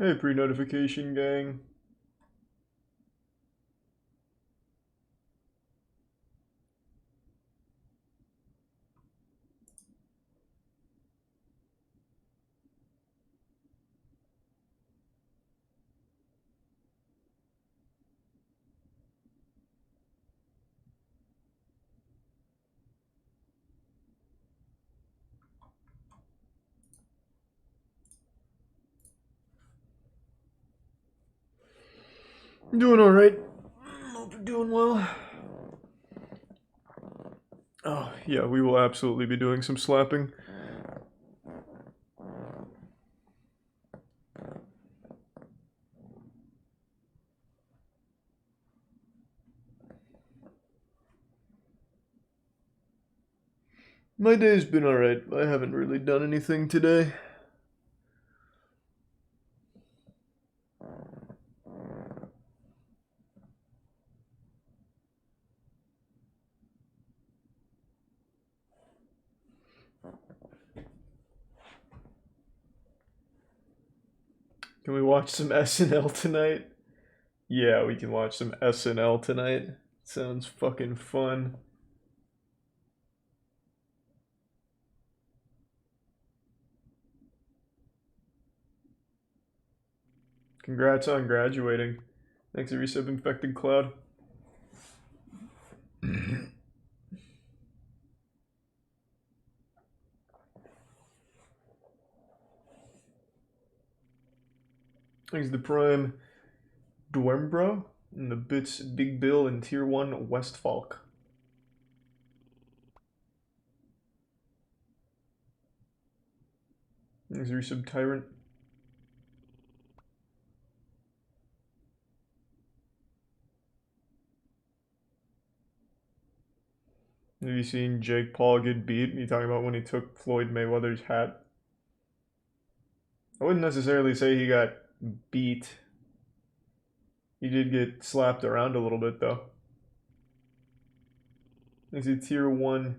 Hey, pre-notification gang. Doing alright. Hope you're doing well. Oh, yeah, we will absolutely be doing some slapping. My day's been alright. I haven't really done anything today. Can we watch some SNL tonight? Yeah, we can watch some SNL tonight. Sounds fucking fun. Congrats on graduating. Thanks to Resub Infected Cloud. Thanks to Prime Dwembro and the Bits Big Bill and Tier 1 Westfalk. Thanks to Resub Tyrant. Have you seen Jake Paul get beat? You talking about when he took Floyd Mayweather's hat? I wouldn't necessarily say he got beat. He did get slapped around a little bit though. Is it tier 1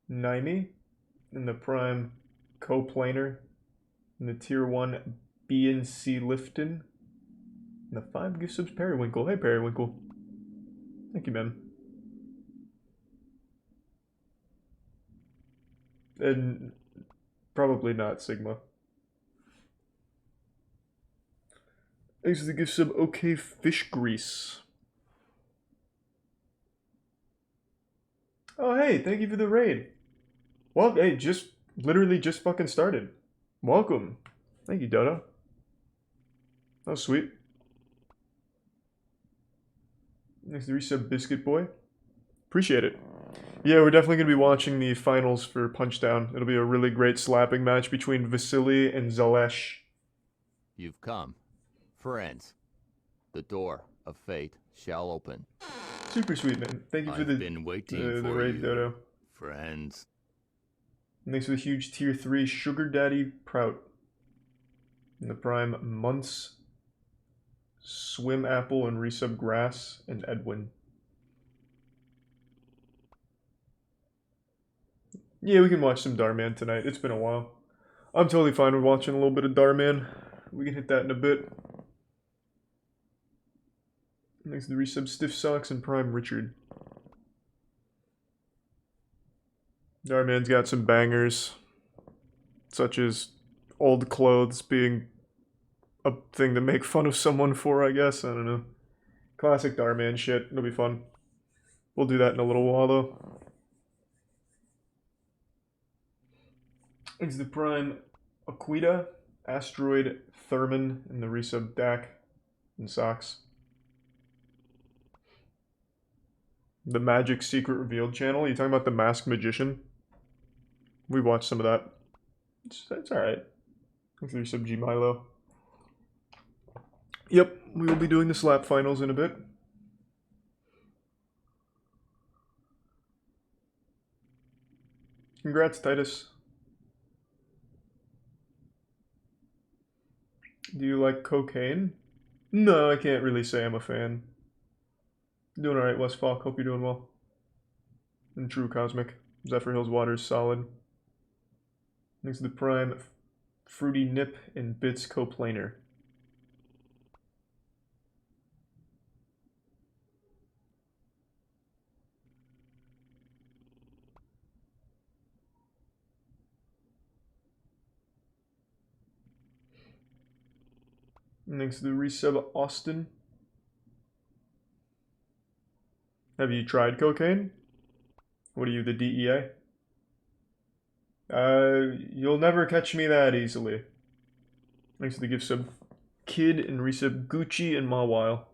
Naimi in the prime co-planer in the tier 1 BNC Lifton and the 5 gift subs Periwinkle. Hey Periwinkle. Thank you, man. And probably not Sigma. Thanks for the gift sub. Okay, fish grease. Oh hey, thank you for the raid. Well, hey, literally just fucking started. Welcome. Thank you, Dodo. That was sweet. Thanks to resub Biscuit Boy. Appreciate it. Yeah, we're definitely going to be watching the finals for Punchdown. It'll be a really great slapping match between Vasily and Zalesh. You've come. Friends, the door of fate shall open. Super sweet, man. Thank you for I've been waiting for raid, you, Dodo. friends. And thanks for the huge tier 3 Sugar Daddy Prout. And the prime Months, Swim Apple, and Resub Grass, and Edwin. Yeah, we can watch some Darman tonight. It's been a while. I'm totally fine with watching a little bit of Darman. We can hit that in a bit. Thanks to the resub Stiff Socks and Prime Richard. Darman's got some bangers, such as old clothes being a thing to make fun of someone for, I guess. I don't know. Classic Darman shit. It'll be fun. We'll do that in a little while, though. Thanks to the Prime Aquita, Asteroid, Thurman, and the resub Dak and Socks. The Magic Secret Revealed channel. You talking about the Masked Magician? We watched some of that. It's alright. Thanks for your sub G Milo. Yep, we will be doing the slap finals in a bit. Congrats, Titus. Do you like cocaine? No, I can't really say I'm a fan. Doing alright, Westfalk. Hope you're doing well. And True Cosmic. Zephyr Hills Water is solid. Thanks to the Prime Fruity Nip, and Bits Coplanar. Thanks to the resub Austin. Have you tried cocaine? What are you, the DEA? You'll never catch me that easily. Thanks to the gift sub Kid and resub Gucci and Mawile.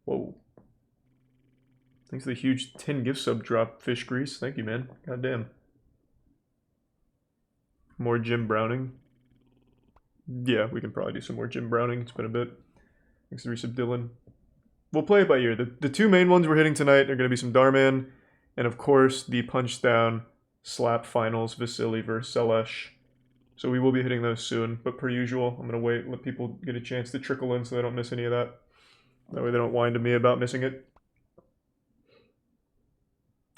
Whoa. Thanks to the huge 10 gift sub drop, Fish Grease. Thank you, man. Goddamn. More Jim Browning. Yeah, we can probably do some more Jim Browning. It's been a bit. Thanks to the resub Dylan. We'll play it by ear. The two main ones we're hitting tonight are going to be some Darman, and of course the Punch Down Slap Finals, Vasily versus Selesh. So we will be hitting those soon, but per usual, I'm going to wait, let people get a chance to trickle in so they don't miss any of that. That way they don't whine to me about missing it.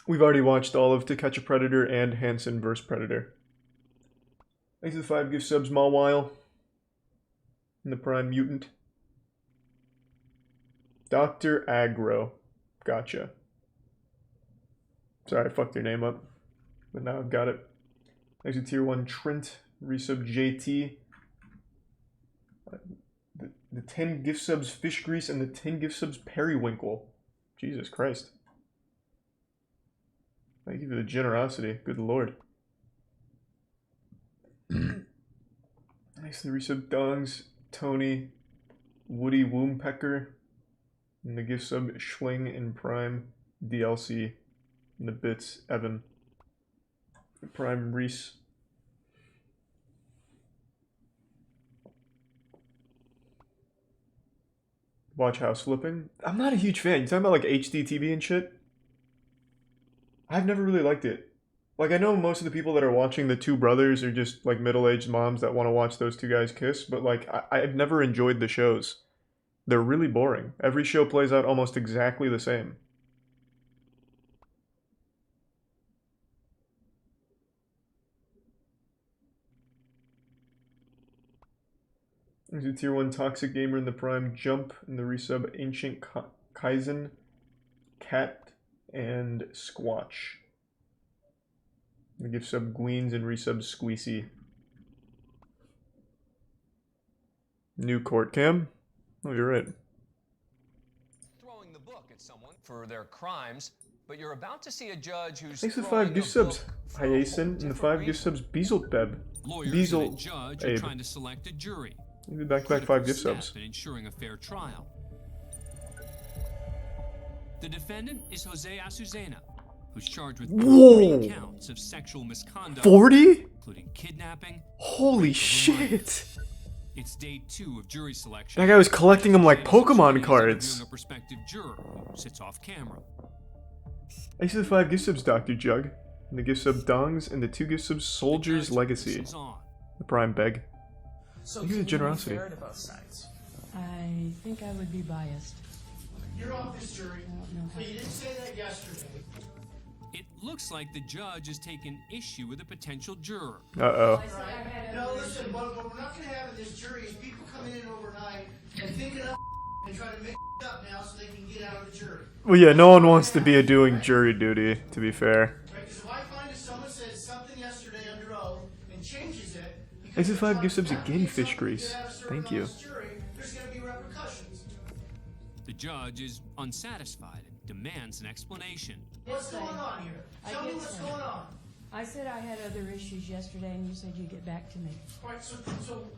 We've already watched all of To Catch a Predator and Hansen vs. Predator. Thanks to the 5 gift subs, Mawile. And the Prime Mutant. Dr. Agro. Gotcha. Sorry, I fucked your name up. But now I've got it. Thanks to Tier 1 Trent. Resub JT. The 10 gift subs Fish Grease and the 10 gift subs Periwinkle. Jesus Christ. Thank you for the generosity. Good lord. Nice to resub Dongs, Tony, Woody Woompecker, and the gift sub Schling and Prime DLC, and the bits Evan, the Prime Reese. Watch House Flipping. I'm not a huge fan. You talking about like HD TV and shit? I've never really liked it. Like, I know most of the people that are watching the two brothers are just like middle-aged moms that want to watch those two guys kiss, but like I've never enjoyed the shows. They're really boring. Every show plays out almost exactly the same. There's a Tier 1 Toxic Gamer in the Prime Jump, and the resub Ancient Kaizen, Cat, and Squatch. The gift sub Gweens and resub Squeezy. New court cam? Oh, you're right. Throwing the book at someone for their crimes, but you're about to see a judge who's Thanks for the throwing 5 gift a subs, book for a whole Hyacinth, and the different 5 gift reason. subs Beezlebeb. Lawyers and a judge are trying to select a jury. Back-to-back 5 gift Step subs. in ensuring a fair trial. The defendant is Jose Azucena, who's charged with 40 counts of sexual misconduct, 40? including kidnapping. Holy shit! It's day 2 of jury selection. That guy was collecting them like Azucena Pokemon is cards. interviewing a prospective juror who sits off camera. Thanks to the 5 gift subs, Dr. Jug. And the gift sub Dongs, and the 2 gift subs Soldier's The judge Legacy. listens on. The Prime Beg. So Look at the generosity. fair to both sides. I think I would be biased. You're off this jury, I don't know how- but you didn't say that yesterday. It looks like the judge has taken issue with a potential juror. Uh-oh. No, listen, what we're not going to have in this jury is people coming in overnight and thinking up and trying to make up now so they can get out of the jury. Well, yeah, no one wants to be doing jury duty, to be fair. Right? Because if I find that someone said something yesterday under oath and changes it, Thanks to the 5 gift subs again, Fish Grease. Thank you. There's going to be repercussions. The judge is unsatisfied and demands an explanation. What's going on here? I Tell me get what's so. going on. I said I had other issues yesterday, and you said you'd get back to me. All right, so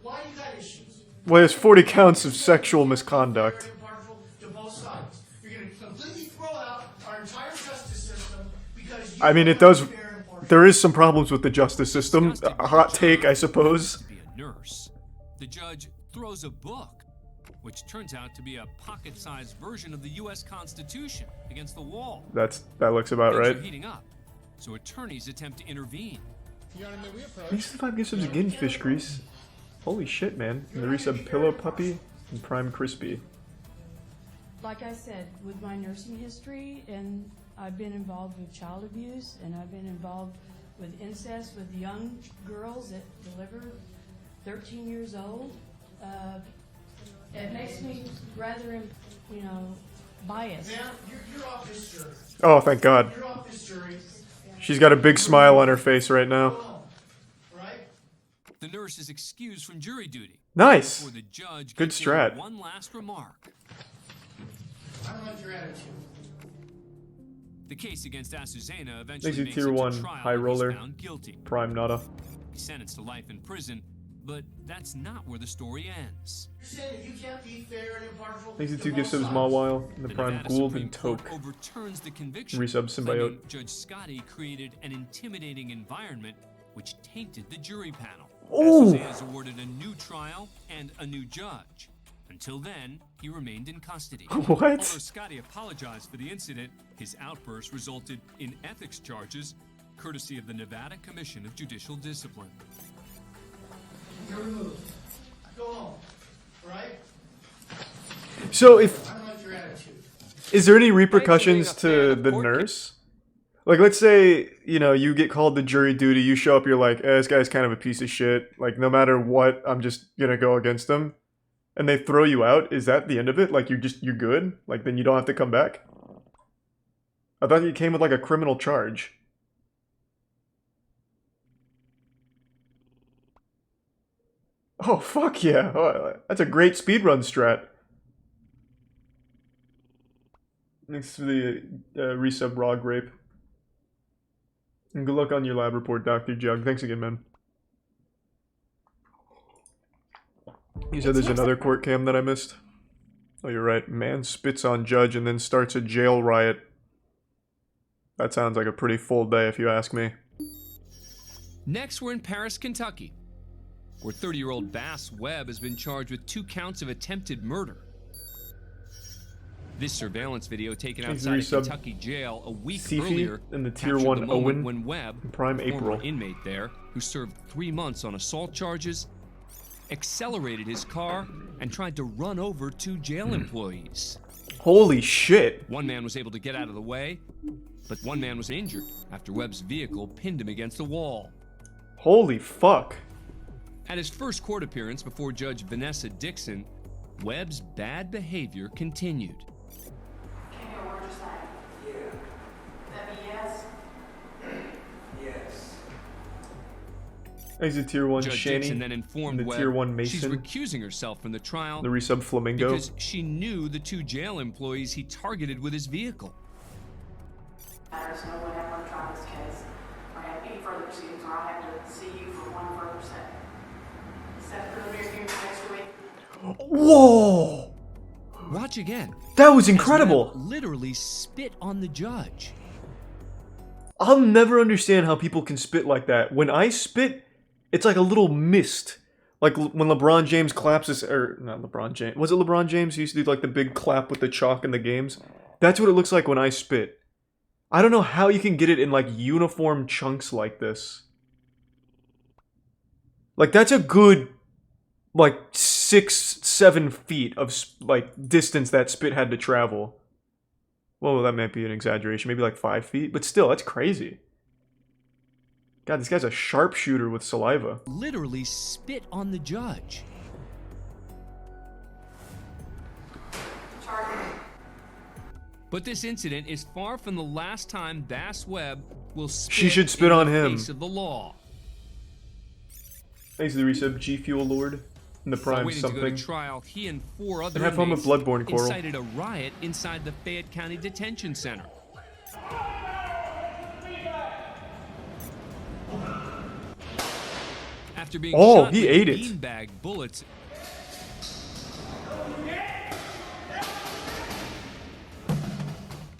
why you got issues? Well, there's 40 counts of sexual misconduct. Very impartial to both sides. You're going to completely throw out our entire justice system because you I mean, it don't does. want to be fair and impartial. There is some problems with the justice system. A hot take, I suppose. To be a nurse. The judge throws a book, which turns out to be a pocket-sized version of the U.S. Constitution, against the wall. That looks about Things right. are heating up, so attorneys attempt to intervene. Thanks to the 5 gift subs again, Fish Grease. Holy shit, man. And the resub Pillow Puppy and Prime Crispy. Like I said, with my nursing history, and I've been involved with child abuse, and I've been involved with incest with young girls that deliver 13 years old. It makes me rather, biased. Now, you're off this jury. Oh, thank God. You're off this jury. She's got a big smile on her face right Go now. home. Right? The nurse is excused from jury duty. Nice. Before the judge Good gets in strat. one last remark. I don't like your attitude. The case against Azucena eventually Makes you makes tier it to 1 trial high and he's roller. found guilty. Prime nada. He's sentenced to life in prison, but that's not where the story ends. You're saying that you can't be fair and impartial. Makes you to 2 both gifts of sides. Smallwile, and the The Prime Nevada Gould Supreme and Court Toke. overturns the conviction, Resub symbiote. claiming Judge Scotty created an intimidating environment which tainted the jury panel. Ooh. Azucena is awarded a new trial and a new judge. Until then, he remained in custody. What? Although Scotty apologized for the incident, his outburst resulted in ethics charges, courtesy of the Nevada Commission of Judicial Discipline. You're removed. Go home. Right? So if I don't like your attitude. is there any repercussions Thanks for being to a fan the of court nurse? Like, let's say, you get called to jury duty, you show up, you're like, this guy's kind of a piece of shit. Like, no matter what, I'm just gonna go against him. And they throw you out. Is that the end of it? Like, you're good? Like, then you don't have to come back? I thought you came with, like, a criminal charge. Oh, fuck yeah. Oh, that's a great speedrun strat. Next to the resub raw grape. And good luck on your lab report, Dr. Jug. Thanks again, man. You said there's another court cam that I missed? Oh, you're right. Man spits on judge and then starts a jail riot. That sounds like a pretty full day if you ask me. Next, we're in Paris, Kentucky, where 30-year-old Bass Webb has been charged with 2 counts of attempted murder. This surveillance video taken Thanks, outside a resub. Kentucky jail a week Seafy earlier and the tier captured 1 the moment Owen when Webb, Prime a former April. inmate there, who served 3 months on assault charges, accelerated his car and tried to run over 2 jail employees. Holy shit. One man was able to get out of the way, but one man was injured after Webb's vehicle pinned him against the wall. Holy fuck. At his first court appearance before Judge Vanessa Dixon, Webb's bad behavior continued. Can you word just that? Yeah. That be yes? Yes. Thanks to tier 1 Judge Shani Dixon then informed and the Webb tier 1 she's Mason. recusing herself from the trial The resub Flamingo. because she knew the 2 jail employees he targeted with his vehicle. There's no way I'm gonna try this case, or have any further proceedings, or I have to see you for one further step. Set preliminary hearing for next week. Whoa! Watch again. That was as incredible. Webb literally spit on the judge. I'll never understand how people can spit like that. When I spit, it's like a little mist. Like when LeBron James claps his, or not LeBron James. Was it LeBron James who used to do like the big clap with the chalk in the games? That's what it looks like when I spit. I don't know how you can get it in like uniform chunks like this. Like that's a good like 6-7 feet of like distance that spit had to travel. Well, that might be an exaggeration. Maybe like 5 feet, but still, that's crazy. God, this guy's a sharpshooter with saliva. Literally spit on the judge. Charge me. But this incident is far from the last time Bass Webb will spit She should spit in on the him. face of the law. Thanks to the resub, G Fuel Lord and the While Prime waiting to go something. to trial, he and 4 other And have fun with inmates Bloodborne, Coral. incited a riot inside the Fayette County Detention Center. After being Oh, shot he with ate it. beanbag bullets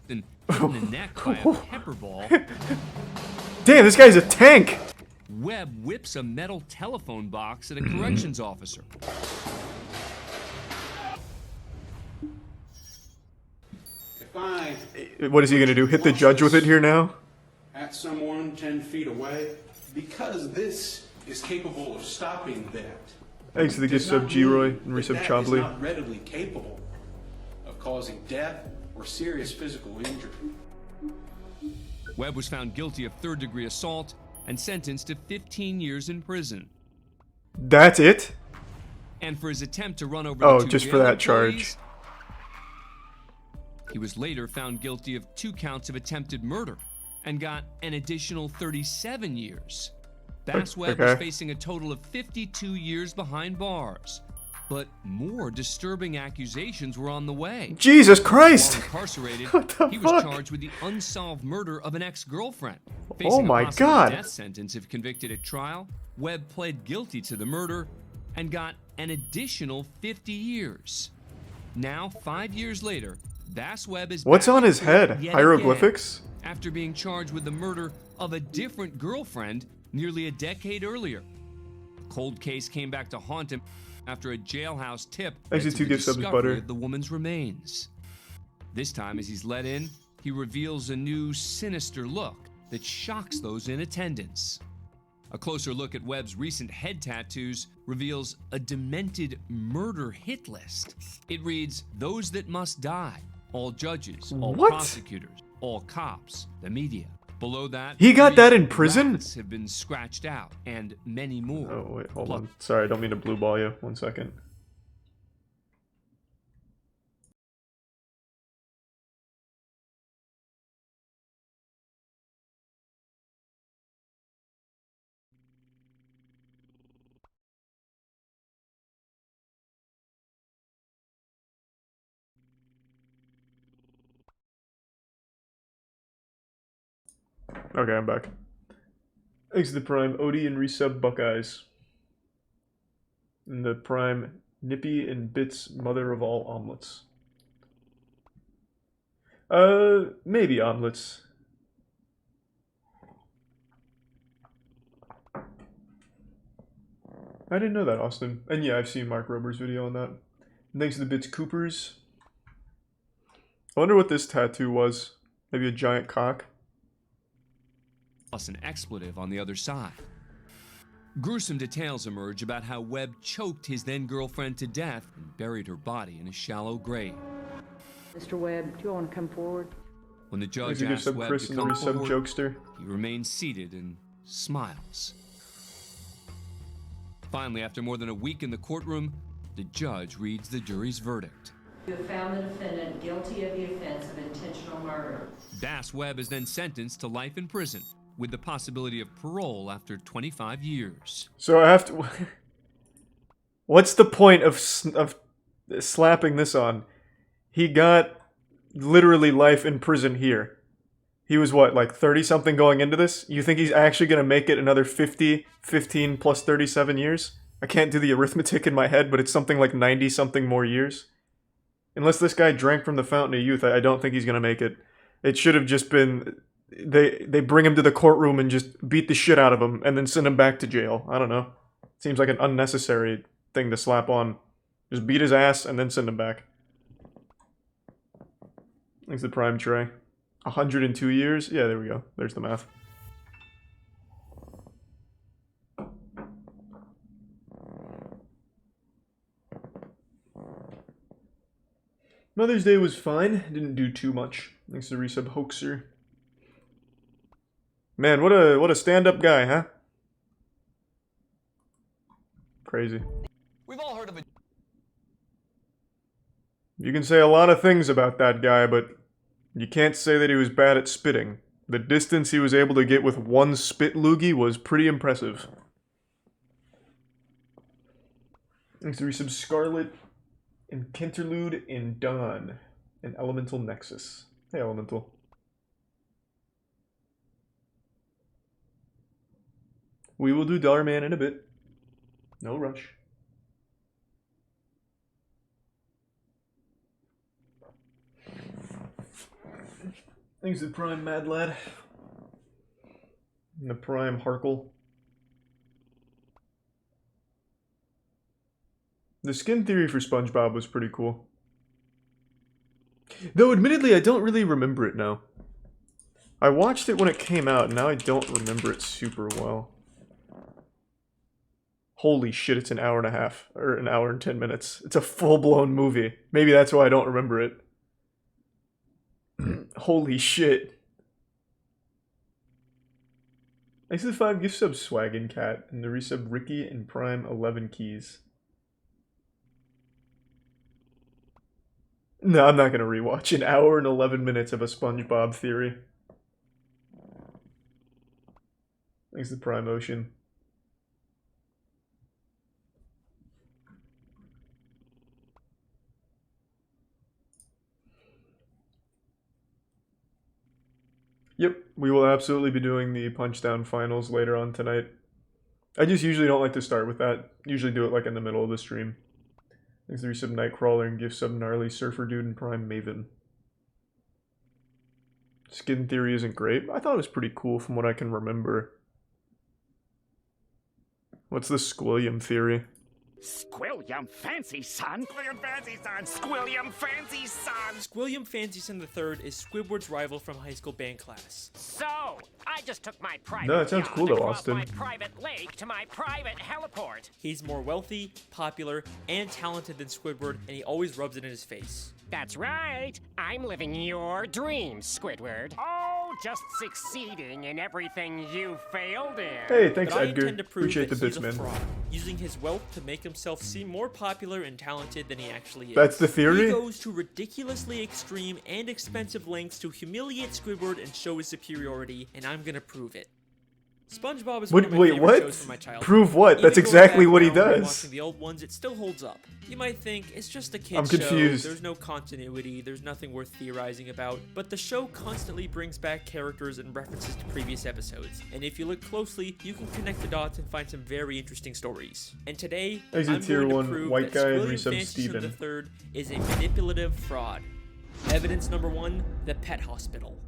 and hit in the neck by a pepper ball, Damn, this guy's a tank! Webb whips a metal telephone box at a corrections officer. If I What is he gonna do? Hit the judge with it here now? at someone 10 feet away, because this is capable of stopping that. Thanks to the gift does sub not G-Roy mean and that resub that is Chobley. not readily capable of causing death or serious physical injury. Webb was found guilty of third-degree assault and sentenced to 15 years in prison. That's it? And for his attempt to run over Oh, the two just for jail that employees, charge. he was later found guilty of 2 counts of attempted murder and got an additional 37 years. Bass Webb was Okay. facing a total of 52 years behind bars. But more disturbing accusations were on the way. Jesus While Christ! incarcerated, What the he was fuck? charged with the unsolved murder of an ex-girlfriend. Oh Facing my a possible God. death sentence if convicted at trial, Webb pled guilty to the murder and got an additional 50 years. Now, 5 years later, Bass Webb is What's back on in his court head? yet Hieroglyphics? again after being charged with the murder of a different girlfriend nearly a decade earlier. Cold case came back to haunt him after a jailhouse tip led Actually, to 2 the gift subs discovery butter. of the woman's remains. This time, as he's let in, he reveals a new sinister look that shocks those in attendance. A closer look at Webb's recent head tattoos reveals a demented murder hit list. It reads, "Those that must die, all judges, all What? prosecutors, all cops, the media." Below that, He got reads, that in prison? "Rats have been scratched out, and many more." Oh, wait, hold on. Sorry, I don't mean to blue ball you. 1 second. Okay, I'm back. Thanks to the Prime, Odie and resub Buckeyes. And the Prime, Nippy and Bits, mother of all omelets. Maybe omelets. I didn't know that, Austin. And yeah, I've seen Mark Rober's video on that. And thanks to the Bits Coopers. I wonder what this tattoo was. Maybe a giant cock? Plus an expletive on the other side. Gruesome details emerge about how Webb choked his then-girlfriend to death and buried her body in a shallow grave. Mr. Webb, do you want to come forward? When the Thanks judge to gift asked sub Webb Chris to and the come resub forward, Jokester. he remains seated and smiles. Finally, after more than a week in the courtroom, the judge reads the jury's verdict. You have found the defendant guilty of the offense of intentional murder. Bass Webb is then sentenced to life in prison, with the possibility of parole after 25 years. So I have to... What's the point of slapping this on? He got literally life in prison here. He was what, like 30-something going into this? You think he's actually going to make it another 50, 15 plus 37 years? I can't do the arithmetic in my head, but it's something like 90-something more years. Unless this guy drank from the fountain of youth, I don't think he's going to make it. It should have just been... They bring him to the courtroom and just beat the shit out of him and then send him back to jail. I don't know. Seems like an unnecessary thing to slap on. Just beat his ass and then send him back. Thanks to Prime Trey. 102 years? Yeah, there we go. There's the math. Mother's Day was fine. Didn't do too much. Thanks to resub Hoaxer. Man, what a stand-up guy, huh? Crazy. We've all heard of a You can say a lot of things about that guy, but you can't say that he was bad at spitting. The distance he was able to get with one spit loogie was pretty impressive. Thanks to resub Scarlet and Kenterlude and Dawn and Elemental Nexus. Hey, Elemental. We will do Dollar Man in a bit. No rush. Thanks to Prime Mad Lad. And the Prime Harkle. The skin theory for SpongeBob was pretty cool. Though admittedly I don't really remember it now. I watched it when it came out and now I don't remember it super well. Holy shit, it's an hour and a half. Or an hour and 10 minutes. It's a full-blown movie. Maybe that's why I don't remember it. Holy shit. Thanks to the 5 gift subs, Swaggin Cat, and the resub Ricky and Prime 11 keys. No, I'm not gonna rewatch an hour and 11 minutes of a SpongeBob theory. Thanks to Prime Ocean. Yep, we will absolutely be doing the Punchdown finals later on tonight. I just usually don't like to start with that. Usually do it like in the middle of the stream. Thanks to resub Nightcrawler and gift sub Gnarly Surfer Dude and Prime Maven. Skin theory isn't great. I thought it was pretty cool from what I can remember. What's the Squilliam theory? Squilliam Fancy Son? Squilliam Fancy Son! Squilliam Fancy Son! Squilliam Fancy Son III is Squidward's rival from high school band class. So, I just took my private No, it sounds cool though, across Austin. my private lake to my private heliport. He's more wealthy, popular, and talented than Squidward, and he always rubs it in his face. That's right. I'm living your dreams, Squidward. Oh, just succeeding in everything you failed in. Hey, thanks But I Edgar. intend to prove Appreciate the that bits, he's a man. fraud, using his wealth to make himself seem more popular and talented than he actually is. That's the theory? He goes to ridiculously extreme and expensive lengths to humiliate Squidward and show his superiority, and I'm gonna prove it. SpongeBob is one of my Wait, favorite what? shows from my childhood. Prove what? Even That's going exactly back what he now and does. Watching the old ones, it still holds up. You might think it's just a kid's I'm confused. show. There's no continuity. There's nothing worth theorizing about. But the show constantly brings back characters and references to previous episodes. And if you look closely, you can connect the dots and find some very interesting stories. And today, Exit I'm tier going to 1 prove white that guy and Squilliam resub Fancy Steven. III is a manipulative fraud. Evidence number 1: the pet hospital.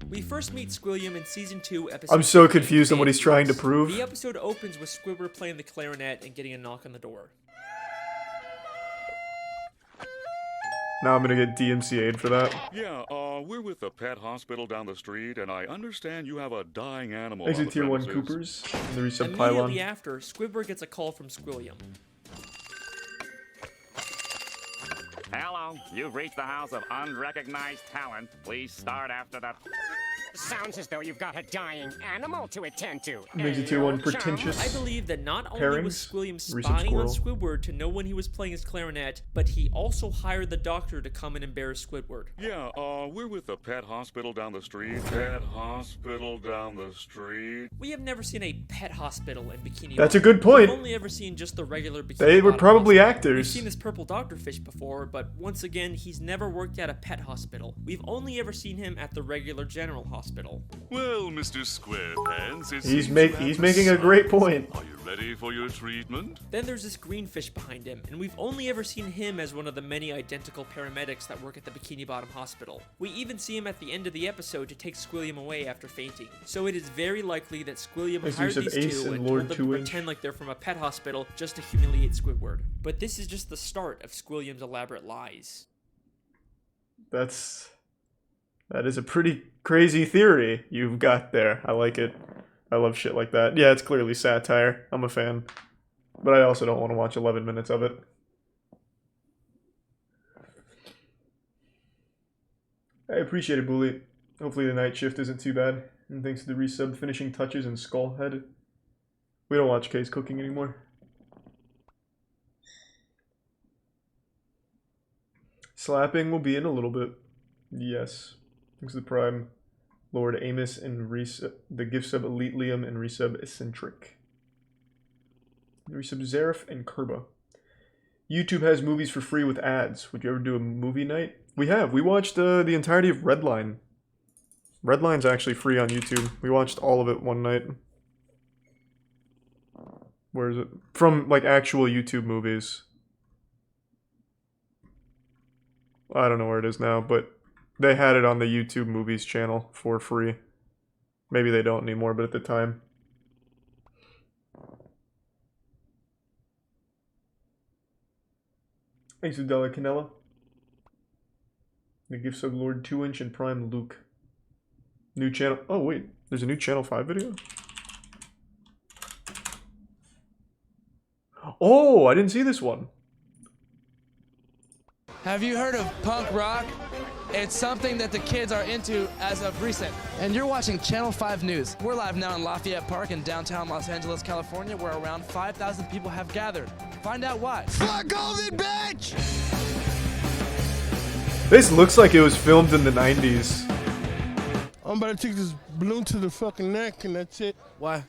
We first meet Squilliam in season 2, episode I'm so 15, confused on what he's trying to Fancy prove. The episode opens with Squidward playing the clarinet and getting a knock on the door. Now I'm gonna get DMCA'd for that. Yeah, we're with the pet hospital down the street, and I understand you have a dying animal. Exit on the tier 1 premises. Coopers and the resub Immediately Pylon. after, Squidward gets a call from Squilliam. Hello, you've reached the house of unrecognized talent. Please start after the... Sounds as though you've got a dying animal to attend to. Exit tier 1 chum. Pretentious. I believe that not only Pairings, was Squilliam resub spying on Squirrel. Squidward to know when he was playing his clarinet, but he also hired the doctor to come and embarrass Squidward. Yeah, we're with the pet hospital down the street. Pet hospital down the street. We have never seen a pet hospital in Bikini That's a Bottom. good point. We've only ever seen just the regular Bikini They were Bottom probably hospital. We've actors. seen this purple dogfish before, but once again, he's never worked at a pet hospital. We've only ever seen him at the regular general hospital. Well, Mr. Squarepants, He's making a great point. Are you ready for your treatment? Then there's this green fish behind him, and we've only ever seen him as one of the many identical paramedics that work at the Bikini Bottom Hospital. We even see him at the end of the episode to take Squilliam away after fainting. So it is very likely that Squilliam Thanks, hired resub these Ace two and and Lord told them to 2-inch. pretend like they're from a pet hospital just to humiliate Squidward. But this is just the start of Squilliam's elaborate lies. That is a pretty crazy theory you've got there. I like it. I love shit like that. Yeah, it's clearly satire. I'm a fan. But I also don't want to watch 11 minutes of it. I appreciate it, Bully. Hopefully the night shift isn't too bad. And thanks to the resub finishing touches and Skullhead. We don't watch Case Cooking anymore. Slapping will be in a little bit. Yes. Thanks to the Prime, Lord Amos, and the gift sub Elite Liam and resub Eccentric. Resub Zaref and Kerba. YouTube has movies for free with ads. Would you ever do a movie night? We have. We watched the entirety of Redline. Redline's actually free on YouTube. We watched all of it one night. Where is it? From, like, actual YouTube movies. I don't know where it is now, but they had it on the YouTube Movies channel for free. Maybe they don't anymore, but at the time. Thanks to Della Canella. The gift sub Lord 2-inch and Prime Luke. New channel. Oh, wait. There's a new Channel 5 video? Oh, I didn't see this one. Have you heard of punk rock? It's something that the kids are into as of recent. And you're watching Channel 5 News. We're live now in Lafayette Park in downtown Los Angeles, California, where around 5,000 people have gathered. Find out why. Fuck COVID, bitch! This looks like it was filmed in the 90s. I'm about to take this balloon to the fucking neck and that's it. Why?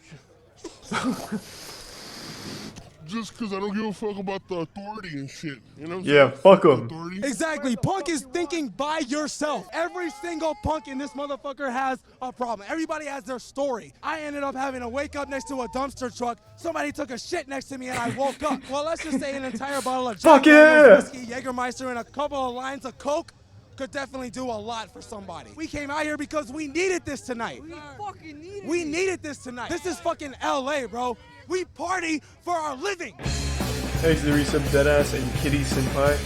Just because I don't give a fuck about the authority and shit. You know what I'm Yeah, saying? fuck 'em. Authority. Exactly. Punk is thinking by yourself. Every single punk in this motherfucker has a problem. Everybody has their story. I ended up having to wake up next to a dumpster truck. Somebody took a shit next to me and I woke up. Well, let's just say an entire bottle of Jack Fuck yeah! Daniels whiskey, Jägermeister, and a couple of lines of Coke could definitely do a lot for somebody. We came out here because we needed this tonight. We needed this tonight. This is fucking LA, bro. We party for our living. Thanks to the resub Deadass and Kitty Senpai.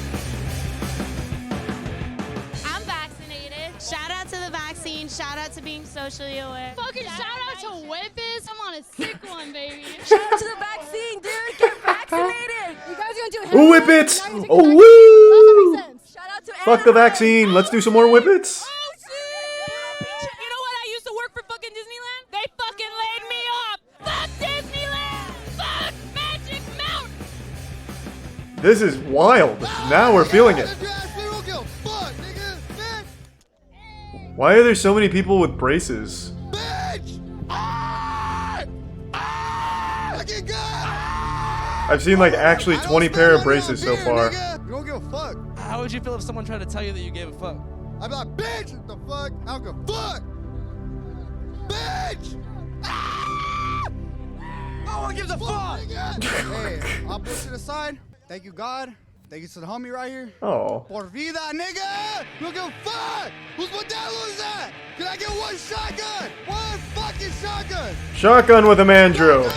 I'm vaccinated. Shout out to the vaccine. Shout out to being socially aware. Fucking shout out to Whippets. I'm on a sick one, baby. Shout out to the vaccine, dude. Get vaccinated. You guys are gonna do Ooh, whippets! Oh, woo! Shout out to Fuck the vaccine. Let's do some more whippets. You know what? I used to work for fucking Disneyland. They fucking laid me off. Fuck Disneyland. Fuck Magic Mountain. This is wild. Now we're feeling it. Why are there so many people with braces? I've seen like actually 20 pair of braces so far. You don't give a fuck. How would you feel if someone tried to tell you that you gave a fuck? I'd be like, bitch, what the fuck? I don't give a fuck. Bitch! No one gives a fuck. Hey, I'll push it aside. Thank you, God. Thank you to the homie right here. Oh. Por vida, nigga! You don't give a fuck! Whose modelo is that? Can I get one shotgun? One fucking shotgun! Shotgun with a mandro.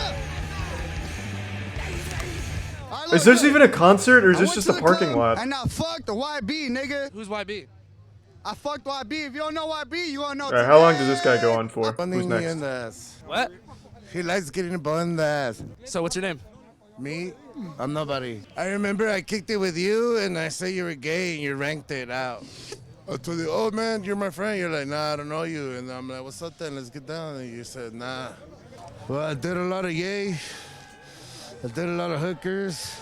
Is this even a concert or is this just a parking lot? And I fucked the YB, nigga. Who's YB? I fucked YB. If you don't know YB, you wanna know. Alright, how long does this guy go on for? Who's next? In the ass. What? He likes getting a ball in the ass. So what's your name? Me? I'm nobody. I remember I kicked it with you and I said you were gay and you ranked it out. I told you, oh man, you're my friend. You're like, nah, I don't know you. And I'm like, what's up then? Let's get down. And you said, nah. Well, I did a lot of yay. I did a lot of hookers.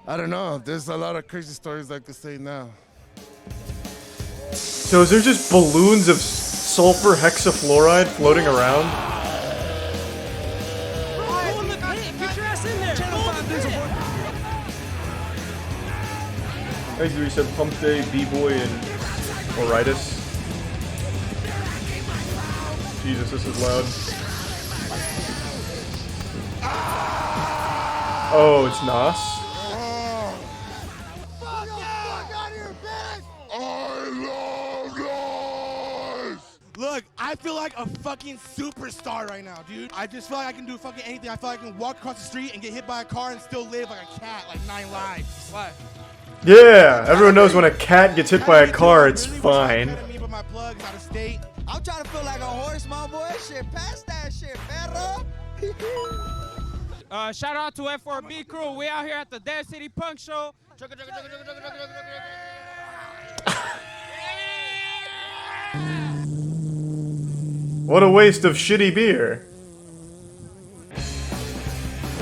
I don't know. There's a lot of crazy stories I could say now. So is there just balloons of sulfur hexafluoride floating around? Get your ass in there. Channel 5 News. Thanks to reset Pump Day, B-Boy, and Oritis. Jesus, this is loud. Oh, it's Nas? Look, I feel like a fucking superstar right now, dude. I just feel like I can do fucking anything. I feel like I can walk across the street and get hit by a car and still live like a cat, like 9 lives. What? Yeah, everyone knows when a cat gets hit by a car, it's fine. My plug's out of state. I'm trying to feel like a horse, my boy. Shit, pass that shit, perro. Shout out to F4B crew. We out here at the Dead City Punk Show. What a waste of shitty beer.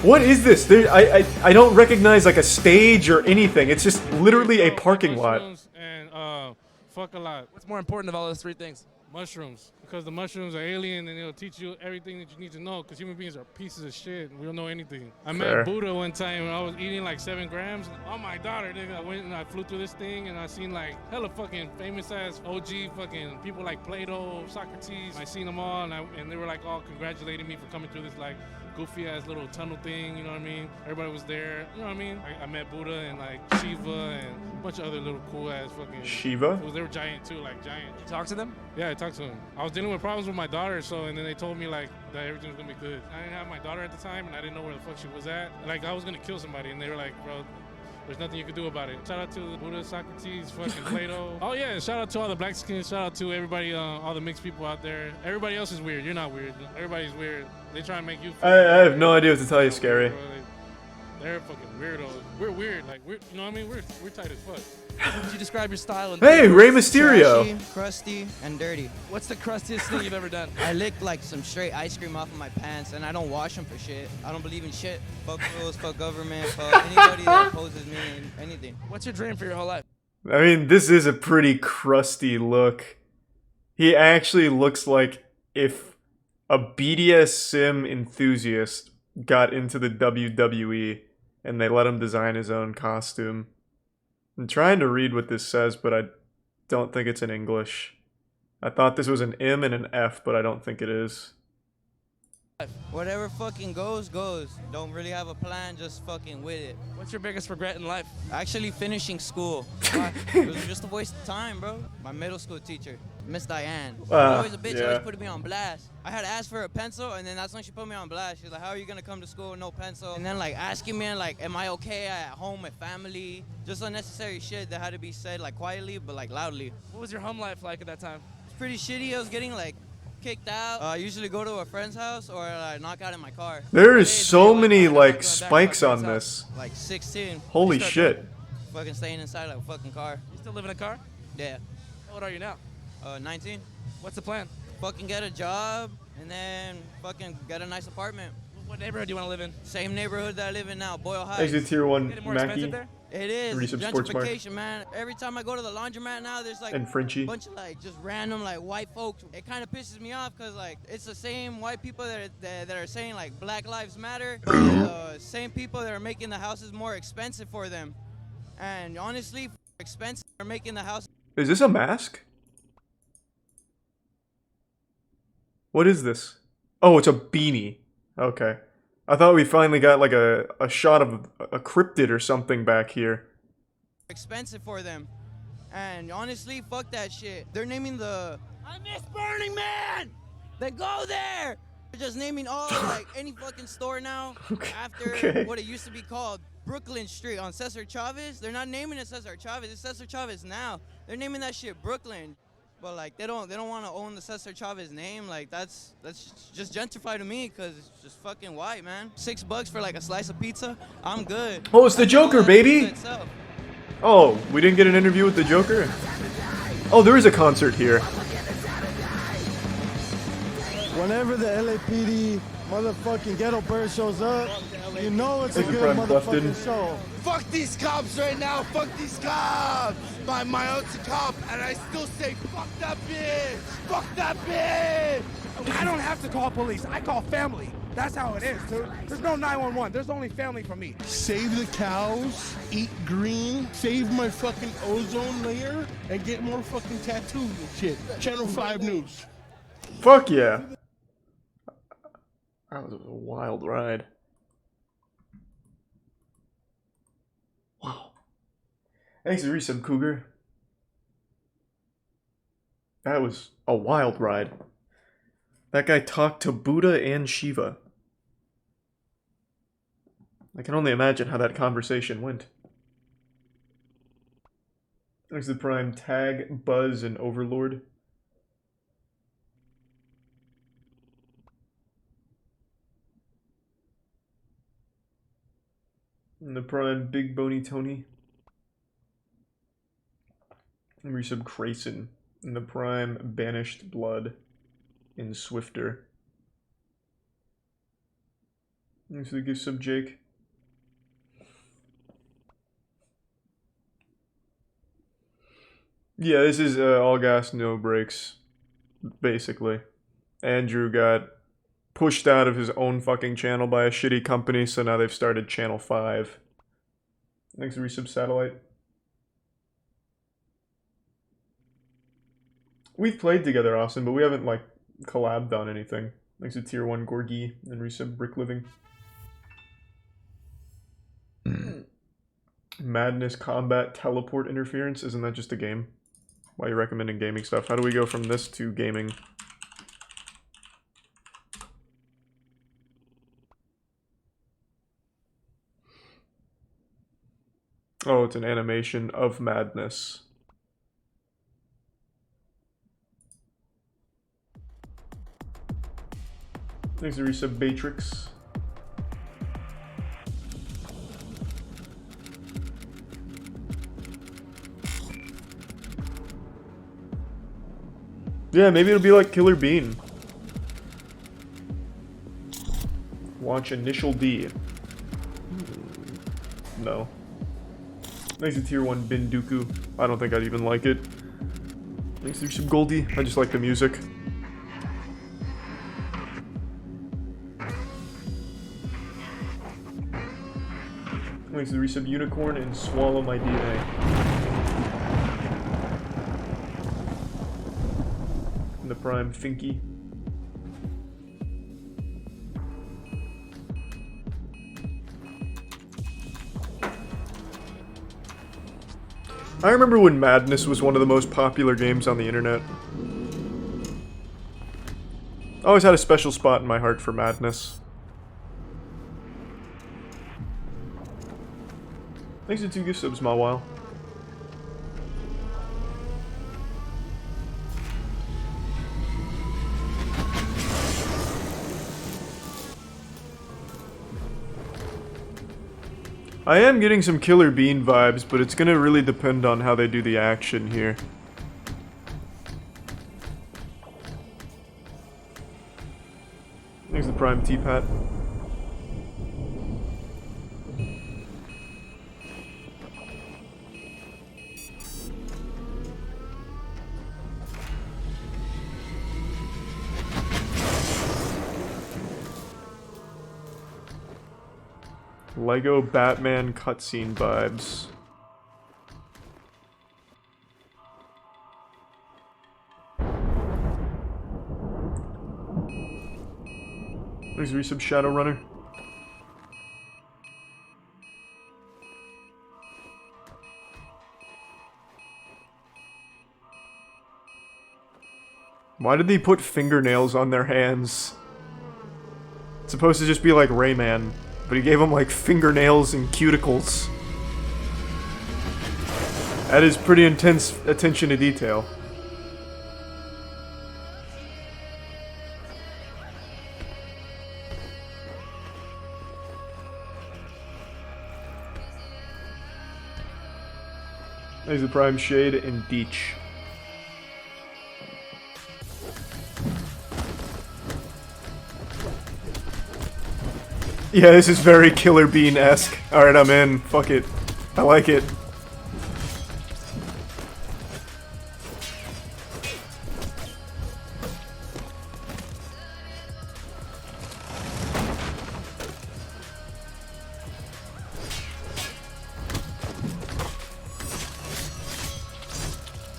What is this? I don't recognize like a stage or anything. It's just literally a parking lot. And fuck a lot. What's more important of all those 3 things? Mushrooms. Because the mushrooms are alien and it'll teach you everything that you need to know. Because human beings are pieces of shit and we don't know anything. I met Buddha one time and I was eating like 7 grams. Oh my daughter, nigga. I went and I flew through this thing and I seen like hella fucking famous ass OG fucking people like Plato, Socrates. I seen them all and they were like all congratulating me for coming through this like goofy ass little tunnel thing, you know what I mean? Everybody was there, you know what I mean? I met Buddha and like Shiva and a bunch of other little cool ass fucking Shiva? They were giant too, like giant. You talk to them? Yeah, I talked to them. I was dealing with problems with my daughter, so and then they told me like that everything was gonna be good. I didn't have my daughter at the time and I didn't know where the fuck she was at. Like I was gonna kill somebody and they were like, bro, there's nothing you can do about it. Shout out to the Buddha, Socrates, fucking Plato. Oh yeah, shout out to all the black skins. Shout out to everybody, all the mixed people out there. Everybody else is weird. You're not weird. Everybody's weird. They try and make you feel I have no idea what to tell you, Scary. They're fucking weirdos. We're weird. Like, you know what I mean? We're tight as fuck. How would you describe your style? Hey, Rey Mysterio. Trashy, crusty, and dirty. What's the crustiest thing you've ever done? I lick like some straight ice cream off of my pants, and I don't wash them for shit. I don't believe in shit. Fuck rules, fuck government, fuck anybody that opposes me in anything. What's your dream for your whole life? I mean, this is a pretty crusty look. He actually looks like if a BDSM enthusiast got into the WWE and they let him design his own costume. I'm trying to read what this says, but I don't think it's in English. I thought this was an M and an F, but I don't think it is. Whatever fucking goes, goes. Don't really have a plan, just fucking with it. What's your biggest regret in life? Actually finishing school. It was just a waste of time, bro. My middle school teacher, Miss Diane. She was always a bitch, always putting me on blast. I had to ask for a pencil, and then that's when she put me on blast. She was like, how are you gonna come to school with no pencil? And then like asking me like, am I okay at home with family? Just unnecessary shit that had to be said like quietly, but like loudly. What was your home life like at that time? It's pretty shitty. I was getting like kicked out. I usually go to a friend's house or knock out in my car. There is so many like spikes on this. Like 16. Holy shit. Fucking staying inside like a fucking car. You still live in a car? Yeah. How old are you now? 19. What's the plan? Fucking get a job and then fucking get a nice apartment. What neighborhood do you want to live in? Same neighborhood that I live in now, Boyle Heights. Exit tier 1 Is it more expensive Mackie. there? It is. Resub Sports Mart. Gentrification, man. Every time I go to the laundromat now, there's like And Frenchie. a bunch of like just random like white folks. It kind of pisses me off because like it's the same white people that are saying like Black Lives Matter, but the same people that are making the houses more expensive for them. And honestly, expensive are making the house. Is this a mask? What is this? Oh, it's a beanie. Okay. I thought we finally got like a shot of a cryptid or something back here. Expensive for them. And honestly, fuck that shit. They're naming the I miss Burning Man! They go there! They're just naming all like any fucking store now after what it used to be called Brooklyn Street on Cesar Chavez. They're not naming it Cesar Chavez, it's Cesar Chavez now. They're naming that shit Brooklyn. But like they don't want to own the Cesar Chavez name. Like that's just gentrified to me because it's just fucking white, man. $6 for like a slice of pizza, I'm good. Oh, it's the Joker, baby! Oh, we didn't get an interview with the Joker? Oh, there is a concert here. Whenever the LAPD motherfucking ghetto bird shows up, you know it's a Thank you, good Prime motherfucking Clifton. show. Fuck these cops right now, fuck these cops! My aunt's a cop, and I still say, fuck that bitch! Fuck that bitch! I don't have to call police. I call family. That's how it is, dude. There's no 911. There's only family for me. Save the cows, eat green, save my fucking ozone layer, and get more fucking tattoos and shit. Channel 5 News. Fuck yeah. That was a wild ride. Wow. Thanks for resub, Cougar. That was a wild ride. That guy talked to Buddha and Shiva. I can only imagine how that conversation went. Thanks to Prime Tag, Buzz, and Overlord. And the Prime Big Boney Tony. And resub Crayson. And the Prime Banished Blood in Swifter. Thanks for the gift sub, Jake. Yeah, this is all gas, no brakes, basically. Andrew got pushed out of his own fucking channel by a shitty company, so now they've started Channel 5. Thanks for resub, Satellite. We've played together, Austin, but we haven't, like, collabed on anything. Thanks to Tier 1 Gorgie and resub Brick Living. Madness Combat Teleport Interference, isn't that just a game? Why are you recommending gaming stuff? How do we go from this to gaming? Oh, it's an animation of madness. Thanks to resub Batrix. Yeah, maybe it'll be like Killer Bean. Launch Initial D. No. Nice tier 1 Binduku. I don't think I'd even like it. Thanks to some Goldie. I just like the music. Thanks to the resub Unicorn and Swallow My DNA. And the Prime Finky. I remember when Madness was one of the most popular games on the internet. I always had a special spot in my heart for Madness. Thanks to 2 gift subs, my while. I am getting some Killer Bean vibes, but it's gonna really depend on how they do the action here. There's the Prime Teapot. Lego Batman cutscene vibes. There's resub Shadowrunner. Why did they put fingernails on their hands? It's supposed to just be like Rayman. But he gave him like fingernails and cuticles. That is pretty intense attention to detail. There's the Prime Shade and Deech. Yeah, this is very Killer Bean-esque. Alright, I'm in. Fuck it. I like it.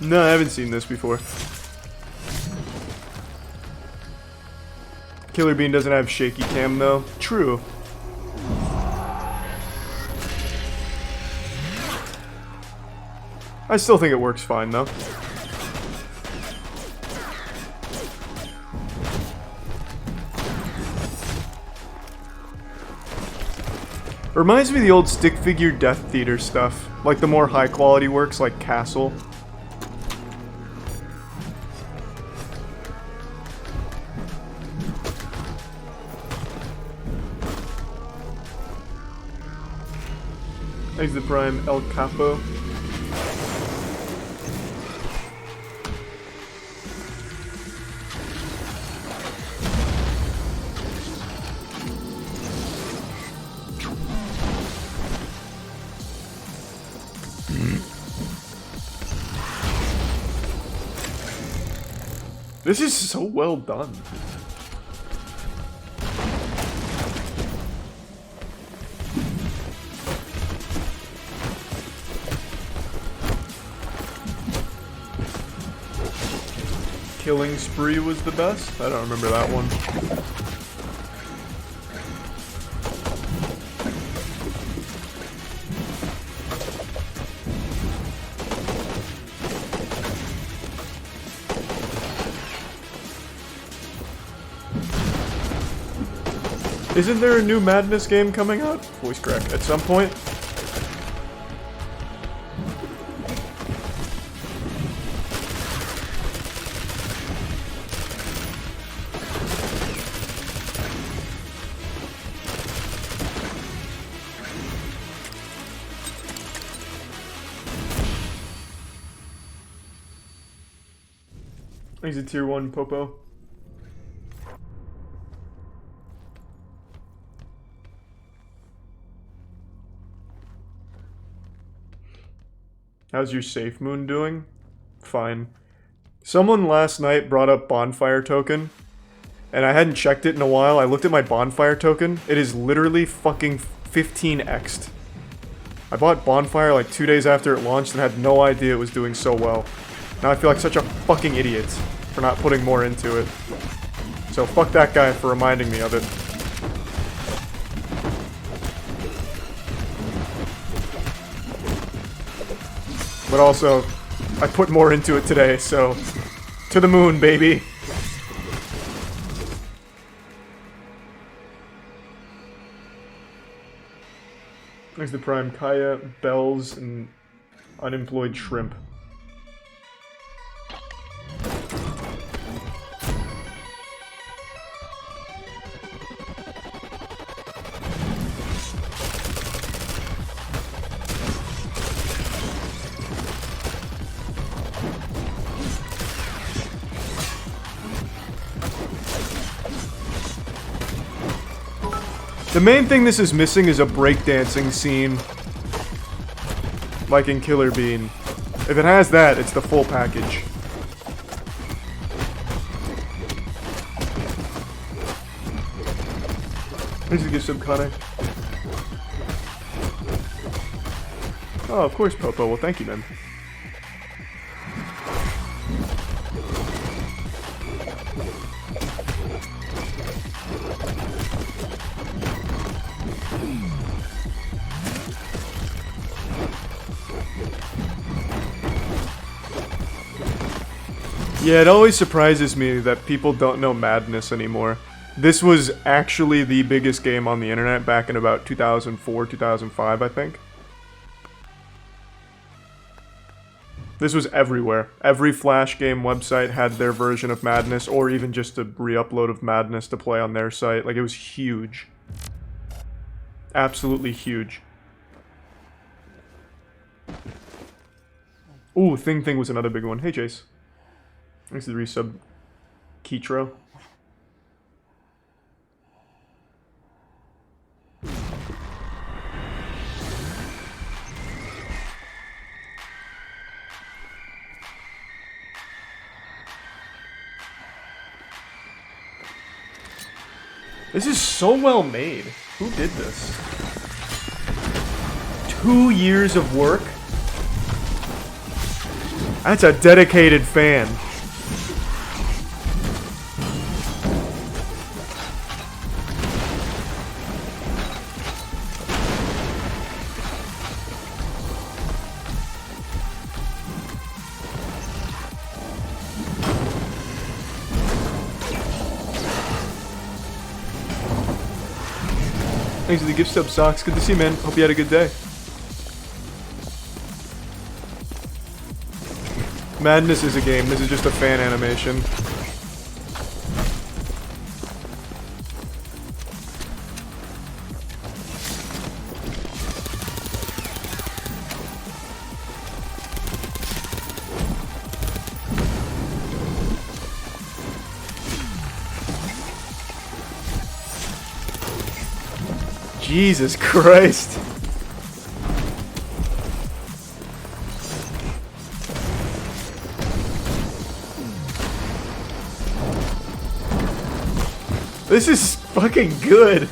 No, I haven't seen this before. Killer Bean doesn't have shaky cam though. True. I still think it works fine, though. Reminds me of the old stick figure Death Theater stuff. Like the more high quality works like Castle. There's the Prime El Capo. This is so well done. Killing Spree was the best? I don't remember that one. Isn't there a new Madness game coming out? Voice crack. At some point? He's a tier 1 Popo. How's your safe moon doing? Fine. Someone last night brought up bonfire token, and I hadn't checked it in a while. I looked at my bonfire token. It is literally fucking 15x'd. I bought bonfire like 2 days after it launched and had no idea it was doing so well. Now I feel like such a fucking idiot for not putting more into it. So fuck that guy for reminding me of it. But also, I put more into it today, so to the moon, baby. There's the Prime Kaya, Bells, and Unemployed Shrimp. The main thing this is missing is a breakdancing scene, like in Killer Bean. If it has that, it's the full package. Here's the gift sub, Connor. Oh, of course, Popo. Well, thank you, man. Yeah, it always surprises me that people don't know Madness anymore. This was actually the biggest game on the internet back in about 2004, 2005, I think. This was everywhere. Every Flash game website had their version of Madness, or even just a re-upload of Madness to play on their site. Like, it was huge. Absolutely huge. Ooh, Thing was another big one. Hey, Jace. Thanks for the resub, Kitro. This is so well made. Who did this? 2 years of work? That's a dedicated fan. Thanks for the gift sub, Socks. Good to see you, man. Hope you had a good day. Madness is a game. This is just a fan animation. Jesus Christ. This is fucking good.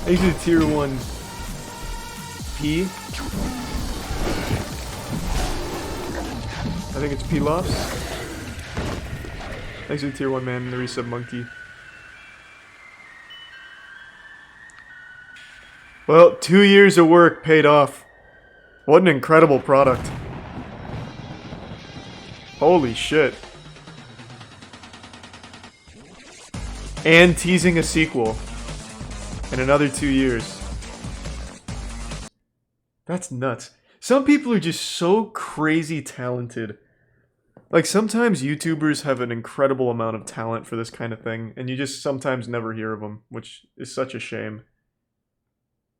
These are tier 1 P. I think it's P-Lops. Thanks to the tier 1 man, the resub monkey. Well, 2 years of work paid off. What an incredible product. Holy shit. And teasing a sequel. In another 2 years. That's nuts. Some people are just so crazy talented. Like, sometimes YouTubers have an incredible amount of talent for this kind of thing, and you just sometimes never hear of them, which is such a shame.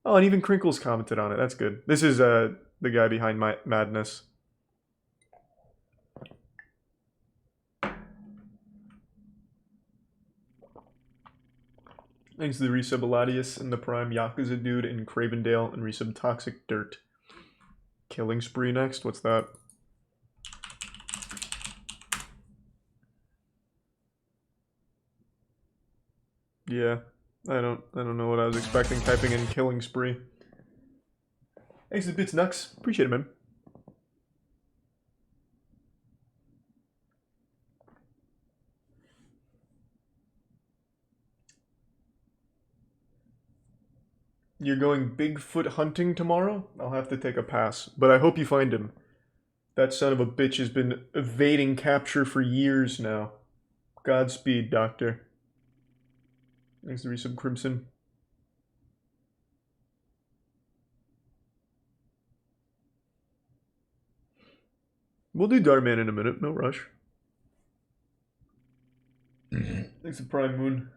Oh, and even Crinkles commented on it. That's good. This is the guy behind my Madness. Thanks to the resub Eladius and the Prime Yakuza Dude and Cravendale and resub Toxic Dirt. Killing Spree next? What's that? Yeah, I don't know what I was expecting typing in Killing Spree. Thanks to the Bits Nux. Appreciate it, man. You're going Bigfoot hunting tomorrow? I'll have to take a pass, but I hope you find him. That son of a bitch has been evading capture for years now. Godspeed, Doctor. Thanks to resub Crimson. We'll do Darman in a minute, no rush. Thanks to Prime Moon.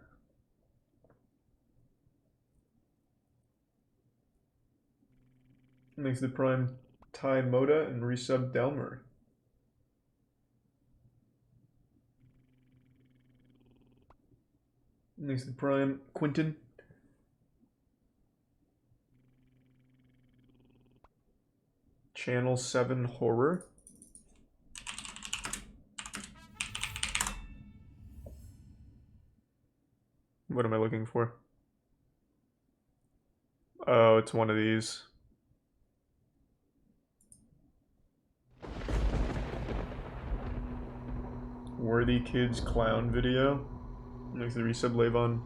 Thanks to Prime Ty Moda and resub Delmer. Thanks to Prime Quentin. Channel 7 Horror. What am I looking for? Oh, it's one of these. Worthy Kids Clown video. Thanks to the resub Levon.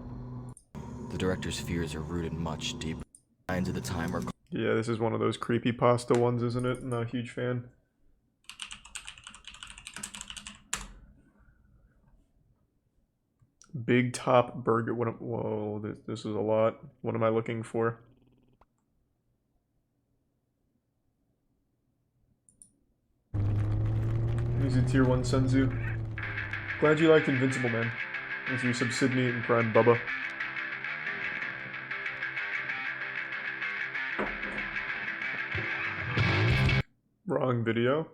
The director's fears are rooted much deeper. Signs of the time are. Yeah, this is one of those creepypasta ones, isn't it? I'm not a huge fan. Big Top Burger. Whoa, this is a lot. What am I looking for? He's a tier 1 Sunzu. Glad you liked Invincible, man. Thanks for resub Sydney and Prime Bubba. Wrong video.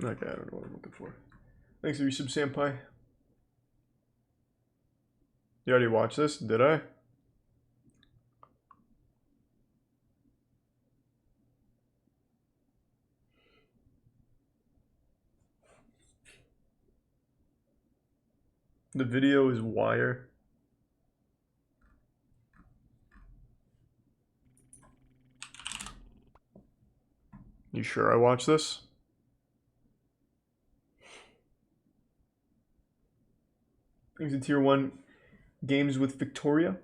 Okay, I don't know what I'm looking for. Thanks for resub Sampai. You already watched this? Did I? The video is Wire. You sure I watched this? Thanks to tier 1 Games with Victoria.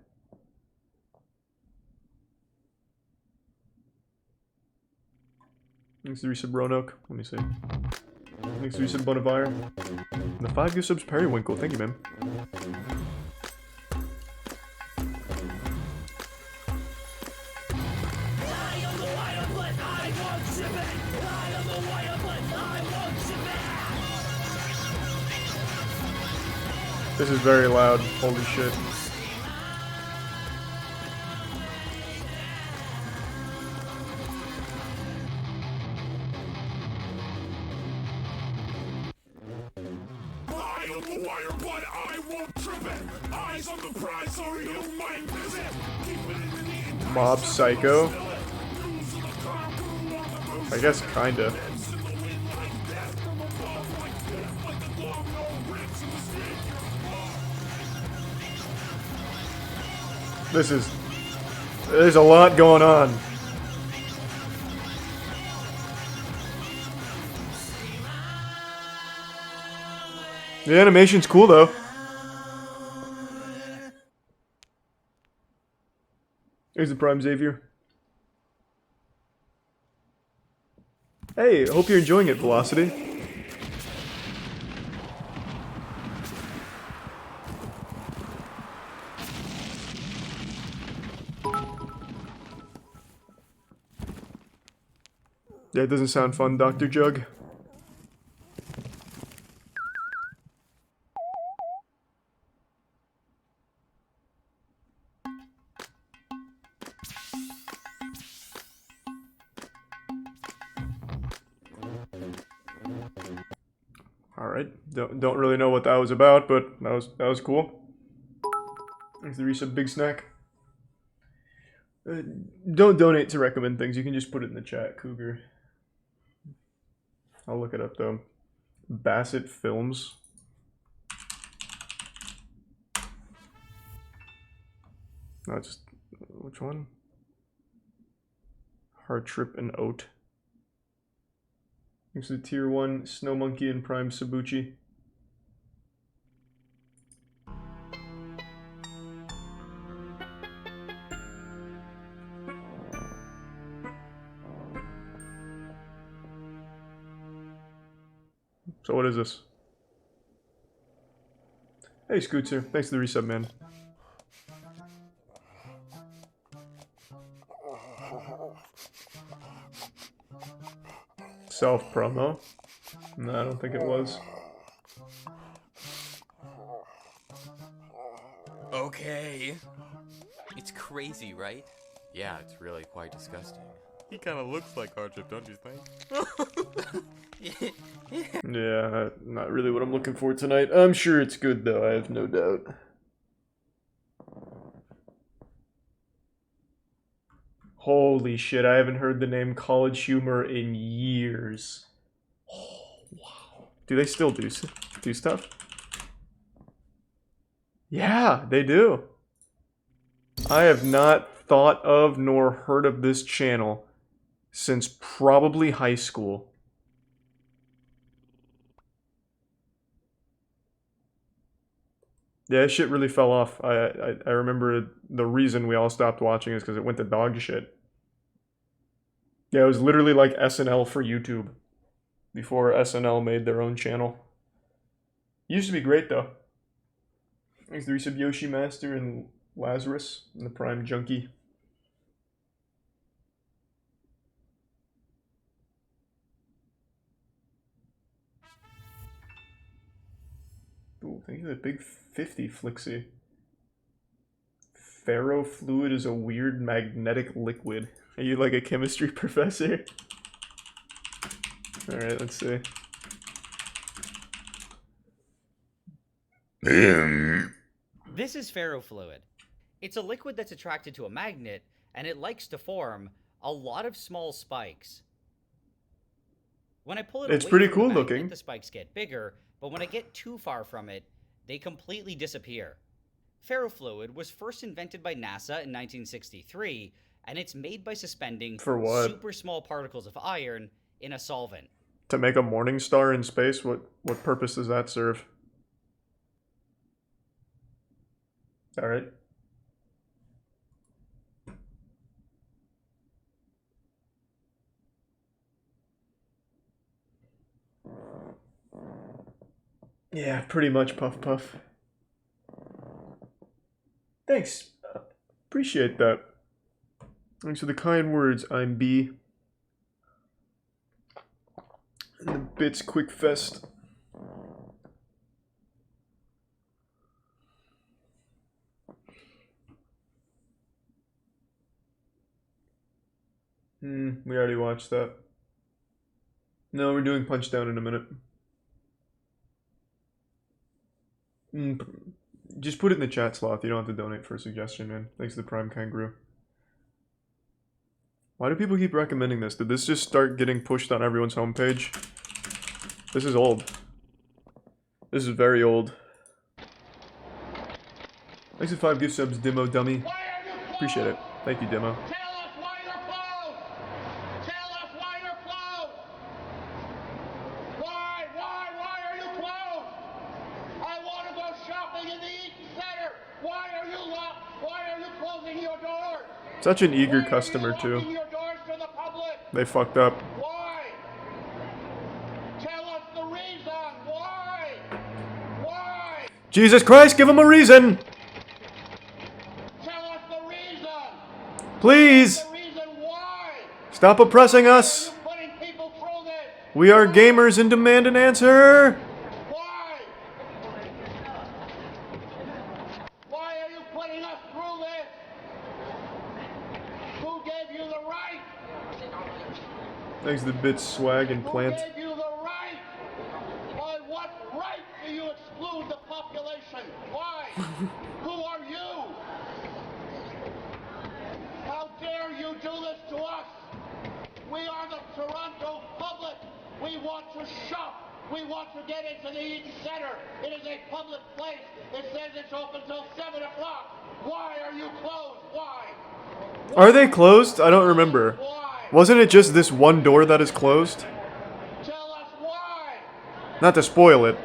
Thanks to resub Roanoke. Let me see. Thanks to resub Bonavire. And the 5 gift subs Periwinkle. Thank you, man. This is very loud. Holy shit. Mob Psycho? I guess kinda. There's a lot going on. The animation's cool though. Here's the Prime Xavier. Hey, hope you're enjoying it, Velocity. Yeah, it doesn't sound fun, Dr. Jug. Alright, don't really know what that was about, but that was cool. Thanks to Resub Big Snack. Don't donate to recommend things, you can just put it in the chat, Cougar. I'll look it up though. Bassett Films. No, just which one? Hard Trip and Oat. Thanks to Tier 1, Snow Monkey and Prime Sabuchi. So what is this? Hey Scootser, thanks for the resub, man. Self-promo? No, I don't think it was. Okay. It's crazy, right? Yeah, it's really quite disgusting. He kind of looks like Hardship, don't you think? Yeah, not really what I'm looking for tonight. I'm sure it's good though, I have no doubt. Holy shit, I haven't heard the name College Humor in years. Oh, wow. Do they still do stuff? Yeah, they do. I have not thought of nor heard of this channel since probably high school. Yeah, shit really fell off. I remember the reason we all stopped watching is because it went to dog shit. Yeah, it was literally like SNL for YouTube. Before SNL made their own channel. Used to be great though. Thanks to Resub Yoshi Master and Lazarus and the Prime Junkie. Ooh, thank you for the big 50, Flixie. Ferrofluid is a weird magnetic liquid. Are you like a chemistry professor? Alright, let's see. This is ferrofluid. It's a liquid that's attracted to a magnet, and it likes to form a lot of small spikes. When I pull it It's away pretty from cool the magnet, looking. the spikes get bigger, but when I get too far from it, they completely disappear. Ferrofluid was first invented by NASA in 1963, and it's made by suspending For what? super small particles of iron in a solvent. To make a morning star in space? What purpose does that serve? Alright. Yeah, pretty much, Puff Puff. Thanks. Appreciate that. Thanks for the kind words, I'm B. And the Bits Quick Fest. We already watched that. No, we're doing Punch Down in a minute. Just put it in the chat, Sloth. You don't have to donate for a suggestion, man. Thanks to the Prime Kangaroo. Why do people keep recommending this? Did this just start getting pushed on everyone's homepage? This is old. This is very old. Thanks for 5 gift subs, Demo Dummy. Appreciate it. Thank you, Demo. Such an eager customer, too. They fucked up. Jesus Christ, give him a reason! Tell us the reason! Please! The reason why! Stop oppressing us! Putting people through this! We are gamers and demand an answer! Why? Why are you putting us through this? Who gave you the right? Thanks to the bits, swag, and plant. Who gave you the right? By what right do you exclude the population? Why? Who are you? How dare you do this to us? We are the Toronto public. We want to shop. We want to get into the Eaton Center. It is a public place. It says it's open till 7 o'clock. Why are you closed? Why? Are they closed? I don't remember. Wasn't it just this one door that is closed? Tell us why. Not to spoil it.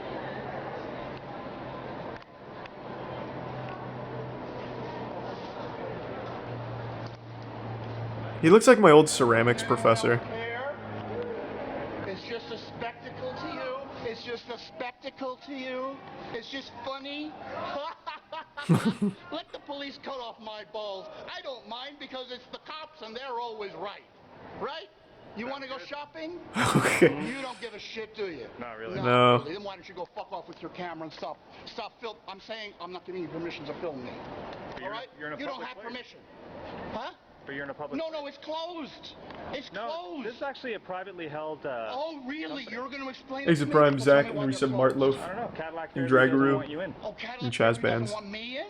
He looks like my old ceramics professor. It's just a spectacle to you. It's just a spectacle to you. It's just funny. Let the police cut off my balls. I don't mind because it's the cops and they're always right. Right? You want to go shopping? Okay. You don't give a shit, do you? Not really. No. Really. Then why don't you go fuck off with your camera and stop film? I'm saying I'm not giving you permission to film me. All right? You're in a you don't public have place. permission. Huh? But you're in a public. No, it's closed. It's closed. This is actually a privately held. Oh, really? You're going to explain Thanks it to to me? Prime Well, Zach tell me and why Resub they're Martloaf closed. I don't know. Cadillac and Fairview doesn't Dragaru want you in. Oh, Cadillac and Chaz Fairview Bands. doesn't want me in?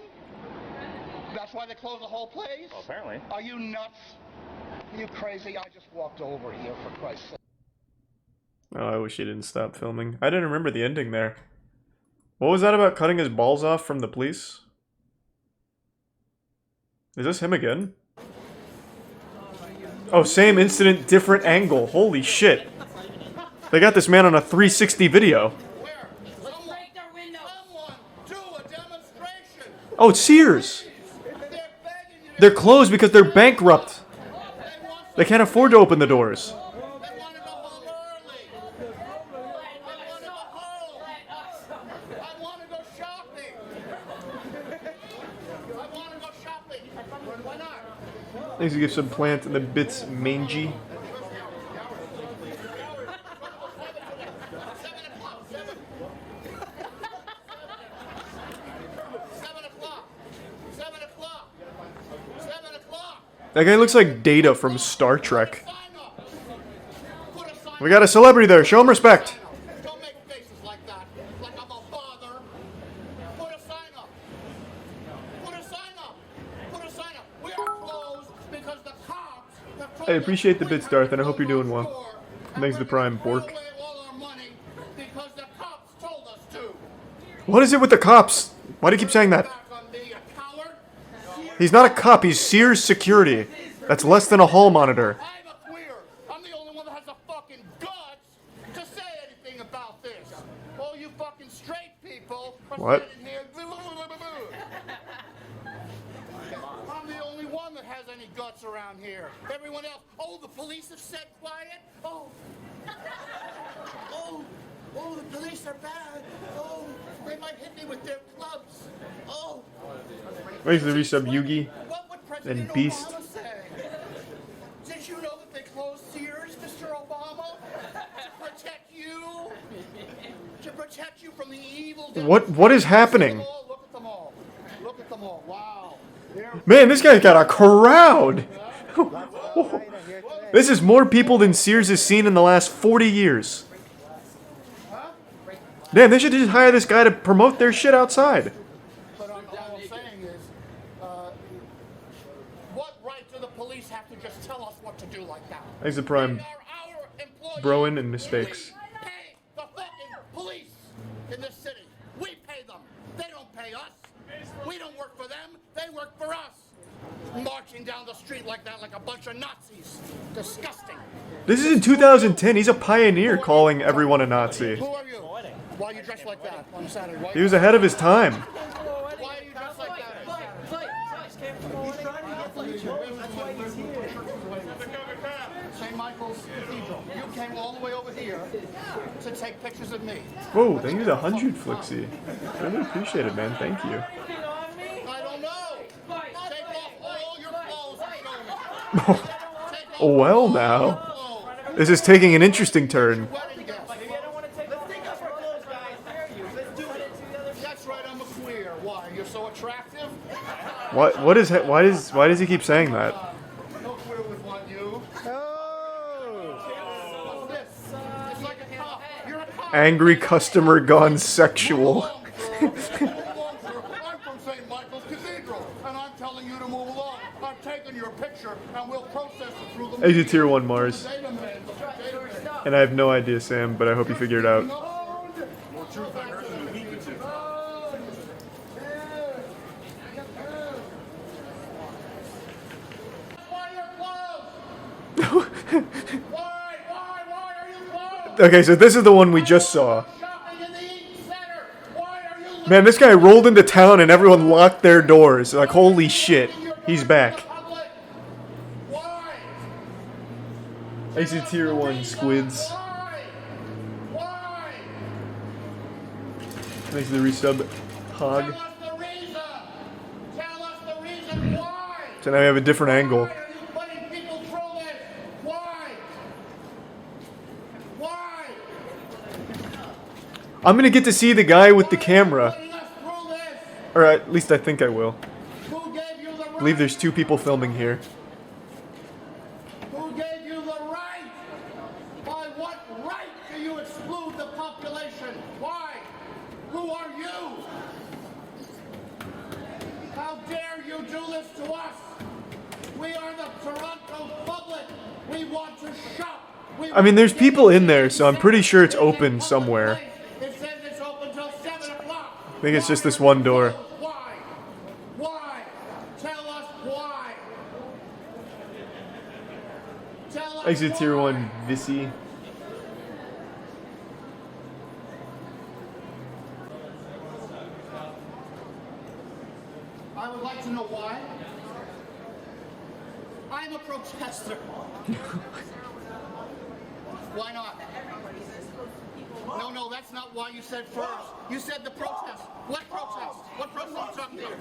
That's why they closed the whole place? Well, apparently. Are you nuts? Are you crazy? I just walked over here, for Christ's sake. Oh, I wish he didn't stop filming. I didn't remember the ending there. What was that about cutting his balls off from the police? Is this him again? Oh, same incident, different angle. Holy shit. They got this man on a 360 video. Oh, it's Sears! They're closed because they're bankrupt. They can't afford to open the doors. Needs to give some plant and the bits mangy. That guy looks like Data from Star Trek. We got a celebrity there. Show him respect. I appreciate the bits, Darth, and I hope you're doing well. Thanks to Prime Bork. What is it with the cops? Why do you keep saying that? He's not a cop, he's Sears security. That's less than a hall monitor. I'm the only one that has the fucking guts to say anything about this. All you fucking straight people are What? sitting here. I'm the only one that has any guts around here. Everyone else, oh, the police have said quiet. Oh, the police are bad. Oh, they might hit me with their clubs. Oh. Thanks to resub Yugi What would President and Beast. Obama say? Did you know that they closed Sears, Mr. Obama? To protect you? To protect you from the evil... What is happening? Look at them all. Look at them all. Wow. Man, this guy's got a crowd! This is more people than Sears has seen in the last 40 years. Damn, they should just hire this guy to promote their shit outside. But all I'm saying is, what right do the police have to just tell us what to do like that? Thanks to Prime Broin and Mistakes. Pay the fucking police in this city. We pay them. They don't pay us. We don't work for them. They work for us. Marching down the street like that, like a bunch of Nazis. Disgusting. This is in 2010. He's a pioneer calling everyone a Nazi. Who are you? Why are you dressed like that on Saturday? He was ahead of his time. Why are you dressed like that? That's why he's here. St. Michael's Cathedral. You came all the way over here to take pictures of me. Whoa, thank you to 100 Flixie. Really appreciate it, man. Thank you. I don't know. Take off all your clothes and show me. Well, now. This is taking an interesting turn. That's right, I'm a queer. Why? You're so attractive? Why does he keep saying that? No queer would want you. What's this? It's like a cop. You're a cop. Angry customer gone sexual. I'm from St. Michael's Cathedral, and I'm telling you to move along. I'm taking your picture, and we'll process it through the... Exit Tier 1 Mars. And I have no idea, Sam, but I hope you figure it out. Okay, so this is the one we just saw. Man, this guy rolled into town and everyone locked their doors. Like, holy shit. He's back. Exit Tier 1 Squids. Thanks to the resub, Hog. So now we have a different angle. I'm gonna get to see the guy with the camera. Or at least I think I will. I believe there's 2 people filming here. Who gave you the right? By what right do you exclude the population? Why? Who are you? How dare you do this to us? We are the Toronto public. We want to shop. I mean, there's people in there, so I'm pretty sure it's open somewhere. It says it's open till 7 o'clock. I think it's just this one door. Why? Why? Tell us why. Tell us Exit Tier 1 Visi. I would like to know why. I'm a protester. Why not? No, that's not why you said first. You said the protest. What protest? What protest up there?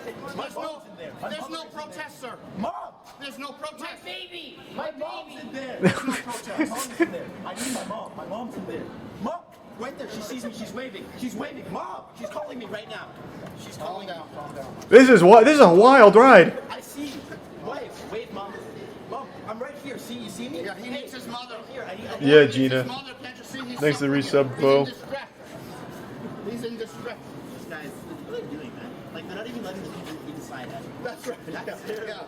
There's no protest, sir. Mom! There's no protest. My baby! My mom's in there. There's no protest. Mom's in there. I need my mom. My mom's in there. Mom! Right there. She sees me. She's waving. She's waving. Mom! She's calling me right now. She's calling down. Calm down. This is a wild ride. I see you. Wave, Mom. Mom, I'm right here. See, you see me? Yeah, he needs his mother. Yeah, Gina. Thanks to the resub, Bo. He's in distress. These guys, what are they doing, man? Like, they're not even letting the people inside. That's right. Yeah.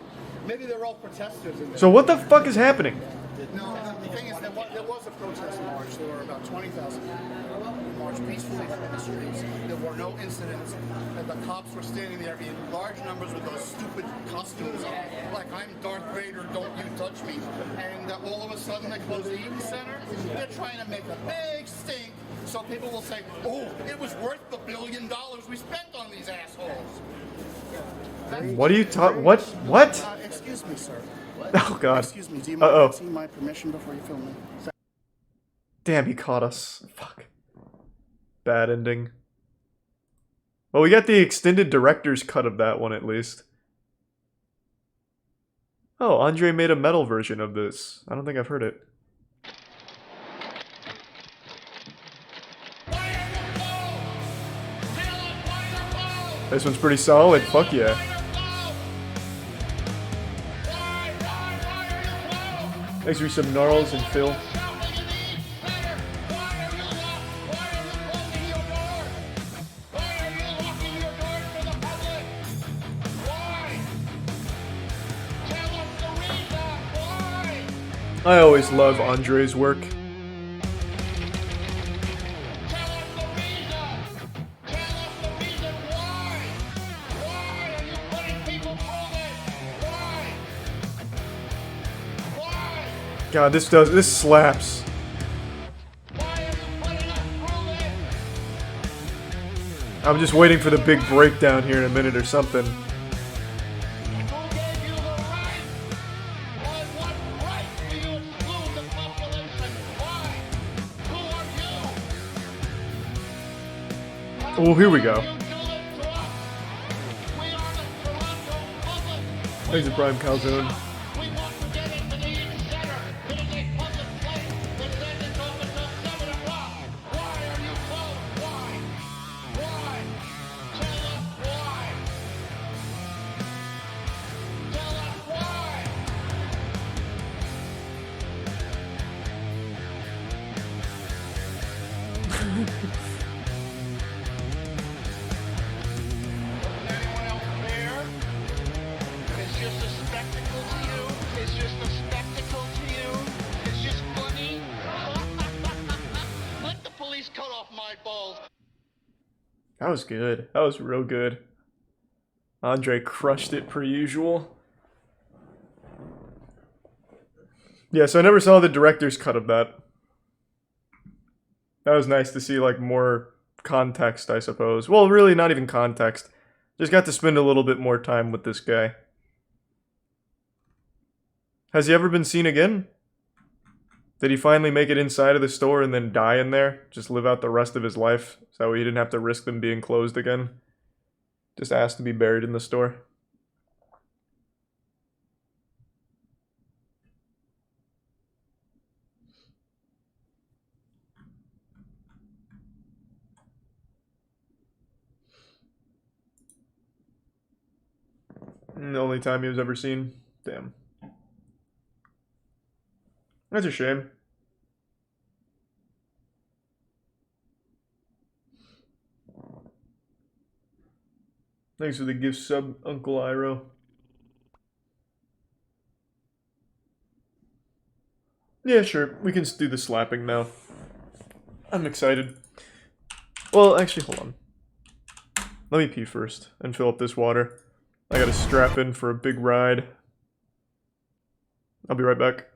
Maybe they're all protesters in there. So what the fuck is happening? No, the thing is, there was a protest march. There were about 20,000 people marched peacefully through the streets. There were no incidents. And the cops were standing there in large numbers with those stupid costumes on. Like, I'm Darth Vader, don't you touch me. And all of a sudden, they close the Eaton Center. They're trying to make a big stink so people will say, oh, it was worth the $1 billion we spent on these assholes. What are you talking? What? Excuse me, sir. Oh God. Excuse me, do you mind seeing my permission before you film me? Damn, he caught us. Fuck. Bad ending. Well, we got the extended director's cut of that one at least. Oh, Andre made a metal version of this. I don't think I've heard it. This one's pretty solid. Fuck yeah. Thanks for some gnarls and Phil. I always love Andre's work. God, this slaps. I'm just waiting for the big breakdown here in a minute or something. Oh, here we go. Thanks to Prime Calzone. That was good. That was real good. Andre crushed it per usual. Yeah, so I never saw the director's cut of that. That was nice to see, like, more context, I suppose. Well, really, not even context. Just got to spend a little bit more time with this guy. Has he ever been seen again? Did he finally make it inside of the store and then die in there? Just live out the rest of his life? So he didn't have to risk them being closed again? Just asked to be buried in the store? The only time he was ever seen? Damn. That's a shame. Thanks for the gift sub, Uncle Iro. Yeah, sure. We can do the slapping now. I'm excited. Well, actually, hold on. Let me pee first and fill up this water. I gotta strap in for a big ride. I'll be right back.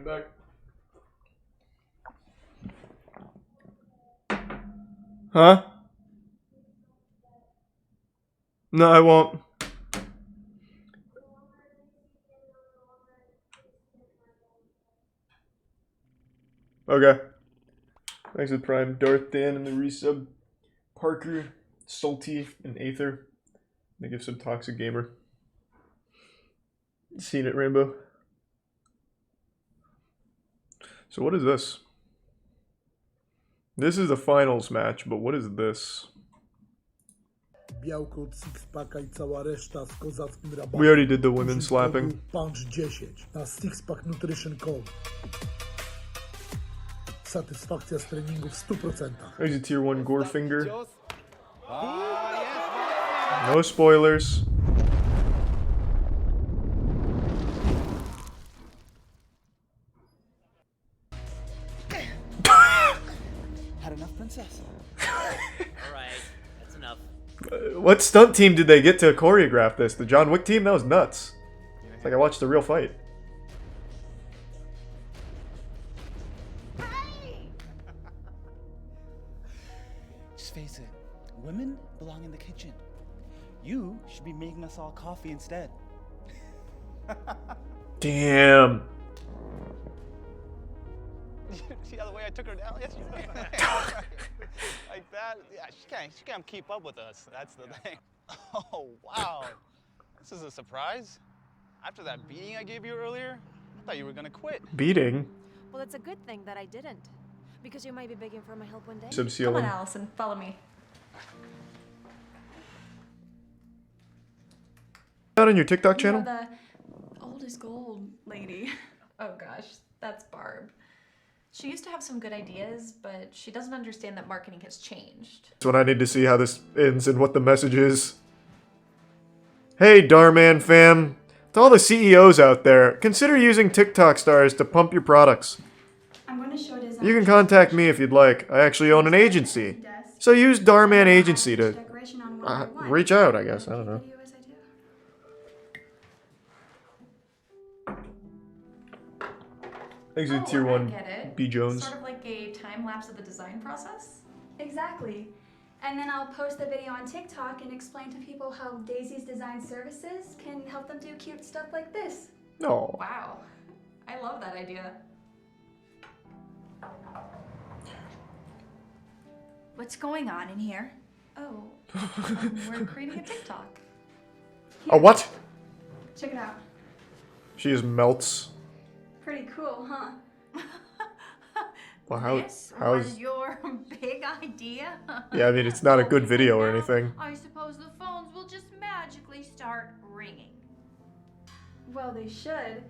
back. Huh? No, I won't. Okay. Thanks for Prime. Darth, Dan, and the resub. Parker, Salty, and Aether. They give some Toxic Gamer. Seen it, Rainbow? So what is this? This is the finals match, but what is this? Białko od six-packa I cała reszta z kozackim rabatem. We already did the women slapping. Punch 10 na six-pack Nutrition Code. Satysfakcja z treningu w 100%. There's a tier 1 gore finger. No spoilers. Had enough, princess? Alright, that's enough. What stunt team did they get to choreograph this? The John Wick team? That was nuts. It's like I watched a real fight. Just face it, women belong in the kitchen. You should be making us all coffee instead. Damn. See how the way I took her down yesterday? Like that? Yeah, she can't keep up with us. That's the thing. Oh, wow. This is a surprise. After that beating I gave you earlier, I thought you were gonna quit. Beating? Well, it's a good thing that I didn't. Because you might be begging for my help one day. Come on, Allison, follow me. Not on your TikTok channel? The old is gold lady. Oh gosh, that's Barb. She used to have some good ideas, but she doesn't understand that marketing has changed. That's when I need to see how this ends and what the message is. Hey, Darman fam. To all the CEOs out there, consider using TikTok stars to pump your products. I'm going to show design. You can contact me if you'd like. I actually own an agency. So use Darman Agency to reach out, I guess. I don't know. Exit tier 1, B. Jones. Sort of like a time lapse of the design process? Exactly. And then I'll post the video on TikTok and explain to people how Daisy's design services can help them do cute stuff like this. No. Wow. I love that idea. What's going on in here? Oh, we're creating a TikTok. A what? Check it out. She just melts. Pretty cool, huh? Well, This how's... was your big idea? Yeah, I mean, it's not a good video or anything. I suppose the phones will just magically start ringing. Well, they should.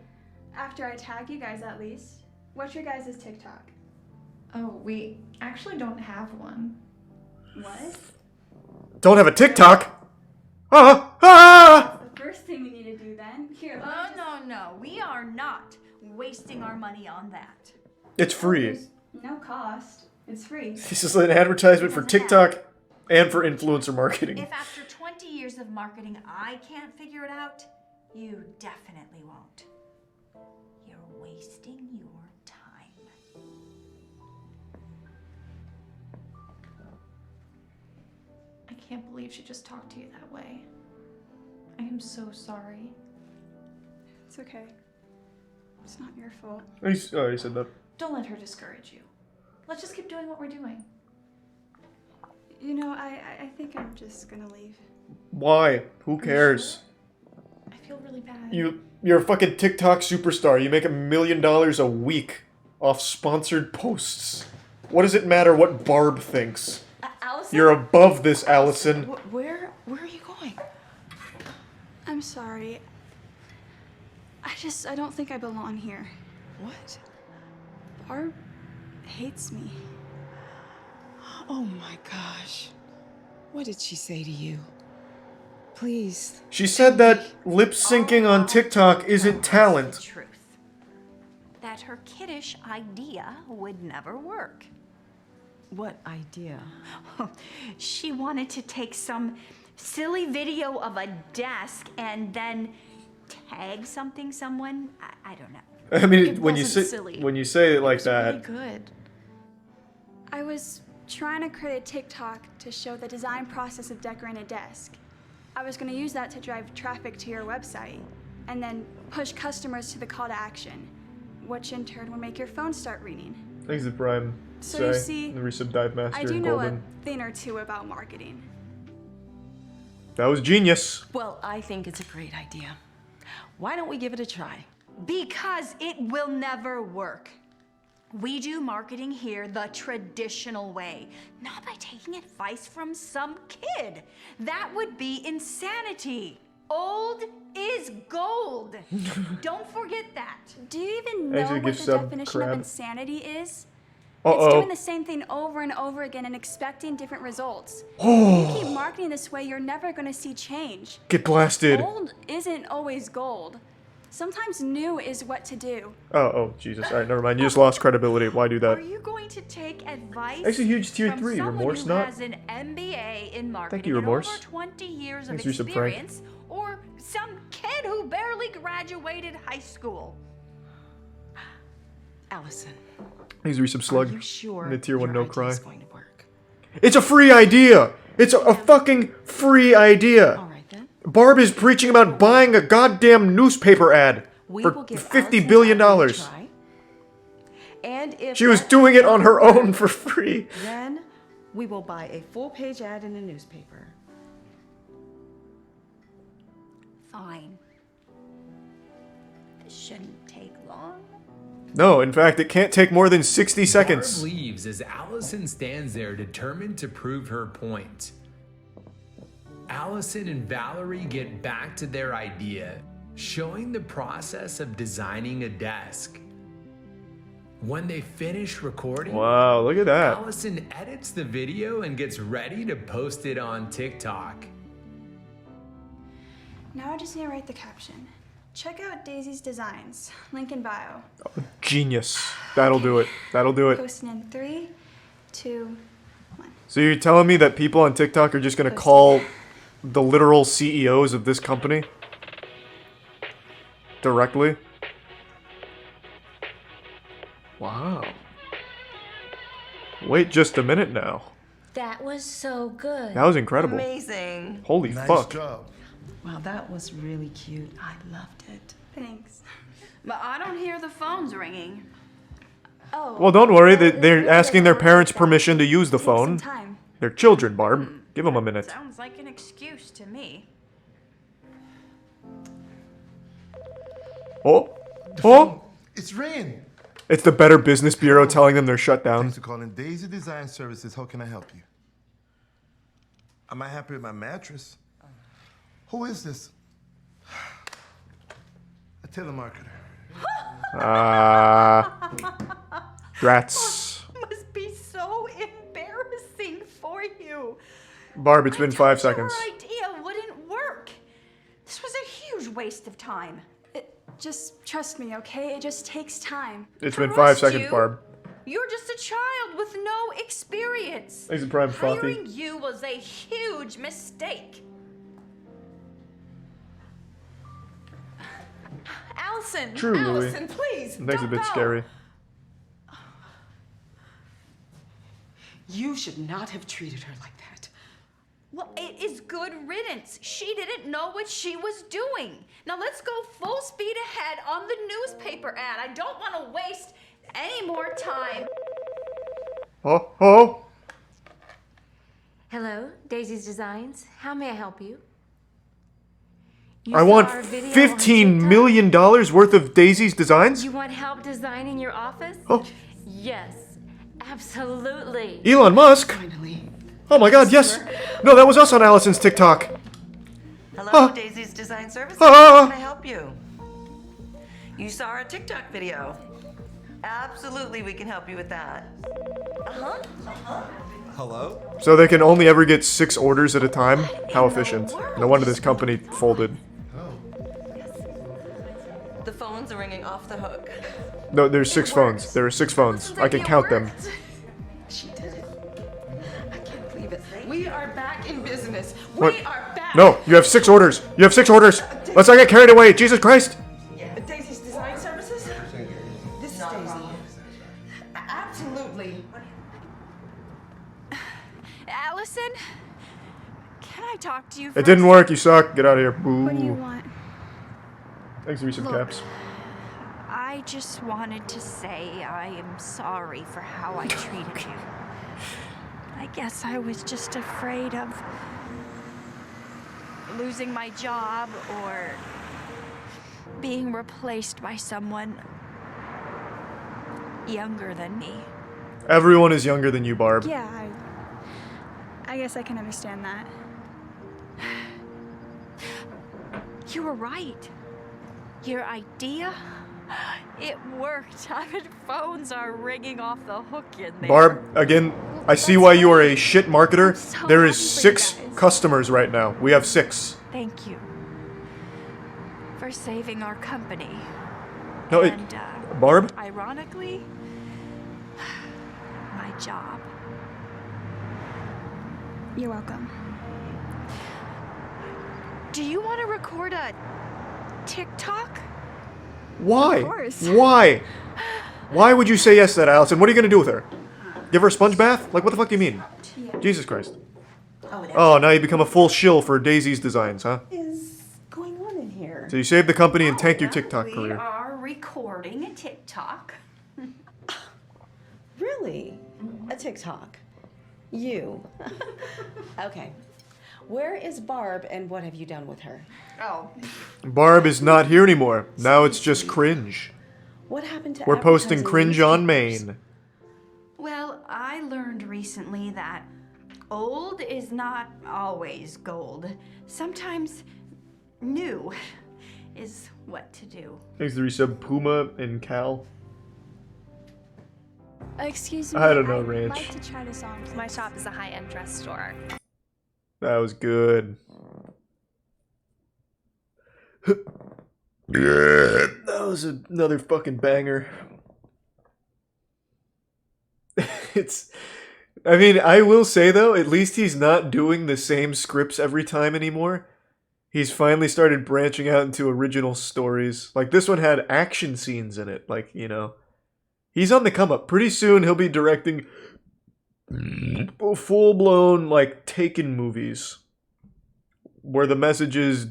After I tag you guys, at least. What's your guys' TikTok? Oh, we actually don't have one. What? Don't have a TikTok? Ah! The first thing we need to do then. Here, No. We are not wasting our money on that. It's free. No cost. It's free. This is an advertisement for TikTok and for influencer marketing. If after 20 years of marketing I can't figure it out, you definitely won't. You're wasting your time. I can't believe she just talked to you that way. I am so sorry. It's okay. It's not your fault. Oh, he said that. Don't let her discourage you. Let's just keep doing what we're doing. You know, I think I'm just gonna leave. Why? Who cares? I feel really bad. You're a fucking TikTok superstar. You make $1 million a week off sponsored posts. What does it matter what Barb thinks? Allison? You're above this, Allison. Where are you going? I'm sorry. I don't think I belong here. What? Barb hates me. Oh my gosh. What did she say to you? Please. She said that lip syncing on TikTok isn't talent. The truth. That her kiddish idea would never work. What idea? She wanted to take some silly video of a desk and then tag someone. I don't know. I mean, It when you wasn't say silly. when you say it like It was really that, good. I was trying to create a TikTok to show the design process of decorating a desk. I was going to use that to drive traffic to your website and then push customers to the call to action, which in turn would make your phone start ringing. thanks to Prime. So you see, the resub dive I master do and know Golden. a thing or two about marketing. That was genius. Well, I think it's a great idea. Why don't we give it a try? Because it will never work. We do marketing here the traditional way, not by taking advice from some kid. That would be insanity. Old is gold. Don't forget that. Do you even know Actually, what give the sub definition of crab. insanity is? Uh-oh. It's doing the same thing over and over again and expecting different results. If you keep marketing this way, you're never going to see change. Get blasted. Old isn't always gold. Sometimes new is what to do. Oh, Jesus. All right, never mind. You just lost credibility. Why do that? Are you going to take advice Actually, huge tier from 3. someone Remorse who not. has an MBA in marketing you, and Remorse. over 20 years of Thanks for your subscribe. experience, or some kid who barely graduated high school? Allison, He's resub slug. are you sure In the tier 1 your no cry. idea's going to work? It's a free idea. It's a fucking free idea. All right then. Barb is preaching about buying a goddamn newspaper ad We for will give $50 Allison's billion. idea a try. And if She was that doing it on doesn't her work, own for free. Then we will buy a full-page ad in a newspaper. Fine. This shouldn't take long. No, in fact, it can't take more than 60 seconds. Barb leaves as Allison stands there determined to prove her point. Allison and Valerie get back to their idea, showing the process of designing a desk. When they finish recording, Wow, look at that. Allison edits the video and gets ready to post it on TikTok. Now I just need to write the caption. Check out Daisy's designs. Link in bio. Genius. That'll do it. That'll do it. Posting in 3, 2. So you're telling me that people on TikTok are just going to call the literal CEOs of this company directly? Wow. Wait just a minute now. That was so good. That was incredible. Amazing. Holy fuck. Wow, that was really cute. I loved it. Thanks. But I don't hear the phones ringing. Oh. Well, don't worry. They're asking their parents' permission to use the phone. time. They're children, Barb. Give them a minute. Sounds like an excuse to me. Oh. Oh. It's ringing. It's the Better Business Bureau telling them they're shut down. Thanks for calling Daisy Design Services. How can I help you? Am I happy with my mattress? Who is this? A telemarketer. Rats. Must be so embarrassing for you. Barb, it's been 5 seconds. Your idea wouldn't work. This was a huge waste of time. Just trust me, okay? It just takes time. It's been 5 Trust seconds, you? Barb. You're just a child with no experience. Thanks to Prime Frothy. Hiring you was a huge mistake. Allison, True, Louis. Allison, please. Thanks a don't bit go. scary. You should not have treated her like that. Well, it is good riddance. She didn't know what she was doing. Now let's go full speed ahead on the newspaper ad. I don't want to waste any more time. Oh, oh. Hello, Daisy's Designs. How may I help you? I want $15 million worth of Daisy's designs? You want help designing your office? Oh. Yes, absolutely. Elon Musk? Oh my god, yes! No, that was us on Allison's TikTok. Hello, Daisy's Design Services. Ah. How can I help you? You saw our TikTok video. Absolutely, we can help you with that. Hello? So they can only ever get 6 orders at a time? How efficient. No wonder this company folded. The phones are ringing off the hook. No, there's 6 phones. There are 6 phones. I can count them. She did it. I can't believe it. We are back in business. What? We are back. No, you have 6 orders. You have 6 orders. Let's not get carried away. Jesus Christ. Daisy's Design Services? Allison, can I talk to you? It didn't work. You suck. Get out of here. Boo. What do you want? Thanks for some Look. caps. I just wanted to say I am sorry for how I treated you. I guess I was just afraid of losing my job or being replaced by someone younger than me. Everyone is younger than you, Barb. Yeah, I guess I can understand that. You were right. Your idea, it worked. I mean, phones are ringing off the hook in there. Barb, again, I see why you are a shit marketer. There is 6 customers right now. We have 6. Thank you for saving our company. No, and, Barb? ironically, my job. You're welcome. Do you want to record a TikTok? Why? Of course. Why? Why would you say yes to that, Allison? What are you gonna do with her? Give her a sponge bath? Like, what the fuck do you mean? Jesus Christ. Oh, now you become a full shill for Daisy's designs, huh? What is going on in here? So you save the company and tank your TikTok We career. are recording a TikTok. Really? A TikTok? You? Okay. Where is Barb and what have you done with her? Oh. Barb is not here anymore. Now it's just cringe. What happened to We're posting advertising in cringe on newspapers? Main. Well, I learned recently that old is not always gold. Sometimes new is what to do. Thanks to resub Puma and Cal. Excuse me. I don't know, I'd Ranch. like to try this on. My shop is a high-end dress store. That was good. That was another fucking banger. I mean, I will say though, at least he's not doing the same scripts every time anymore. He's finally started branching out into original stories. Like, this one had action scenes in it. Like, you know, he's on the come up. Pretty soon he'll be directing full-blown, like, Taken movies. Where the messages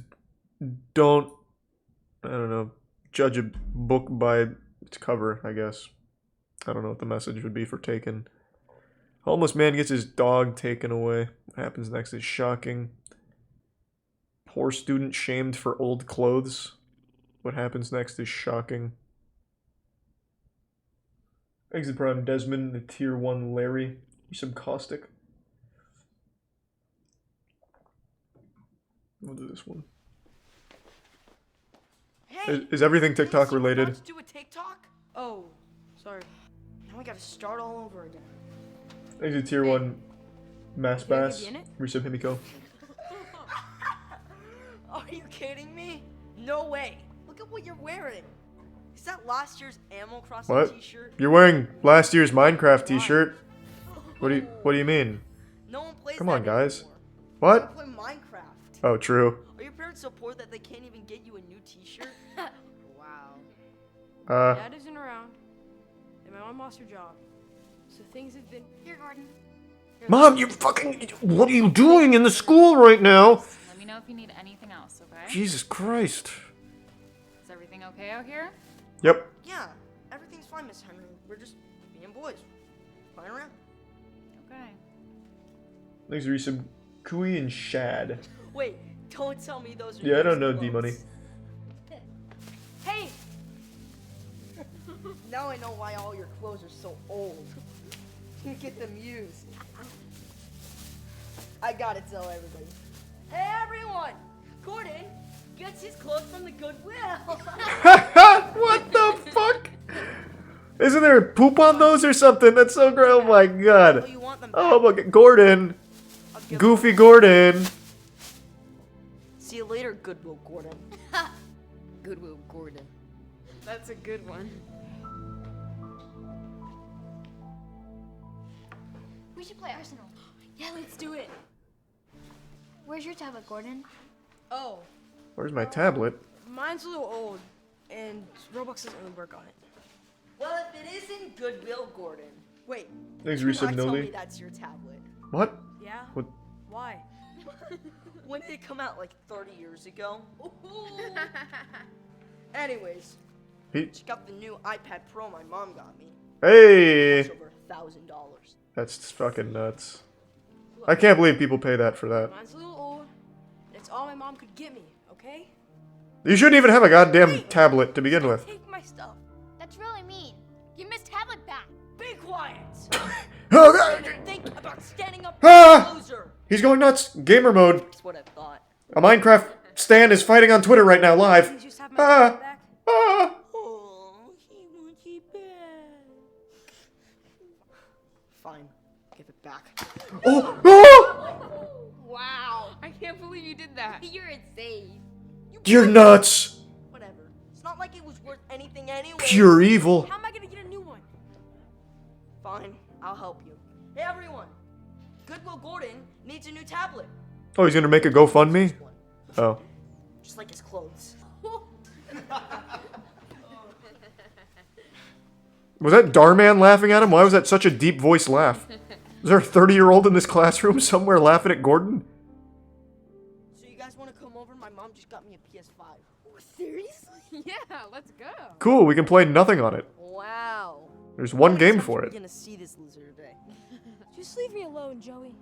don't, I don't know, judge a book by its cover, I guess. I don't know what the message would be for Taken. Homeless man gets his dog taken away. What happens next is shocking. Poor student shamed for old clothes. What happens next is shocking. Exit Prime Desmond, the Tier 1 Larry. Some caustic. We'll do this one. Hey, Is everything TikTok related? let's do a TikTok? Oh, sorry. Now we gotta start all over again. Exit Tier 1 Mass You gonna Bass. be in it? Resub Himiko. Are you kidding me? No way. Look at what you're wearing. Is that last year's Animal Crossing What? t-shirt? You're wearing last year's Minecraft t-shirt? What do you mean? No one plays Come that on, on, guys. anymore. What? Play Minecraft. Oh, true. Are your parents so poor that they can't even get you a new t-shirt? Wow. Dad isn't around, and my mom lost her job. So things have been... Here, Gordon. Mom, you fucking... What are you doing in the school right now? Let me know if you need anything else, okay? Jesus Christ. Is everything okay out here? Yep. Yeah, everything's fine, Miss Henry. We're just being boys. Playing around. Okay. Thanks for resub Kui and Shad. Wait, don't tell me those are Yeah, I don't used know clothes. D-Money. Hey! Now I know why all your clothes are so old. You get them used. I gotta tell everybody. Hey everyone! Gordon gets his clothes from the Goodwill. What the fuck? Isn't there poop on those or something? That's so great. Oh my god. Oh my god. Gordon. Goofy Gordon. See you later, Goodwill Gordon. Goodwill Gordon. That's a good one. We should play Arsenal. Yeah, let's do it. Where's your tablet, Gordon? Oh, Where's my tablet? mine's a little old, and Roblox doesn't really work on it. Well, if it isn't Goodwill Gordon. Wait. Thanks, do Resub not tell Noli. me that's your tablet. What? Yeah? What? Why? When did it come out? Like 30 years ago? Anyways, He- check out the new iPad Pro my mom got me. Hey! It's over $1,000. That's fucking nuts. I can't believe people pay that for that. Mine's a little old. It's all my mom could get me, okay? You shouldn't even have a goddamn tablet to begin with. Take my stuff. That's really mean. Give Miss Tablet back. Be quiet. Oh, God. Think about standing up Ah! loser. He's going nuts. Gamer mode. That's what I thought. A Minecraft stan is fighting on Twitter right now, live. Please just have my Ah! tablet back. Ah! Oh, he wants it back. Fine. Give it back. Oh! Oh! Wow. I can't believe you did that. You're insane. You're nuts. Whatever. It's not like it was worth anything anyway. Pure evil. How am I gonna get a new one? Fine, I'll help you. Hey everyone! Goodwill Gordon needs a new tablet. Oh, he's gonna make a GoFundMe? Oh. Just like his clothes. Was that Darman laughing at him? Why was that such a deep voiced laugh? Is there a 30-year-old in this classroom somewhere laughing at Gordon? So you guys wanna come over? My mom just got me a PS5. Seriously? Yeah, let's go. Cool, we can play nothing on it. Wow. There's one game for We're it. gonna see this loser today. Just leave me alone, Joey.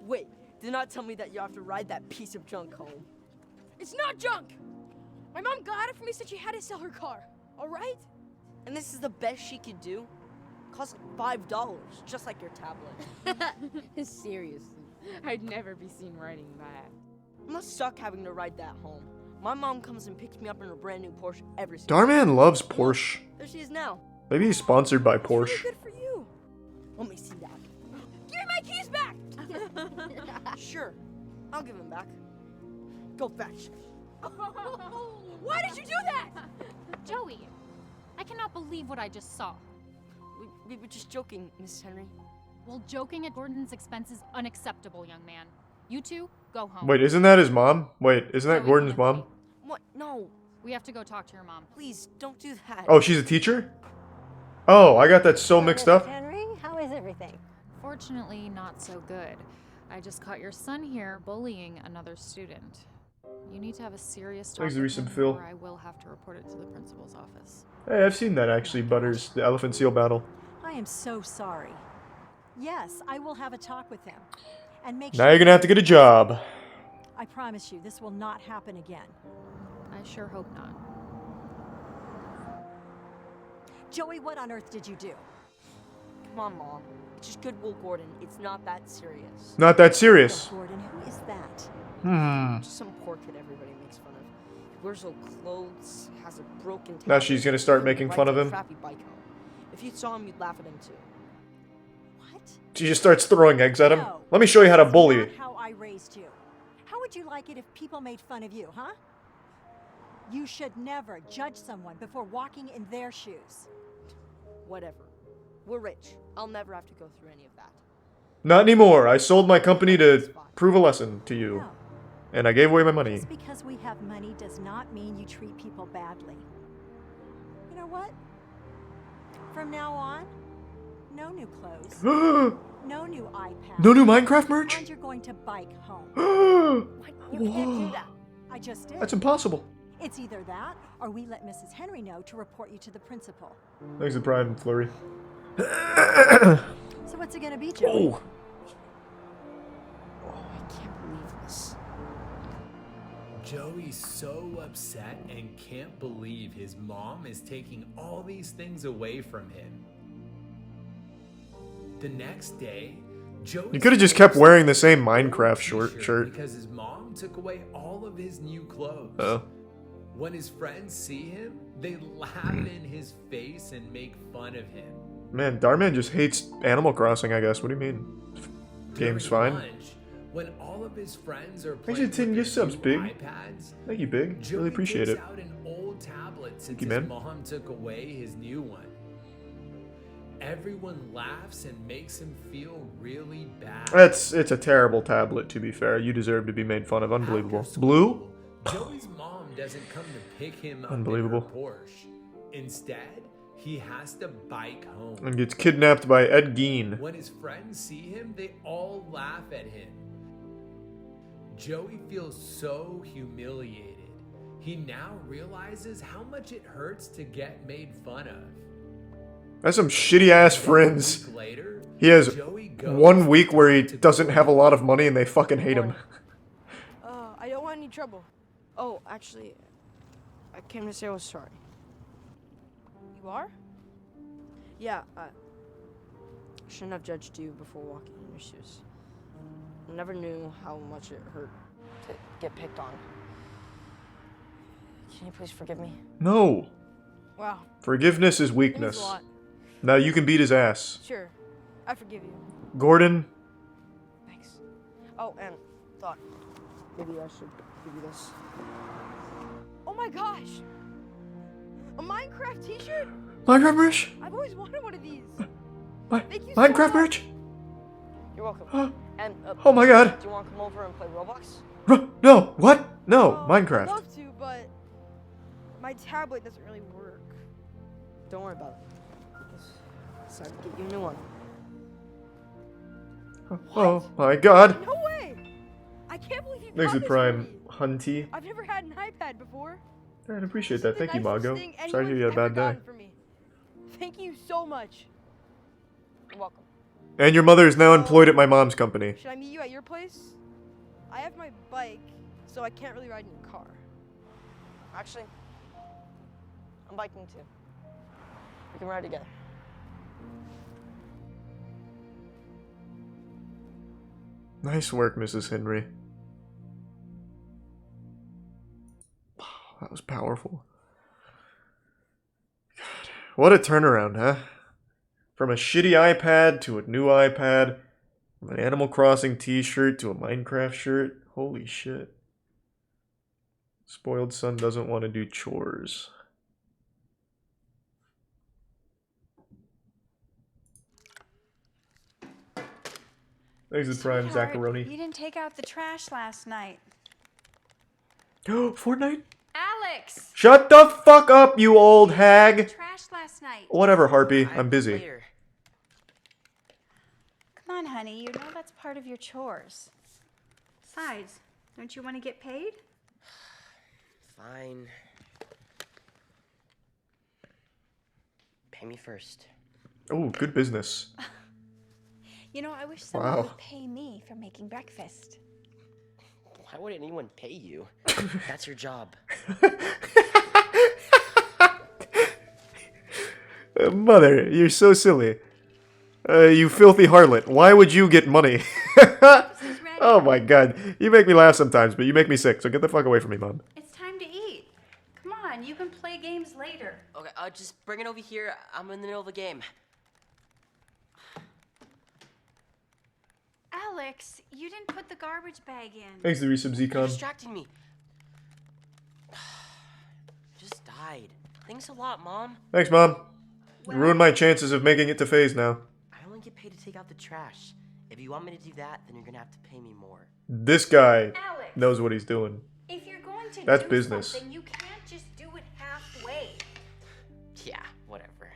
Wait, do not tell me that you have to ride that piece of junk home. It's not junk! My mom got it for me, said she had to sell her car. Alright? And this is the best she could do? Cost like $5, just like your tablet. Seriously, I'd never be seen riding that. I must suck having to ride that home. My mom comes and picks me up in her brand new Porsche every single day. Darman loves Porsche. There she is now. Maybe he's sponsored by Porsche. Good for you. Let me see that. Give me my keys back! Sure, I'll give them back. Go fetch. Why did you do that? Joey, I cannot believe what I just saw. We were just joking, Mrs. Henry. Well, joking at Gordon's expense is unacceptable, young man. You two, go home. Wait, isn't that his mom? Wait, isn't that Gordon's mom? What? No. We have to go talk to your mom. Please, don't do that. Oh, she's a teacher? Oh, I got that so mixed up. Henry, how is everything? Fortunately, not so good. I just caught your son here bullying another student. You need to have a serious talk Thanks, with Recent him, Phil. or I will have to report it to the principal's office. Hey, I've seen that actually, Butters, the elephant seal battle. I am so sorry. Yes, I will have a talk with him. And make Now sure you're gonna have to get a job. I promise you, this will not happen again. I sure hope not. Joey, what on earth did you do? Come on, Mom. It's just Goodwill Gordon. It's not that serious. Not that serious. Gordon, who is that? Just some poor kid everybody makes fun of. He wears old clothes, has a broken Now tablet, she's gonna start and making rides fun of a him. crappy bike home. If you saw him, you'd laugh at him too. She just starts throwing eggs at him. No. Let me show you how to That's bully. not how I raised you. How would you like it if people made fun of you, huh? You should never judge someone before walking in their shoes. Whatever. We're rich. I'll never have to go through any of that. Not anymore. I sold my company to prove a lesson to you. And I gave away my money. Just because we have money does not mean you treat people badly. You know what? From now on, no new clothes. No new iPad. No new Minecraft merch? And you're going to bike home. What? You can't do that. I just did. That's impossible. It's either that, or we let Mrs. Henry know to report you to the principal. Thanks to Pride and Flurry. So what's it gonna be, Joey? Oh. I can't believe this. Joey's so upset and can't believe his mom is taking all these things away from him. The next day, Joey You could have just kept wearing the same Minecraft shirt. because his mom took away all of his new clothes. Oh. When his friends see him, they laugh in his face and make fun of him. Man, Darman just hates Animal Crossing, I guess. What do you mean? Game's During fine. lunch, when all of his friends are Thanks playing for 10 gift subs, Big. iPads, Thank you, Big. Joey Really appreciate takes it. out an old tablet since Thank you, his man. mom took away his new one. Everyone laughs and makes him feel really bad. It's a terrible tablet, to be fair. You deserve to be made fun of. Unbelievable. Blue? Joey's mom doesn't come to pick him up Unbelievable. in her Porsche. Instead, he has to bike home. And gets kidnapped by Ed Gein. When his friends see him, they all laugh at him. Joey feels so humiliated. He now realizes how much it hurts to get made fun of. That's some shitty ass friends. Later, He has Joey goes 1 week where he doesn't have a lot of money and they fucking hate him. I don't want any trouble. Oh, actually, I came to say I was sorry. You are? Yeah, I shouldn't have judged you before walking in your shoes. I never knew how much it hurt to get picked on. Can you please forgive me? No. Wow. Forgiveness is It means weakness. a lot. Now you can beat his ass. Sure, I forgive you. Gordon. Thanks. Oh, and thought maybe I should give you this. Oh my gosh! A Minecraft t-shirt? Minecraft merch? I've always wanted one of these. Thank you Minecraft so much. merch? You're welcome. And Oh my god. do you want to come over and play Roblox? No, what? No, I'd Minecraft. love to, but my tablet doesn't really work. Don't worry about it. Just decided to get you a new one. Oh my god. No way! I can't believe you Thanks got to this Prime for me. Hunty. I've never had an iPad before. I'd appreciate that. The Thank you, nicest Margo. thing Sorry to hear you had a anyone's bad ever day. gotten for me. Thank you so much. You're welcome. And your mother is now employed at my mom's company. Should I meet you at your place? I have my bike, so I can't really ride in your car. Actually, I'm biking too. We can ride together. Nice work, Mrs. Henry. That was powerful. God, what a turnaround, huh? From a shitty iPad to a new iPad, from an Animal Crossing t-shirt to a Minecraft shirt. Holy shit. Spoiled son doesn't want to do chores. Thanks to Prime Sweetheart, Zacharoni. You didn't take out the trash last night. Oh, Fortnite? Alex! Shut the fuck up, you old hag! Trash last night. Whatever, Harpy. I'm busy. Come on, honey. You know that's part of your chores. Besides, don't you want to get paid? Fine. Pay me first. Oh, good business. You know, I wish someone Wow. would pay me for making breakfast. Why would anyone pay you? That's your job. Mother, you're so silly. You filthy harlot. Why would you get money? Oh my god. You make me laugh sometimes, but you make me sick, so get the fuck away from me, Mom. It's time to eat. Come on, you can play games later. Okay, just bring it over here. I'm in the middle of a game. Alex, you didn't put the garbage bag in. Thanks to the resub You're Zcon. distracting me. Just died. Thanks a lot, Mom. Thanks, Mom. You ruined my chances of making it to phase now. I only get paid to take out the trash. If you want me to do that, then you're gonna have to pay me more. This guy Alex, knows what he's doing. if you're going to That's do business. something, you can't just do it halfway. Yeah, whatever.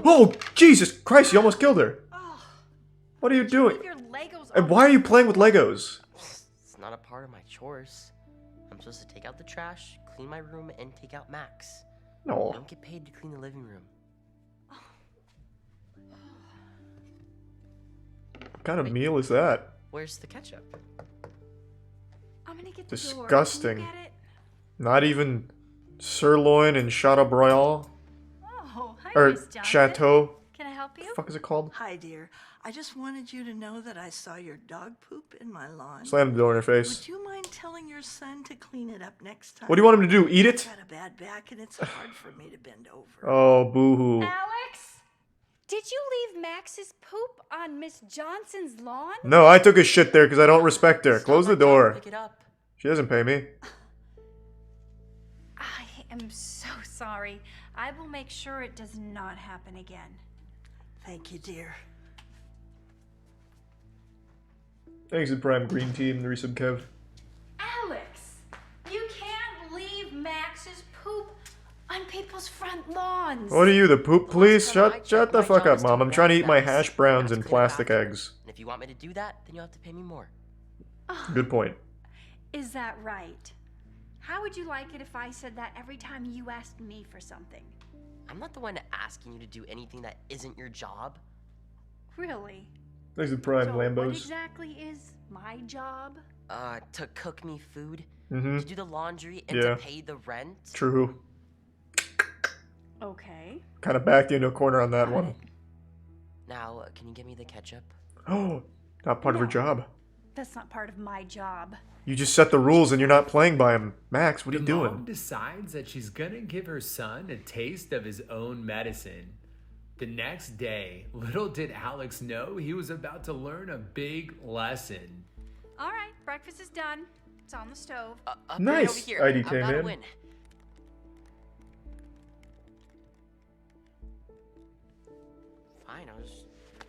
Oh, Jesus Christ, you almost killed her. What are you doing? Leave your Legos And why are you playing with Legos? It's not a part of my chores. I'm supposed to take out the trash, clean my room, and take out Max. No. I don't get paid to clean the living room. What kind of meal is that? Where's the ketchup? I'm gonna get the door. Disgusting. Can you get it? Not even sirloin and Chateaubriand? Oh, hi, Or Miss Johnson. Chateau? Can I help you? The fuck is it called? Hi, dear. I just wanted you to know that I saw your dog poop in my lawn. Slam the door in her face. Would you mind telling your son to clean it up next time? What do you want him to do? Eat it? I've got a bad back and it's hard for me to bend over. Oh, boo-hoo. Alex, did you leave Max's poop on Miss Johnson's lawn? No, I took a shit there because I don't respect her. Close the door. Pick it up. She doesn't pay me. I am so sorry. I will make sure it does not happen again. Thank you, dear. Thanks to Prime Green Tea and the resub Kev. Alex, you can't leave Max's poop people's front lawns. What are you, the poop police? Shut the fuck job up, is to Mom. I'm trying to eat my organize, hash browns not and to clean up plastic after. eggs. And if you want me to do that, then you'll have to pay me more. Good point. Is that right? How would you like it if I said that every time you asked me for something? I'm not the one asking you to do anything that isn't your job. Really? There's the prime So Lambos. what exactly is my job? To cook me food, Mhm. to do the laundry, and Yeah. to pay the rent. True. Okay. Kind of backed you into a corner on that one. Now, can you get me the ketchup? Oh, not part of her job. That's not part of my job. You just set the rules and you're not playing by them. Max, what are you The mom doing? decides that she's gonna give her son a taste of his own medicine. The next day, little did Alex know he was about to learn a big lesson. All right, breakfast is done. It's on the stove. Nice, over here. IDK I've gotta man. win. Fine, I'll just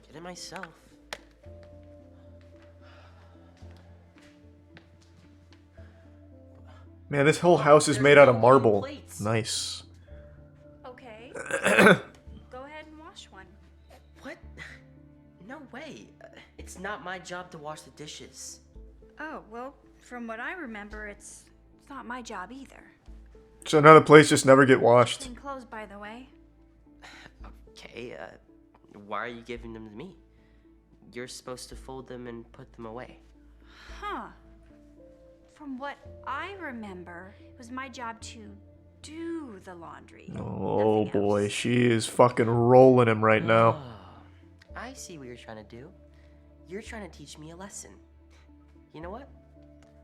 get it myself. Man, this whole house is made out of marble. Nice. Okay. Go ahead and wash one. What? No way. It's not my job to wash the dishes. Oh, well, from what I remember, it's not my job either. So now the plates just never get washed. Clean clothes, by the way. Okay, why are you giving them to me? You're supposed to fold them and put them away. Huh. From what I remember, it was my job to do the laundry. Oh boy, she is fucking rolling him right now. I see what you're trying to do. You're trying to teach me a lesson. You know what?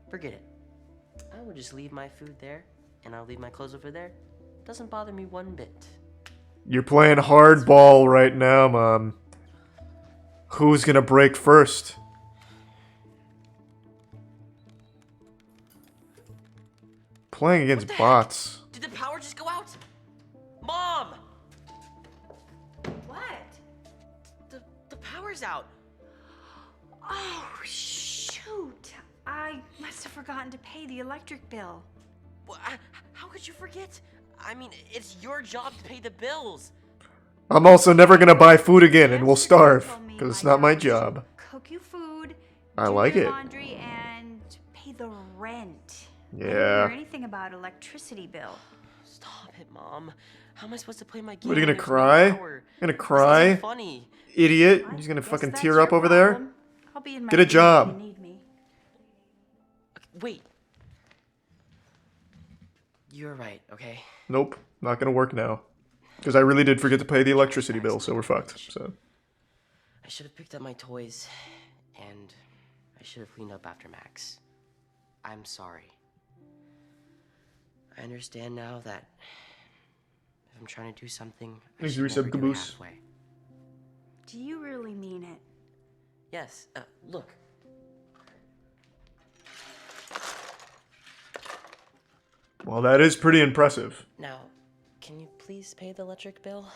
Forget it. I will just leave my food there, and I'll leave my clothes over there. Doesn't bother me one bit. You're playing hardball right now, Mom. Who's gonna break first? Playing against bots. Did the power just go out? Mom! What? The power's out. Oh, shoot. I must have forgotten to pay the electric bill. How could you forget? I mean, it's your job to pay the bills. I'm also never gonna buy food again and we'll starve, because it's not my job. Cook you food, I do like your it. laundry, and pay the rent. I didn't Yeah. hear anything about electricity bill. Stop it, Mom. How am I supposed to play my game? What, are you when gonna there's no cry? power? Gonna This cry? isn't funny. Idiot. You're gonna fucking Guess tear that's up your over there? problem. I'll be in my Get a room if job. you need me. Wait. You're right, okay? Nope, not gonna work now. Because I really did forget to pay the electricity bill, so we're fucked. So I should have picked up my toys, and I should have cleaned up after Max. I'm sorry. I understand now that if I'm trying to do something, I Thanks, should Resub never do it Caboose. halfway. Do you really mean it? Yes, look. well, that is pretty impressive. Now, can you please pay the electric bill?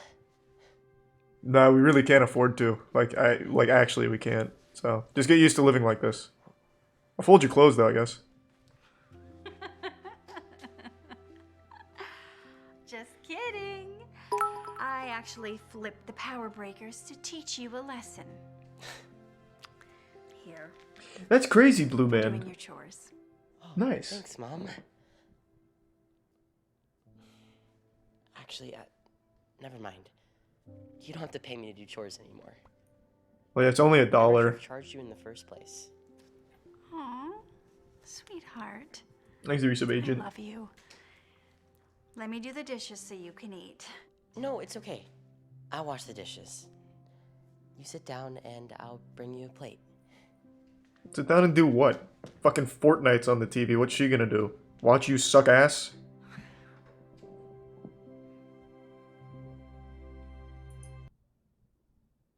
No, we really can't afford to. Like actually we can't. So just get used to living like this. I'll fold your clothes though, I guess. Just kidding. I actually flipped the power breakers to teach you a lesson. Here. That's crazy, Blue Doing Man. your chores. Nice. Thanks, Mom. Actually, never mind. You don't have to pay me to do chores anymore. Well, yeah, it's only I should $1. have charged you in the first place. Aw, sweetheart. Thanks, Resub I Agent. love you. Let me do the dishes so you can eat. No, it's okay. I'll wash the dishes. You sit down and I'll bring you a plate. Sit down and do what? Fucking Fortnite's on the TV. What's she gonna do? Watch you suck ass?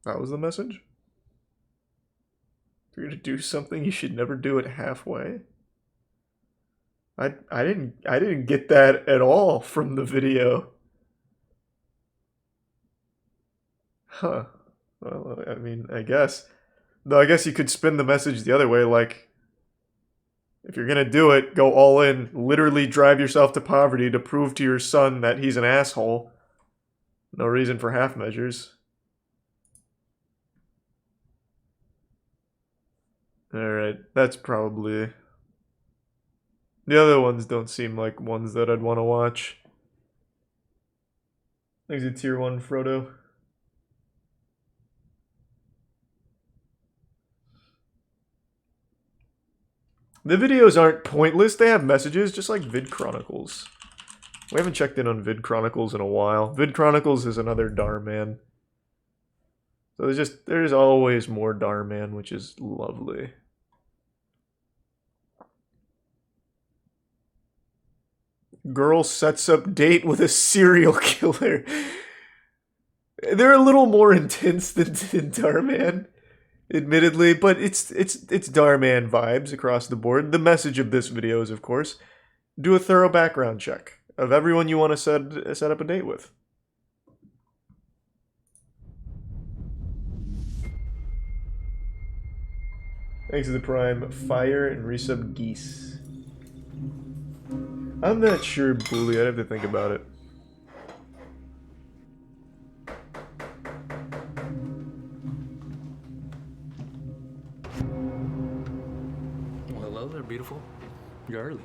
That was the message? If you're gonna do something, you should never do it halfway. I didn't get that at all from the video. Huh. Well, I mean, I guess. Though I guess you could spin the message the other way, like, If you're gonna do it, go all in. Literally drive yourself to poverty to prove to your son that he's an asshole. No reason for half measures. Alright, that's probably... The other ones don't seem like ones that I'd want to watch. There's a tier 1 Frodo. The videos aren't pointless, they have messages, just like Vid Chronicles. We haven't checked in on Vid Chronicles in a while. Vid Chronicles is another Darman. So there's always more Darman, which is lovely. Girl sets up date with a serial killer. They're a little more intense than Darman, admittedly, but it's Darman vibes across the board. The message of this video is, of course, do a thorough background check of everyone you want to set up a date with. Thanks to the Prime, Fire and resub Geese. I'm not sure, Bully. I'd have to think about it. Well, hello there, beautiful. You're early.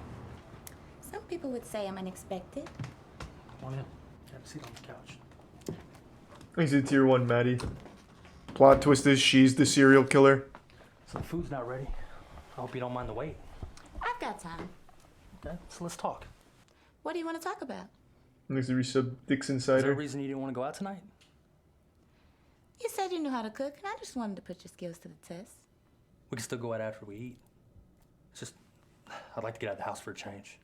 Some people would say I'm unexpected. Come on in. Have a seat on the couch. Thanks to tier 1, Maddie. Plot twist is she's the serial killer. So the food's not ready. I hope you don't mind the wait. I've got time. Okay, so let's talk. What do you want to talk about? Thanks to resub Dix Is there a Insider. reason you didn't want to go out tonight? You said you knew how to cook, and I just wanted to put your skills to the test. We can still go out after we eat. It's just, I'd like to get out of the house for a change.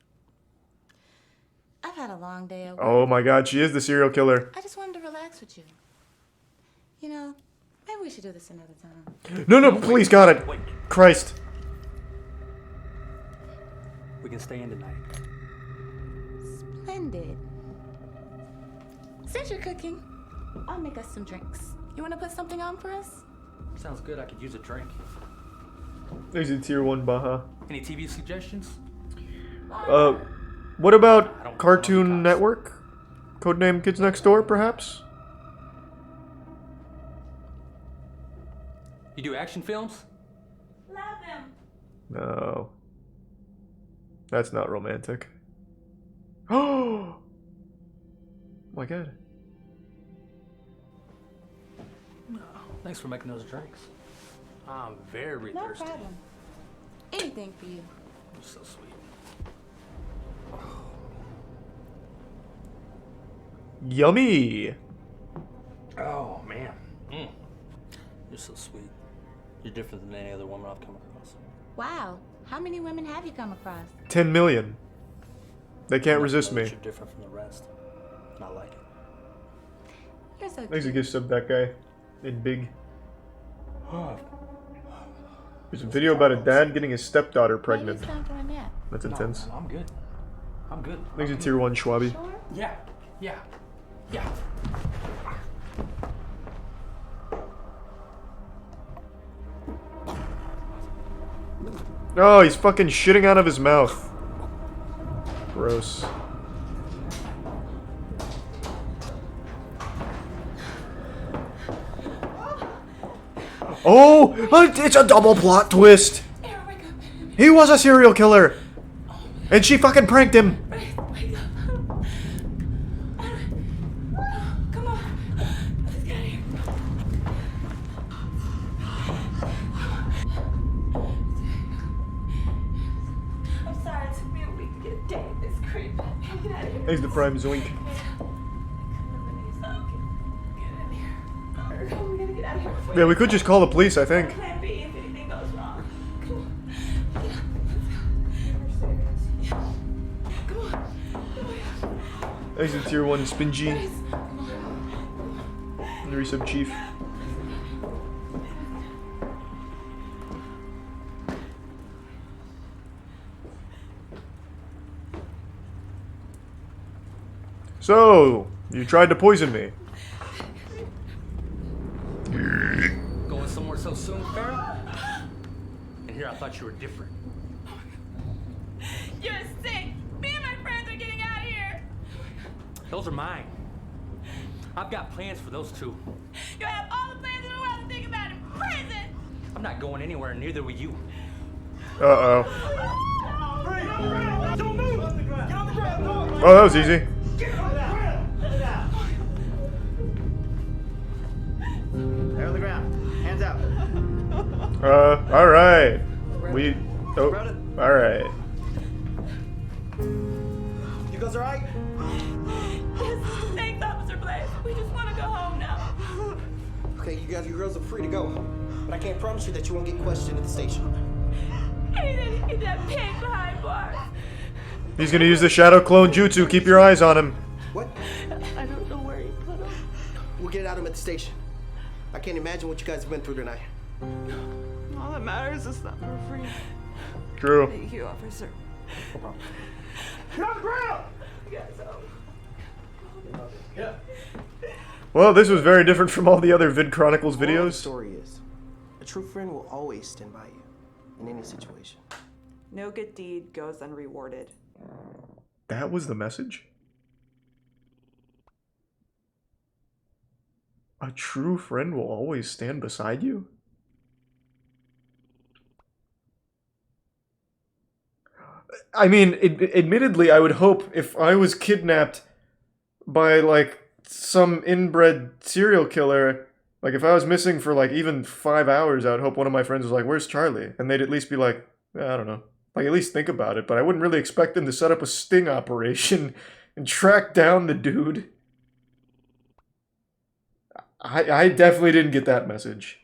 I've had a long day at work. Oh my god, she is the serial killer. I just wanted to relax with you. You know, maybe we should do this another time. No, please, God, Christ. We can stay in tonight. Splendid. Since you're cooking, I'll make us some drinks. You want to put something on for us? Sounds good. I could use a drink. There's a tier 1 Baja. Any TV suggestions? What about Cartoon Network? Codename Kids Next Door, perhaps? You do action films? Love them. No. That's not romantic. Oh my god. No. Thanks for making those drinks. I'm very No thirsty. problem. Anything for you. You're so sweet. Yummy! Oh, man. You're so sweet. You're different than any other woman I've come across. Wow. How many women have you come across? 10 million. They can't resist You're me. different from the rest. And I like it. You're so Thanks a cute. gift sub that guy. In big. There's a video about a dad getting his stepdaughter Maybe pregnant. it's time for a nap. That's intense. No, I'm good. I'm good. Thanks a tier 1 Schwabi. Sure? Yeah. Oh, he's fucking shitting out of his mouth. Gross. Oh, it's a double plot twist. He was a serial killer. And she fucking pranked him. Come on. Let's get here. I'm sorry it took me a week to get a date with this creep. Get out of here. Thanks to Prime Zoink. We're gonna get out of here before Yeah, we could just call the police, I think. Plan B if anything goes wrong. Come on. Come on. Thanks to tier 1 Spingy. And the resub Chief. So, you tried to poison me. Going somewhere so soon, Farrah? And here I thought you were different. Those are mine. I've got plans for those two. You have all the plans in the world to think about in prison. I'm not going anywhere, neither will you. Uh-oh. Oh, that was easy. They're on the ground. Hands out. Alright. Oh, alright. You guys alright? Thanks, Officer Blaze. We just want to go home now. Okay, you girls are free to go. But I can't promise you that you won't get questioned at the station. Hey, then get that pig behind bars. He's gonna use the shadow clone jutsu. Keep your eyes on him. What? I don't know where he put him. We'll get at him at the station. I can't imagine what you guys have been through tonight. All that matters is that we're free. True. Thank you, officer. No problem. Get on the ground! Yes, Yeah. Well, this was very different from all the other Vid Chronicles The videos. story is, a true friend will always stand by you in any situation. No good deed goes unrewarded. That was the message? A true friend will always stand beside you? I mean, admittedly, I would hope if I was kidnapped by, like, some inbred serial killer, like, if I was missing for, like, even 5 hours, I would hope one of my friends was like, "Where's Charlie?" And they'd at least be like, I don't know. Like, at least think about it, but I wouldn't really expect them to set up a sting operation and track down the dude. I definitely didn't get that message.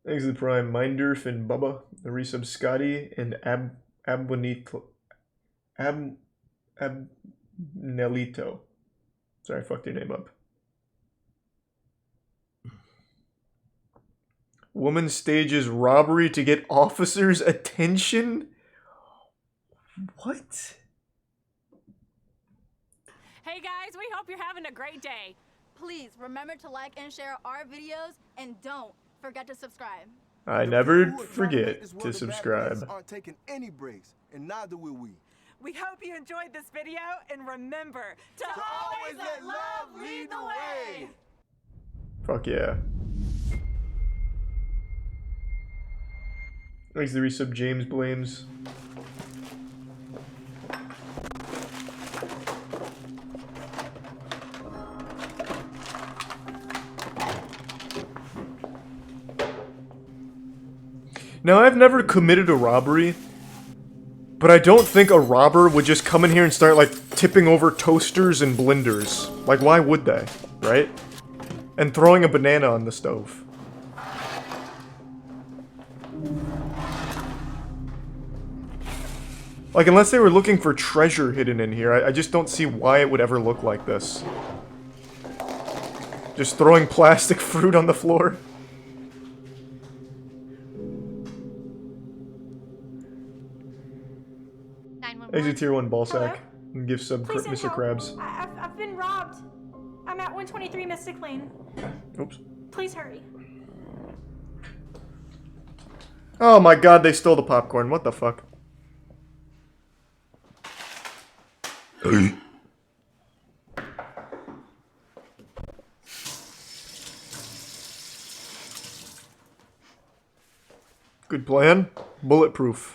Thanks to the Prime, Mindurf and Bubba, the resub Scotty, and Abnelito. Sorry, I fucked your name up. Woman stages robbery to get officers' attention? What? Hey guys, we hope you're having a great day. Please remember to like and share our videos, and don't forget to subscribe. I never forget to subscribe. Aren't taking any breaks, and neither will we. We hope you enjoyed this video, and remember to always let love lead the way. Fuck yeah. Thanks to the resub James Blames. Now, I've never committed a robbery, but I don't think a robber would just come in here and start, like, tipping over toasters and blenders. Like, why would they, right? And throwing a banana on the stove. Like, unless they were looking for treasure hidden in here, I just don't see why it would ever look like this. Just throwing plastic fruit on the floor. Exit tier 1 ballsack. And give sub Mr. Krabs. I've been robbed. I'm at 123 Mystic Lane. Oops. Please hurry. Oh my god, they stole the popcorn. What the fuck? Good plan. Bulletproof.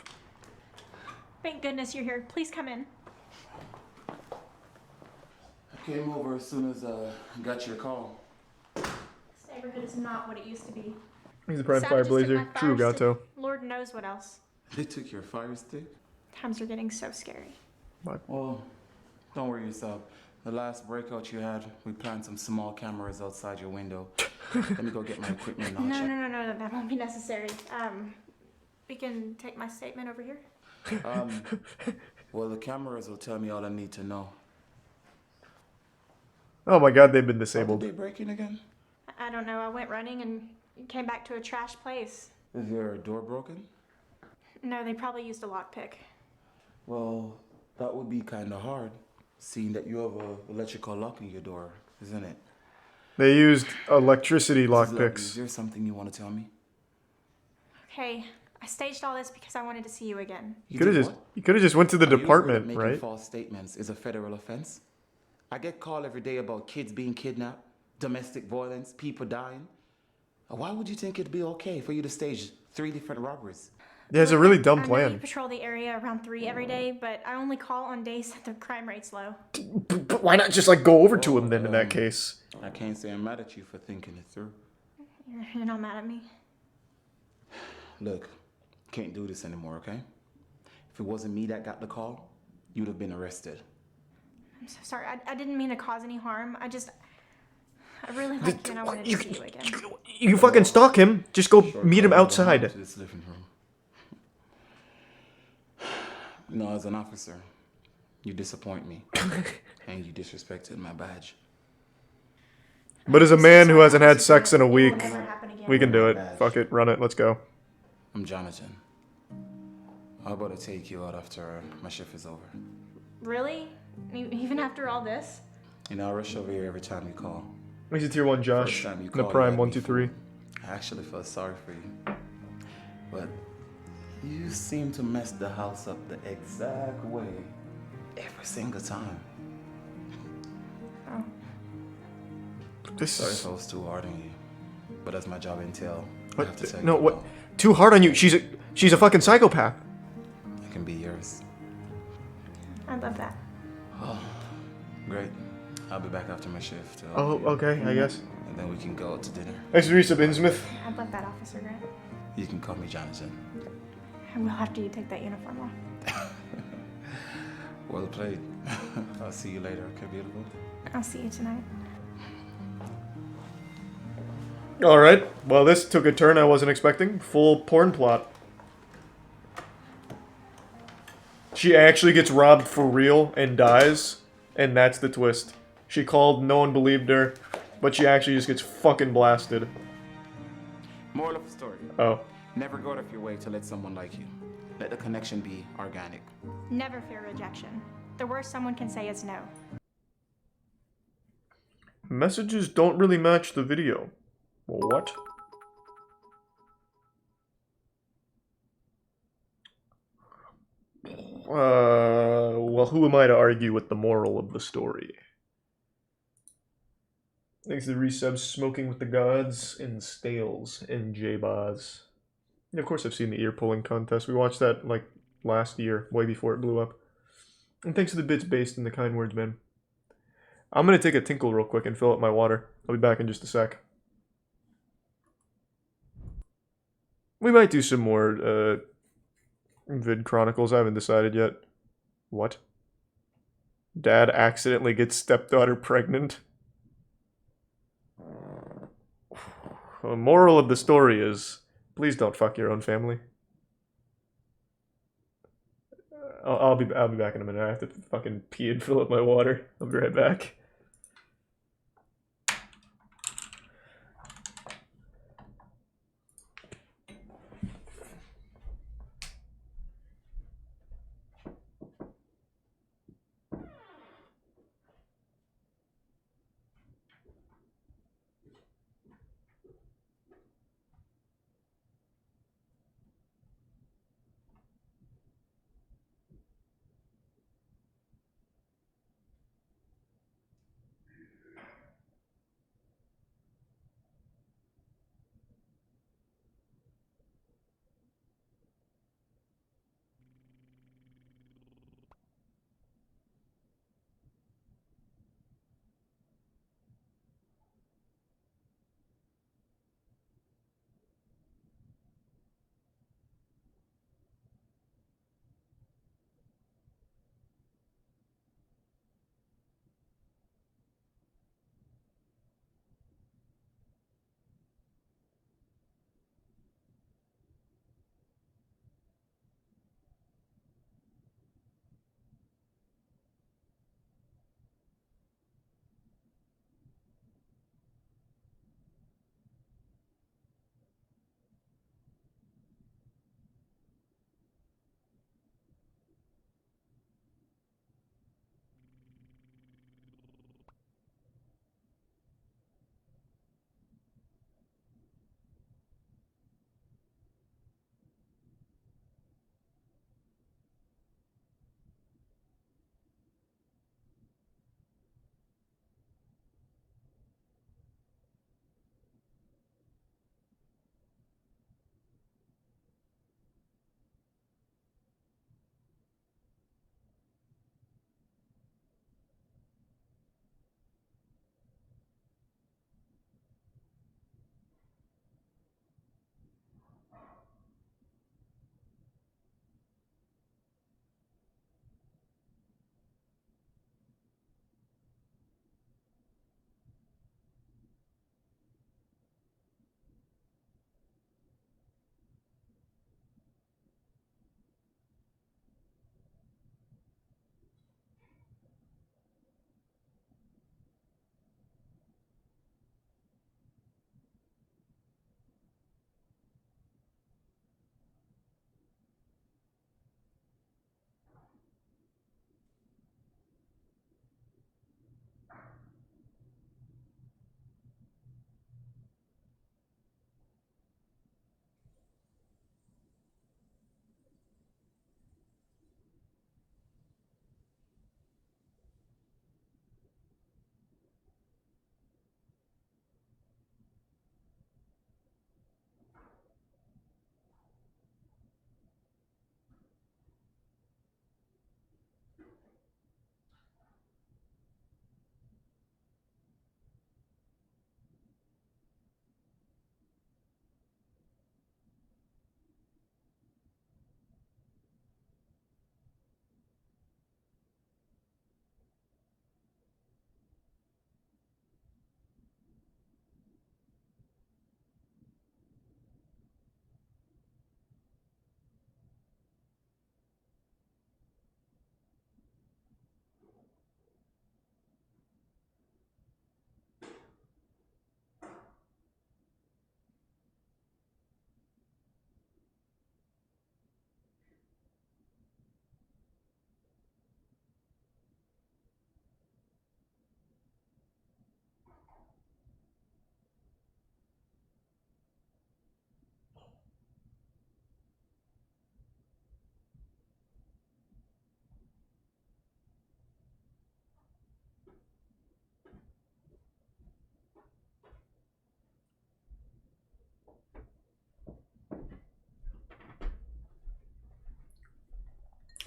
Thank goodness you're here. Please come in. I came over as soon as I got your call. This neighborhood is not what it used to be. He's a prime fire Savages took blazer. my True fire gato. stick. Lord knows what else. They took your fire stick? Times are getting so scary. Well, don't worry yourself. The last breakout you had, we planted some small cameras outside your window. Let me go get my equipment and I'll check. No, that won't be necessary. We can take my statement over here. Well, the cameras will tell me all I need to know. Oh my god, they've been Did disabled. they break in again? I don't know. I went running and came back to a trash place. Is your door broken? No, they probably used a lockpick. Well, that would be kind of hard, seeing that you have an electrical lock in your door, isn't it? They used electricity Is lockpicks. there something you want to tell me? Okay, I staged all this because I wanted to see you again. You Could have did just what? you could have just went to the Are you aware that department, making right? false statements is a federal offense? I get called every day about kids being kidnapped, domestic violence, people dying. Why would you think it'd be okay for you to stage 3 different robberies? Yeah, it's a really dumb I know plan. you patrol the area around 3 every day, but I only call on days that the crime rate's low. But why not just like go over to him then in that case? I can't say I'm mad at you for thinking it through. You're not mad at me? Look, can't do this anymore, okay? If it wasn't me that got the call, you'd have been arrested. I'm so sorry. I didn't mean to cause any harm. I really like you and I wanted to see you again. You fucking stalk him. Just go meet him outside. To this living room. You know, as an officer, you disappoint me. And you disrespected my badge. But as a man who hasn't had sex in a week, we can do it. Fuck it, run it, let's go. I'm Jonathan. How about I take you out after my shift is over? Really? Even after all this? You know, I rush over here every time you call. He's a tier 1 Josh. First time you In the call, prime you 1, had 2, me 3. I actually felt sorry for you. But you seem to mess the house up the exact way every single time. Oh. Sorry if I was too hard on you. But as my job entail, I have to tell No, you what? Too hard on you. She's a fucking psychopath. I can be yours. I love that. Oh, great. I'll be back after my shift. Oh, okay, I guess. And then we can go out to dinner. Thanks, Teresa Binsmith. I love that, Officer Grant. You can call me Jonathan. I will after you take that uniform off. Well played. I'll see you later, okay, beautiful? I'll see you tonight. Alright, well this took a turn I wasn't expecting. Full porn plot. She actually gets robbed for real and dies, and that's the twist. She called, no one believed her, but she actually just gets fucking blasted. Moral of the story. Oh. Never go out of your way to let someone like you. Let the connection be organic. Never fear rejection. The worst someone can say is no. Messages don't really match the video. What? Well, who am I to argue with the moral of the story? Thanks to the resubs, Smoking with the Gods, and Stales, and J-Boz. Yeah, of course I've seen the ear pulling contest. We watched that, like, last year, way before it blew up. And thanks to the bits based in the kind words, man. I'm gonna take a tinkle real quick and fill up my water. I'll be back in just a sec. We might do some more, Vid Chronicles. I haven't decided yet. What? Dad accidentally gets stepdaughter pregnant? The moral of the story is, please don't fuck your own family. I'll be back in a minute. I have to fucking pee and fill up my water. I'll be right back.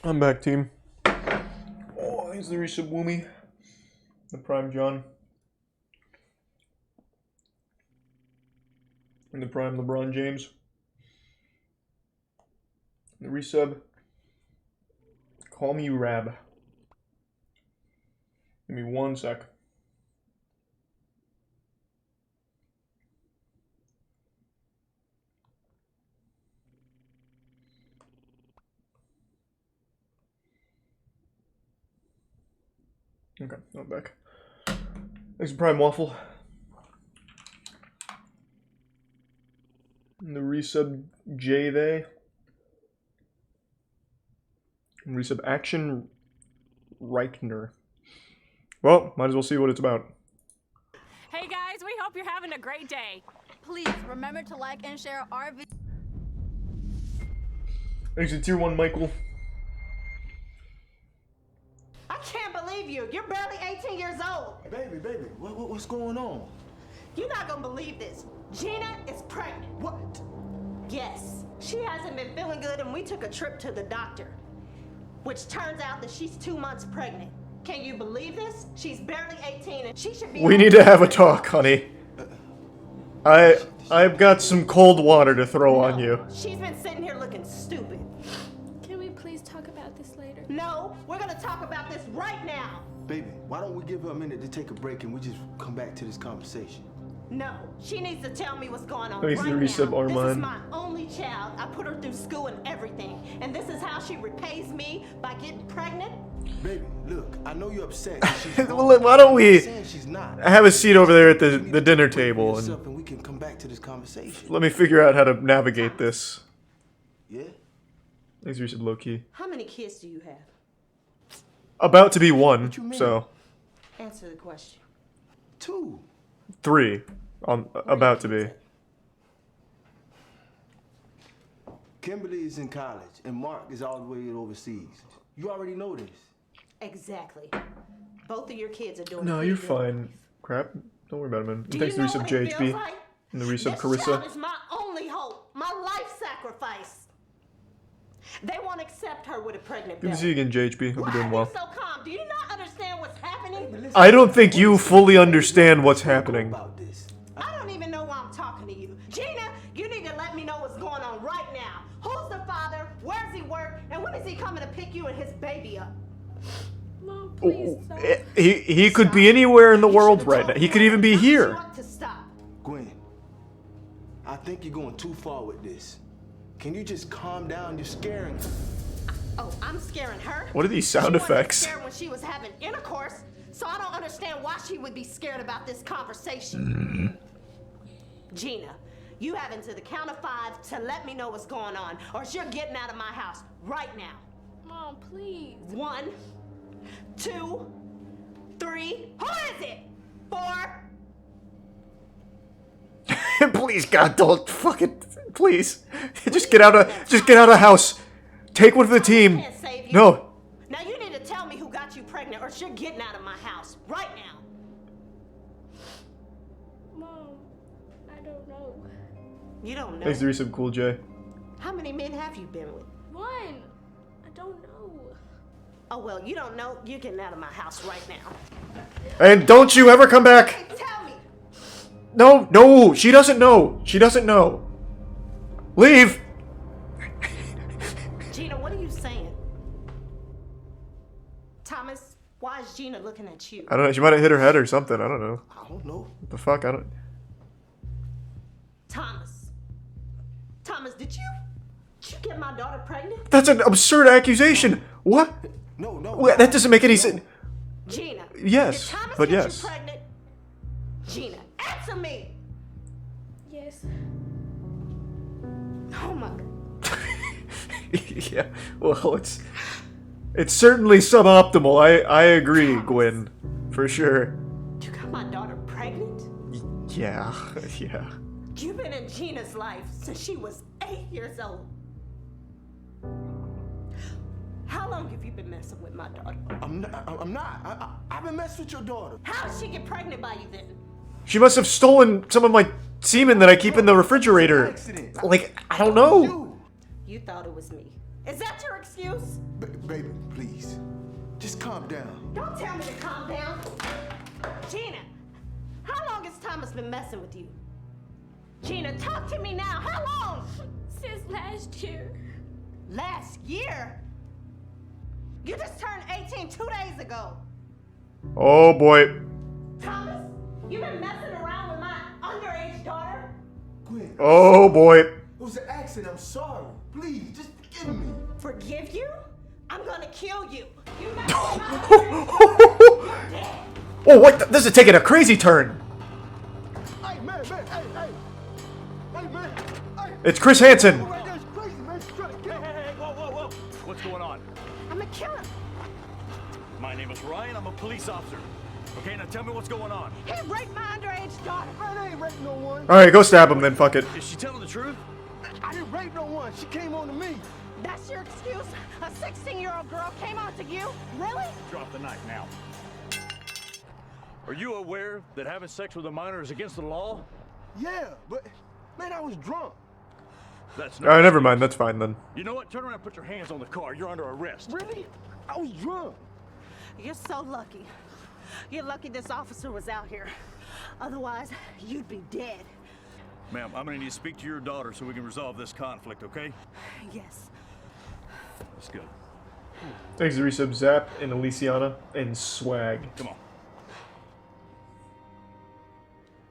I'm back, team. Oh, here's the Resub Woomy. The Prime John. And the Prime LeBron James. The Resub. Call me Rab. Give me 1 sec. Okay, I'm back. Thanks for Prime Waffle. And the Resub J they. And Resub Action Reichner. Well, might as well see what it's about. Hey guys, we hope you're having a great day. Please remember to like and share our video. Thanks to Tier 1 Michael. I can't believe you. You're barely 18 years old. Baby, what's going on? You're not gonna believe this. Gina is pregnant. What? Yes. She hasn't been feeling good and we took a trip to the doctor. Which turns out that she's 2 months pregnant. Can you believe this? She's barely 18 and she should be... We need to have a talk, honey. I've got some cold water to throw on you. She's been sitting here looking stupid. Can we please talk about this later? No, we're gonna talk about this right now. Baby, why don't we give her a minute to take a break and we just come back to this conversation? No, she needs to tell me what's going on Thanks right to now. the Resub This is Armand. my only child. I put her through school and everything. And this is how she repays me by getting pregnant? Baby, look, I know you're upset. She's Well, why don't we she's not. have a seat over there at the dinner table and we can come back to this conversation. let me figure out how to navigate this. Yeah? Thanks, Resub Low Key. How many kids do you have? About to be 1, so Answer the question. 2. 3. About to be. Kimberly is in college and Mark is all the way overseas. You already know this. Exactly. Both of your kids are doing No, pretty you're good. fine. Crap. Don't worry about it, man. Do Thanks to you the know Resub what it JHB. feels like? And the Resub This Carissa. child is my only hope, my life sacrifice. They won't accept her with a pregnant Good to belly. see you again, JHB. Hope you're doing well. So calm. Do you not understand what's happening? I don't think you fully understand what's happening. I don't even know why I'm talking to you. Gina, you need to let me know what's going on right now. Who's the father? Where's he work? And when is he coming to pick you and his baby up? Mom, please stop. He could be anywhere in the world right now. He could even be here. To stop. Gwen, I think you're going too far with this. Can you just calm down? You're scaring her. Oh, I'm scaring her? What are these sound She wasn't effects? scared when she was having intercourse, so I don't understand why she would be scared about this conversation. Gina, you have until the count of 5 to let me know what's going on, or else you're getting out of my house right now. Mom, please. 1, 2, 3. Who is it? 4. Please, God, don't fucking please. Just get out of the house. Take one for the team. Can't save you. No. Now you need to tell me who got you pregnant, or else you're getting out of my house right now. Mom, I don't know. You don't know. Thanks to Resub Cool J. How many men have you been with? 1. I don't know. Oh, well, you don't know. You're getting out of my house right now. And don't you ever come back. Tell me. No, she doesn't know. She doesn't know. Leave. Gina, what are you saying? Thomas, why is Gina looking at you? I don't know. She might have hit her head or something. I don't know. I don't know. What the fuck? I don't. Thomas, did you get my daughter pregnant? That's an absurd accusation. What? No. Wait, that doesn't make any sense. Gina. Yes, did Thomas but get yes. You pregnant? Gina, answer me. Yes. Oh my God. Yeah. Well, it's certainly suboptimal. I agree, Gwen, for sure. You got my daughter pregnant? Yeah. You've been in Gina's life since she was 8 years old. How long have you been messing with my daughter? I'm not. I've been messing with your daughter. How did she get pregnant by you then? She must have stolen some of my semen that I keep in the refrigerator. Like, I don't know. You thought it was me. Is that your excuse? Baby, please. Just calm down. Don't tell me to calm down. Gina, how long has Thomas been messing with you? Gina, talk to me now. How long? Since last year. Last year? You just turned 18 2 days ago. Oh boy. Thomas, you been messing around with my underage daughter? Gwen. Oh boy. It was an accident. I'm sorry. Please, just forgive me. Forgive you? I'm gonna kill you. You Oh, what? This is taking a crazy turn. Hey, man, hey, hey. Hey, man. Hey. It's Chris Hansen. Right there is crazy, man. She's trying to kill me. Hey, whoa. What's going on? I'm a killer. My name is Ryan. I'm a police officer. Okay, now tell me what's going on. He raped my underage daughter. I ain't raped no one. All right, go stab him then. Fuck it. Is she telling the truth? I didn't rape no one. She came on to me. That's your excuse? A 16-year-old girl came on to you? Really? Drop the knife now. Are you aware that having sex with a minor is against the law? Yeah, but man, I was drunk. That's All right, never mind. That's fine then. You know what? Turn around and put your hands on the car. You're under arrest. Really? I was drunk. You're so lucky. You're lucky this officer was out here. Otherwise, you'd be dead. Ma'am, I'm gonna need to speak to your daughter so we can resolve this conflict, okay? Yes. That's good. Thanks to resub Zap and Aliciana and Swag. Come on.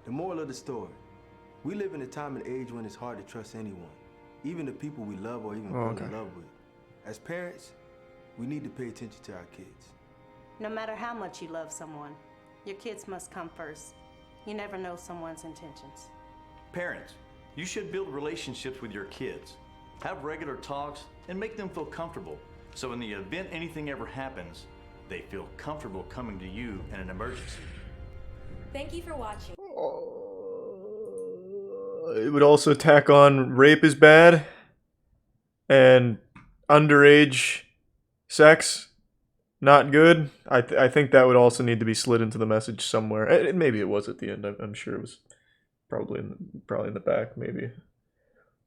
The moral of the story. We live in a time and age when it's hard to trust anyone. Even the people we love or even fall in love with. As parents, we need to pay attention to our kids. No matter how much you love someone, your kids must come first. You never know someone's intentions. Parents, you should build relationships with your kids. Have regular talks and make them feel comfortable. So in the event anything ever happens, they feel comfortable coming to you in an emergency. Thank you for watching. It would also tack on rape is bad and underage sex not good. I think that would also need to be slid into the message somewhere. Maybe it was at the end. I'm sure it was probably in the back. Maybe.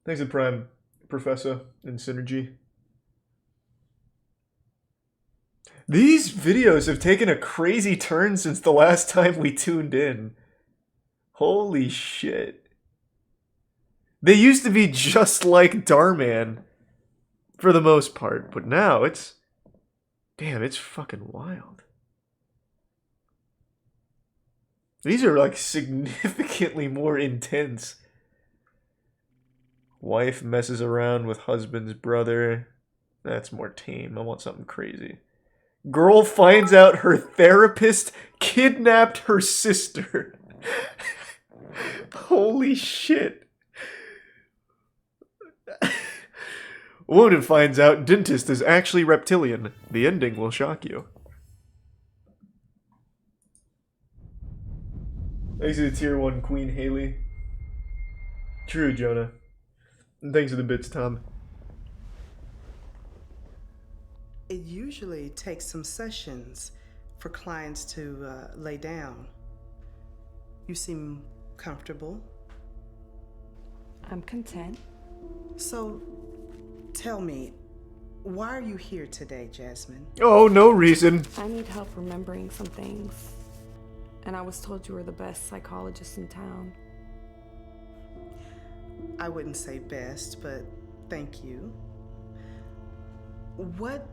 Thanks to Prime Professor and Synergy. These videos have taken a crazy turn since the last time we tuned in. Holy shit. They used to be just like Darman for the most part, but now it's... Damn, it's fucking wild. These are like significantly more intense. Wife messes around with husband's brother. That's more tame. I want something crazy. Girl finds out her therapist kidnapped her sister. Holy shit. Woman finds out dentist is actually reptilian. The ending will shock you. Thanks to the tier 1 Queen Haley. True, Jonah. And thanks for the bits, Tom. It usually takes some sessions for clients to lay down. You seem comfortable. I'm content. So, tell me, why are you here today, Jasmine? Oh, no reason. I need help remembering some things. And I was told you were the best psychologist in town. I wouldn't say best, but thank you. What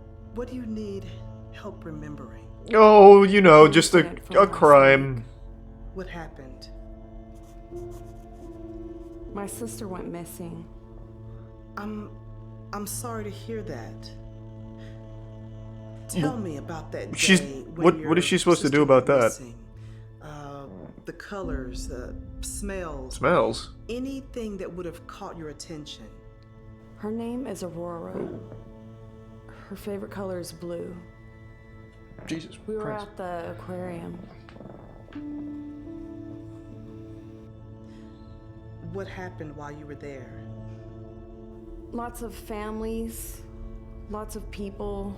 do you need help remembering? Oh, you know, just a crime. What happened? My sister went missing. I'm sorry to hear that. Tell me about that day. She's what is she supposed to do about that? Missing. The colors, the smells. Smells? Anything that would have caught your attention. Her name is Aurora. Her favorite color is blue. Jesus We were Christ. at the aquarium. What happened while you were there? Lots of families, lots of people,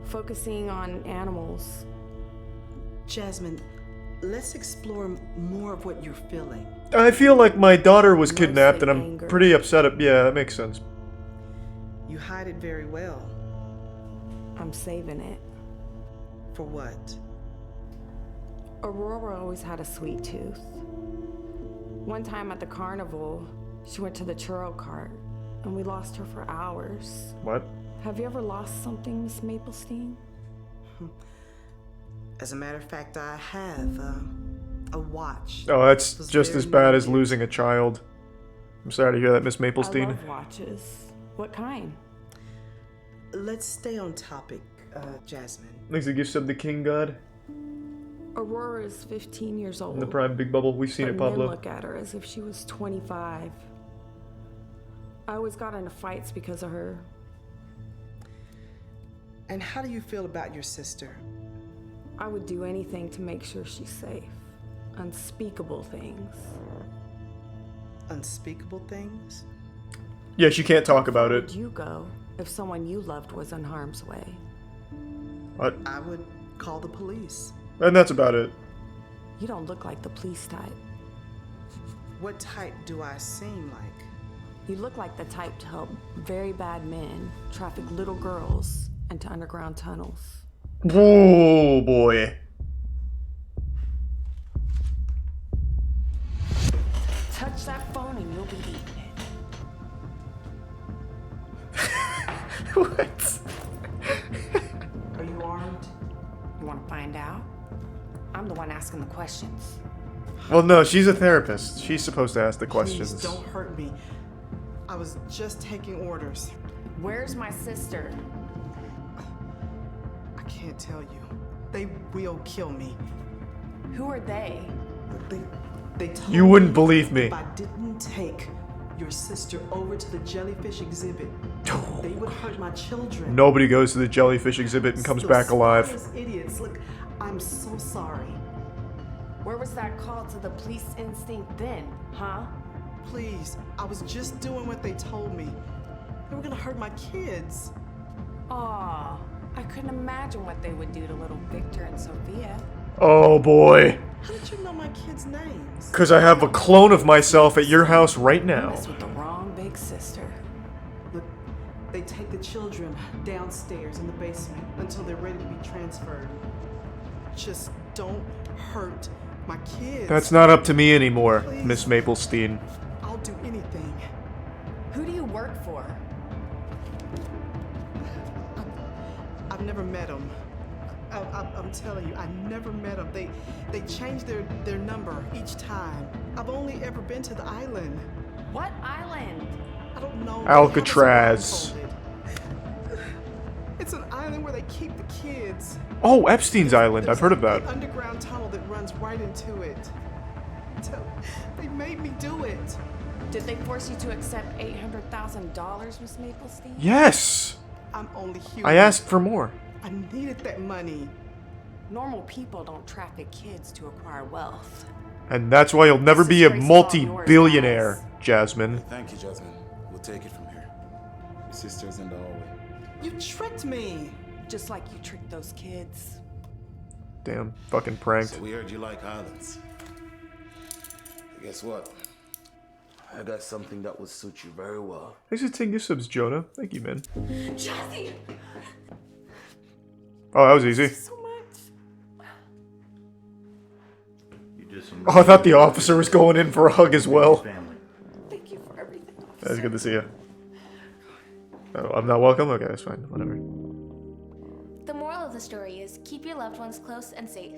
focusing on animals. Jasmine, let's explore more of what you're feeling. I feel like my daughter was kidnapped and I'm pretty upset. Yeah, that makes sense. You hide it very well. I'm saving it. For what? Aurora always had a sweet tooth. One time at the carnival, she went to the churro cart, and we lost her for hours. What? Have you ever lost something, Miss Maplestein? As a matter of fact, I have a watch. Oh, that's just as bad as losing a child. I'm sorry to hear that, Miss Maplestein. I love watches. What kind? Let's stay on topic, Jasmine. Thanks the gifts of the king god. Aurora is 15 years old. In the prime big bubble. We've seen it, Men Pablo. look at her as if she was 25. I always got into fights because of her. And how do you feel about your sister? I would do anything to make sure she's safe. Unspeakable things. Unspeakable things? Yeah, she can't talk about Where it. would you go if someone you loved was in harm's way? What? I would call the police. And that's about it. You don't look like the police type. What type do I seem like? You look like the type to help very bad men traffic little girls into underground tunnels. Oh boy. Touch that phone and you'll be eating it. What? Are you armed? You want to find out? I'm the one asking the questions. Well, no, she's a therapist. She's supposed to ask the questions. Please don't hurt me. I was just taking orders. Where's my sister? I can't tell you. They will kill me. Who are they? They told You wouldn't believe me. If I didn't take your sister over to the jellyfish exhibit, they would hurt my children. Nobody goes to the jellyfish exhibit and comes back alive. Those idiots. Look, I'm so sorry. Where was that call to the police instinct then, huh? Please, I was just doing what they told me. They were gonna hurt my kids. Aw, I couldn't imagine what they would do to little Victor and Sophia. Oh boy. How did you know my kids' names? Because I have a clone of myself at your house right now. Mess with the wrong big sister. Look, they take the children downstairs in the basement until they're ready to be transferred. Just don't hurt my kids. That's not up to me anymore, Miss Maplestein. I'll do anything. Who do you work for? I've never met them. I'm telling you, I never met them. They change their number each time. I've only ever been to the island. What island? I don't know. Alcatraz. It's an island where they keep the kids. Oh, Epstein's Island. I've heard of that. An underground tunnel that runs right into it. They made me do it. Did they force you to accept $800,000, Miss Maplestein? Yes. I'm only human. I asked for more. I needed that money. Normal people don't traffic kids to acquire wealth. And that's why you'll never be a multi-billionaire, Jasmine. Thank you, Jasmine. We'll take it from here. Your sister's in the hallway. You tricked me. Just like you tricked those kids. Damn, fucking pranked. So we heard you like islands. Guess what? I got something that will suit you very well. Thanks for 10 gift subs, Jonah. Thank you, man. Jesse! Oh, that was easy. So much. You did some Oh, I thought the officer was going in for a hug as well. Thank you for everything. That's good to see you. Oh, I'm not welcome? Okay, that's fine. Whatever. The moral of the story is keep your loved ones close and safe.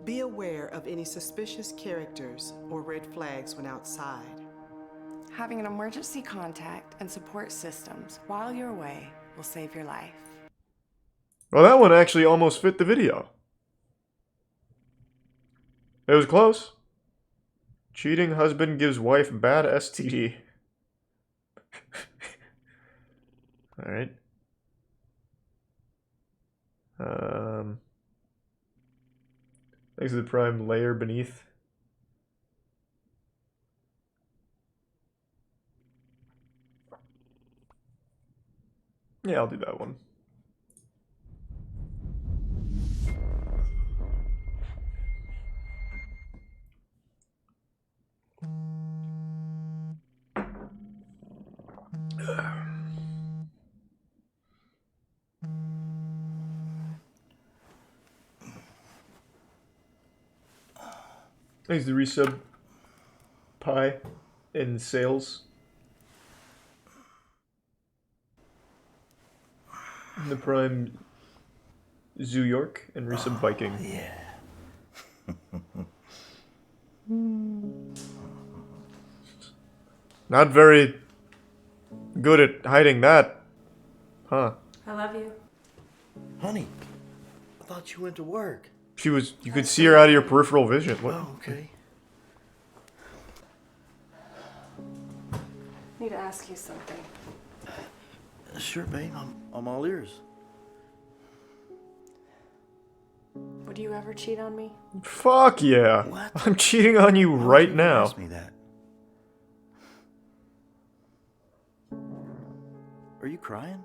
Be aware of any suspicious characters or red flags when outside. Having an emergency contact and support systems while you're away will save your life. Well, that one actually almost fit the video. It was close. Cheating husband gives wife bad STD. Alright. Thanks to the prime layer beneath. Yeah, I'll do that one. Thanks to resub Pie in sales. In the Prime Zoo York and resub Viking. Yeah. Not very good at hiding that. Huh. I love you. Honey, I thought you went to work. She was, you could see her out of your peripheral vision. What? Oh, okay. I need to ask you something. Sure, babe. I'm all ears. Would you ever cheat on me? Fuck yeah. What? I'm cheating on you right now. Ask me that. Are you crying?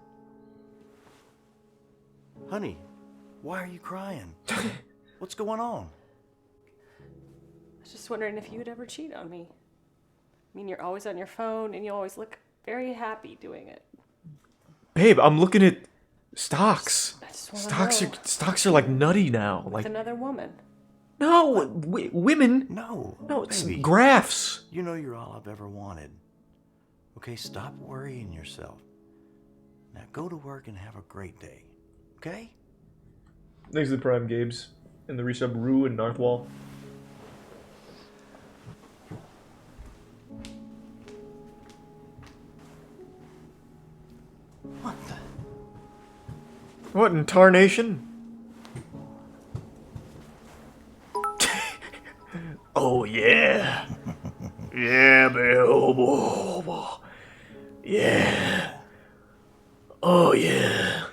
Honey, why are you crying? What's going on? I was just wondering if you would ever cheat on me. I mean, you're always on your phone and you always look very happy doing it. Babe, I'm looking at stocks. I just wanna know. Stocks are like nutty now. With Like another woman. no, women. No, it's baby. graphs. You know you're all I've ever wanted. Okay, stop worrying yourself. Now go to work and have a great day. Okay? Thanks to the Prime Gabes and the resub Rue and Narthwall. What the? What in tarnation? Oh yeah. Yeah, babe. Oh, boy. Oh, boy. Yeah. Oh yeah.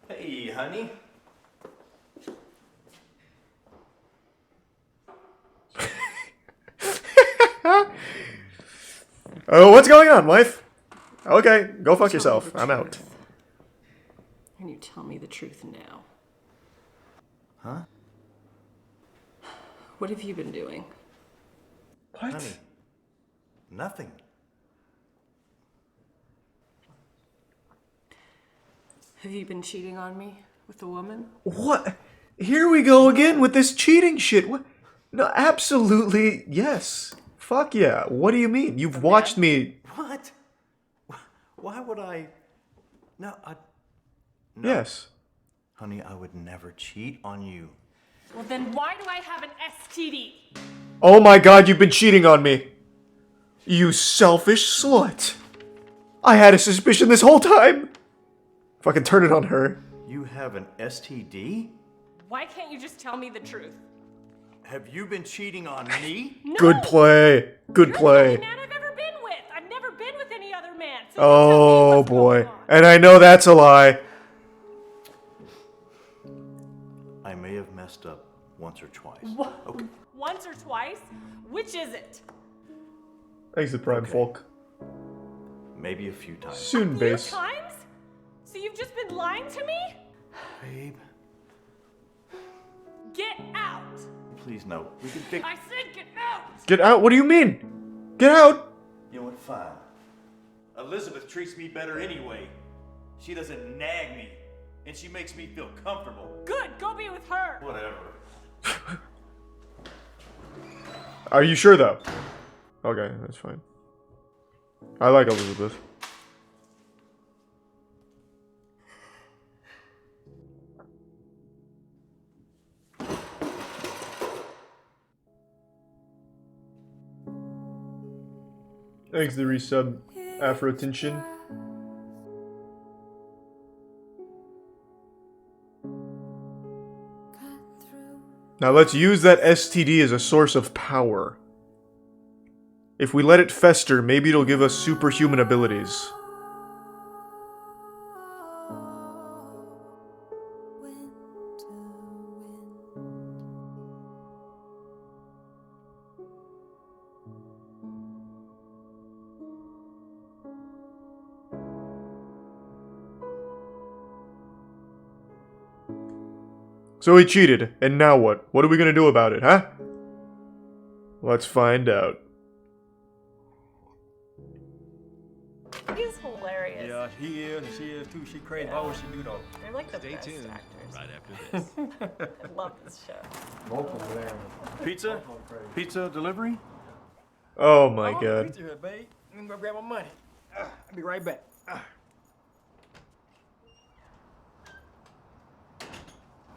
Hey, honey. Oh, what's going on, wife? Okay, go fuck yourself. I'm out. And you tell me the truth now. Huh? What have you been doing? What? Honey, nothing. Have you been cheating on me with a woman? What? Here we go again with this cheating shit. What? No, absolutely yes. Fuck yeah. What do you mean? You've watched me. What? Why would I? No. Yes. Honey, I would never cheat on you. Well, then why do I have an STD? Oh my god, you've been cheating on me. You selfish slut. I had a suspicion this whole time. If I can turn it on her. You have an STD? Why can't you just tell me the truth? Have you been cheating on me? No. Good play. Good play. You're the only man I've ever been with. I've never been with any other man. So Oh boy. And I know that's a lie. I may have messed up once or twice. What? Okay. Once or twice? Which is it? Thanks to Prime Folk. Maybe a few times. Soon, base. Times? So you've just been lying to me? Babe, Get out! please no. We can fix. I said get out! Get out? What do you mean? Get out! You know what? Fine. Elizabeth treats me better anyway. She doesn't nag me, and she makes me feel comfortable. Good, go be with her! Whatever. Are you sure though? Okay, that's fine. I like Elizabeth. Thanks to the resub Afro Tension. Now let's use that STD as a source of power. If we let it fester, maybe it'll give us superhuman abilities. So he cheated, and now what? What are we gonna do about it, huh? Let's find out. He's hilarious. hilarious. Yeah, he is, and she is too. She crazy. Why would she do though? They're like the Stay best tuned. actors. Right after this. I love this show. Both of them. Pizza? Pizza delivery? Oh my I'm on god. the pizza here, babe. Let me go grab my money. I'll be right back.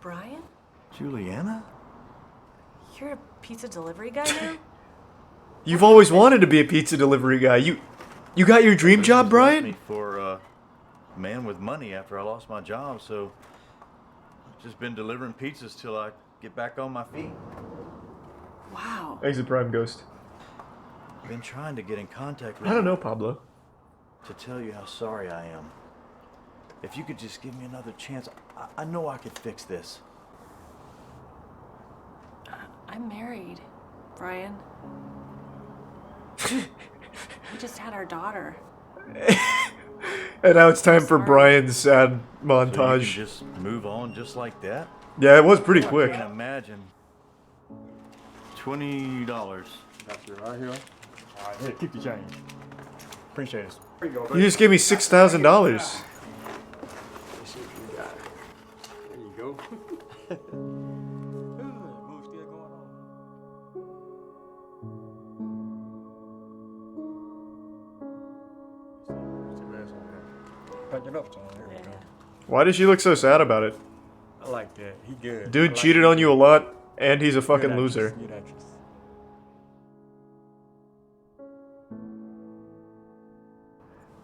Brian, Juliana? you're a pizza delivery guy now? You've always wanted to be a pizza delivery guy. You got your dream job, Me Brian? for a man with money after I lost my job, so I've just been delivering pizzas till I get back on my feet. Wow. Exit Prime Ghost. I've been trying to get in contact with I don't you know, Pablo. to tell you how sorry I am. If you could just give me another chance, I know I could fix this. I'm married, Brian. We just had our daughter. And now it's time for Brian's sad montage. So you can just move on just like that? Yeah, it was pretty quick. I can't imagine. $20. Got you right here. All right, here, keep the change. Appreciate it. Here you go, You just gave me $6,000. Let's see what you got. There you go. Move still going on. Punch it up, son. There we go. Why does she look so sad about it? I like that. He good. Dude cheated on you a lot, and he's a fucking loser. Good actress.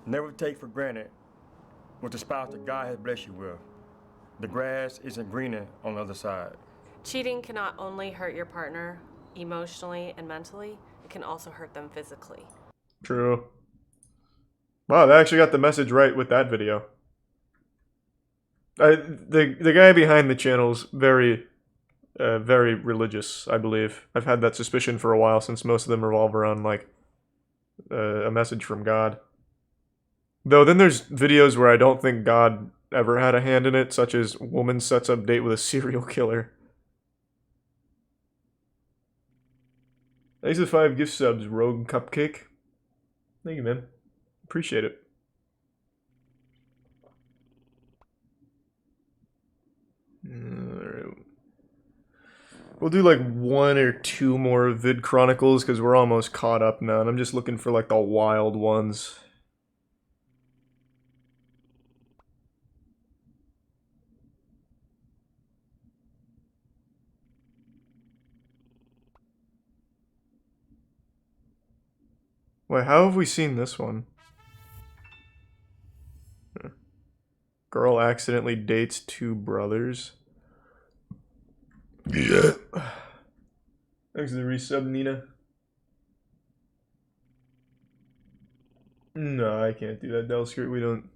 Never take for granted what the spouse that God has blessed you with. The grass isn't greener on the other side. Cheating can not only hurt your partner emotionally and mentally, it can also hurt them physically. True. Wow, they actually got the message right with that video. The guy behind the channel's very religious, I believe. I've had that suspicion for a while since most of them revolve around, like, a message from God. Though then there's videos where I don't think God ever had a hand in it, such as woman sets up date with a serial killer. Thanks for the 5 gift subs, Rogue Cupcake. Thank you, man. Appreciate it. Alright. We'll do like 1 or 2 more vid chronicles because we're almost caught up now, and I'm just looking for like the wild ones. Wait, how have we seen this one? Girl accidentally dates 2 brothers. Yeah. Thanks for the resub, Nina. No, I can't do that, Delskirt. We don't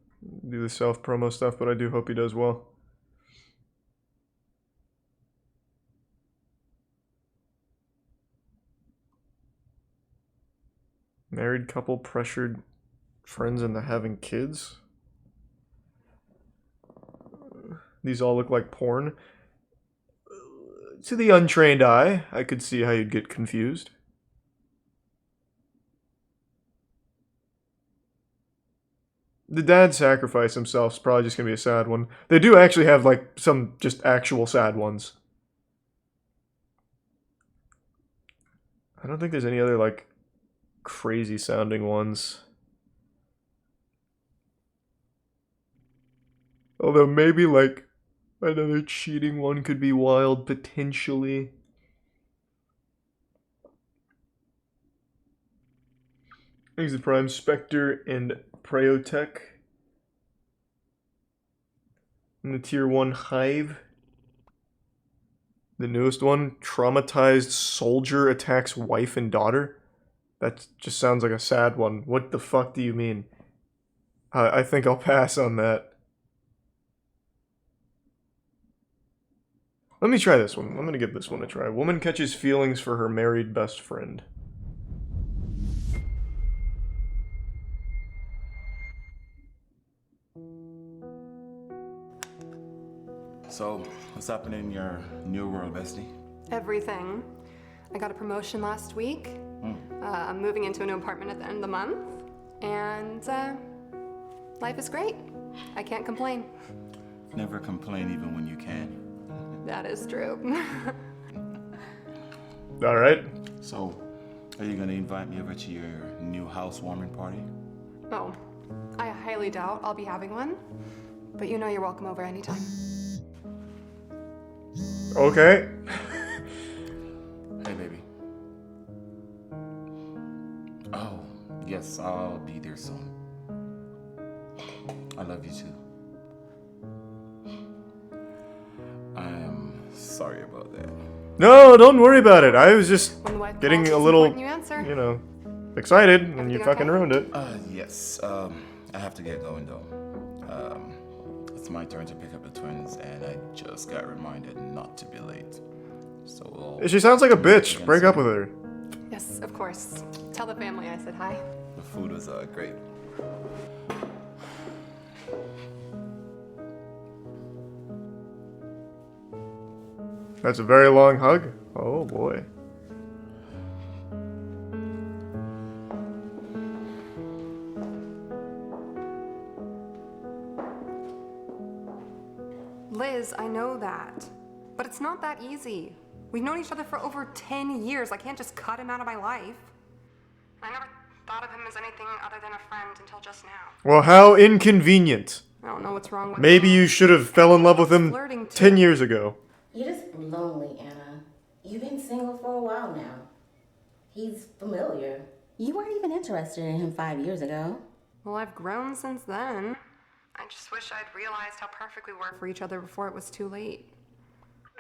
do the self-promo stuff, but I do hope he does well. Married couple pressured friends into having kids? These all look like porn. To the untrained eye, I could see how you'd get confused. The dad sacrifice himself is probably just gonna be a sad one. They do actually have like some just actual sad ones. I don't think there's any other like crazy sounding ones. Although maybe like another cheating one could be wild potentially. Thanks to Prime Spectre and Preotech. And the Tier 1 Hive. The newest one, traumatized soldier attacks wife and daughter. That just sounds like a sad one. What the fuck do you mean? I think I'll pass on that. Let me try this one. I'm gonna give this one a try. Woman catches feelings for her married best friend. So, what's happening in your new world, bestie? Everything. I got a promotion last week. I'm moving into a new apartment at the end of the month. And Life is great. I can't complain. Never complain even when you can. That is true. All right. So, are you gonna invite me over to your new housewarming party? Oh, I highly doubt I'll be having one. But you know you're welcome over anytime. Okay. Hey, baby. Oh, yes, I'll be there soon. I love you too. I am sorry about that. No, don't worry about it. I was just When the wife getting calls, a it's little, important you answer. you know, excited, and you Everything fucking okay? ruined it. Yes, I have to get going though. It's my turn to pick up the twins, and I just got reminded not to be late. So She sounds like a bitch. Break up with her. Yes, of course. Tell the family I said hi. the food was great. That's a very long hug. Oh boy. Liz, I know that. But it's not that easy. We've known each other for over 10 years. I can't just cut him out of my life. I never thought of him as anything other than a friend until just now. Well, how inconvenient. I don't know what's wrong with Maybe him. you should have fell in love with him Flirting too. 10 years ago. You're just lonely, Anna. You've been single for a while now. He's familiar. You weren't even interested in him 5 years ago. Well, I've grown since then. I just wish I'd realized how perfect we were for each other before it was too late.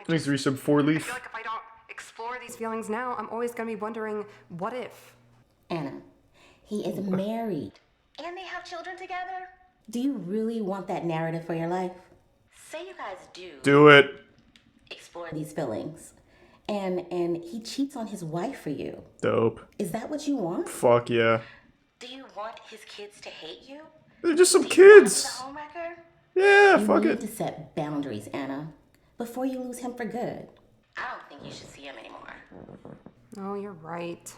Thanks, resub 4 I leaf. feel like if I don't explore these feelings now, I'm always gonna be wondering, what if? Anna, he is married. And they have children together? Do you really want that narrative for your life? Say you guys do. Do it. Explore these feelings. And he cheats on his wife for you. Dope. Is that what you want? Fuck yeah. Do you want his kids to hate you? They're just some kids. The homewrecker? Yeah, you fuck need it. to set boundaries, Anna, before you lose him for good. I don't think you should see him anymore. Oh, you're right.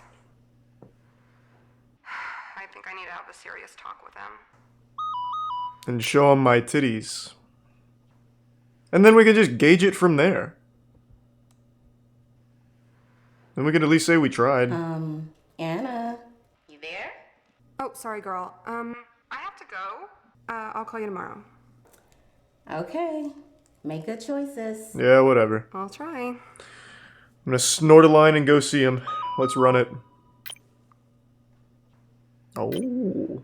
I think I need to have a serious talk with him. And show him my titties. And then we can just gauge it from there. Then we can at least say we tried. Anna, you there? Oh, sorry, girl. I have to go. I'll call you tomorrow. Okay. Make good choices. Yeah, whatever. I'll try. I'm gonna snort a line and go see him. Let's run it. Oh.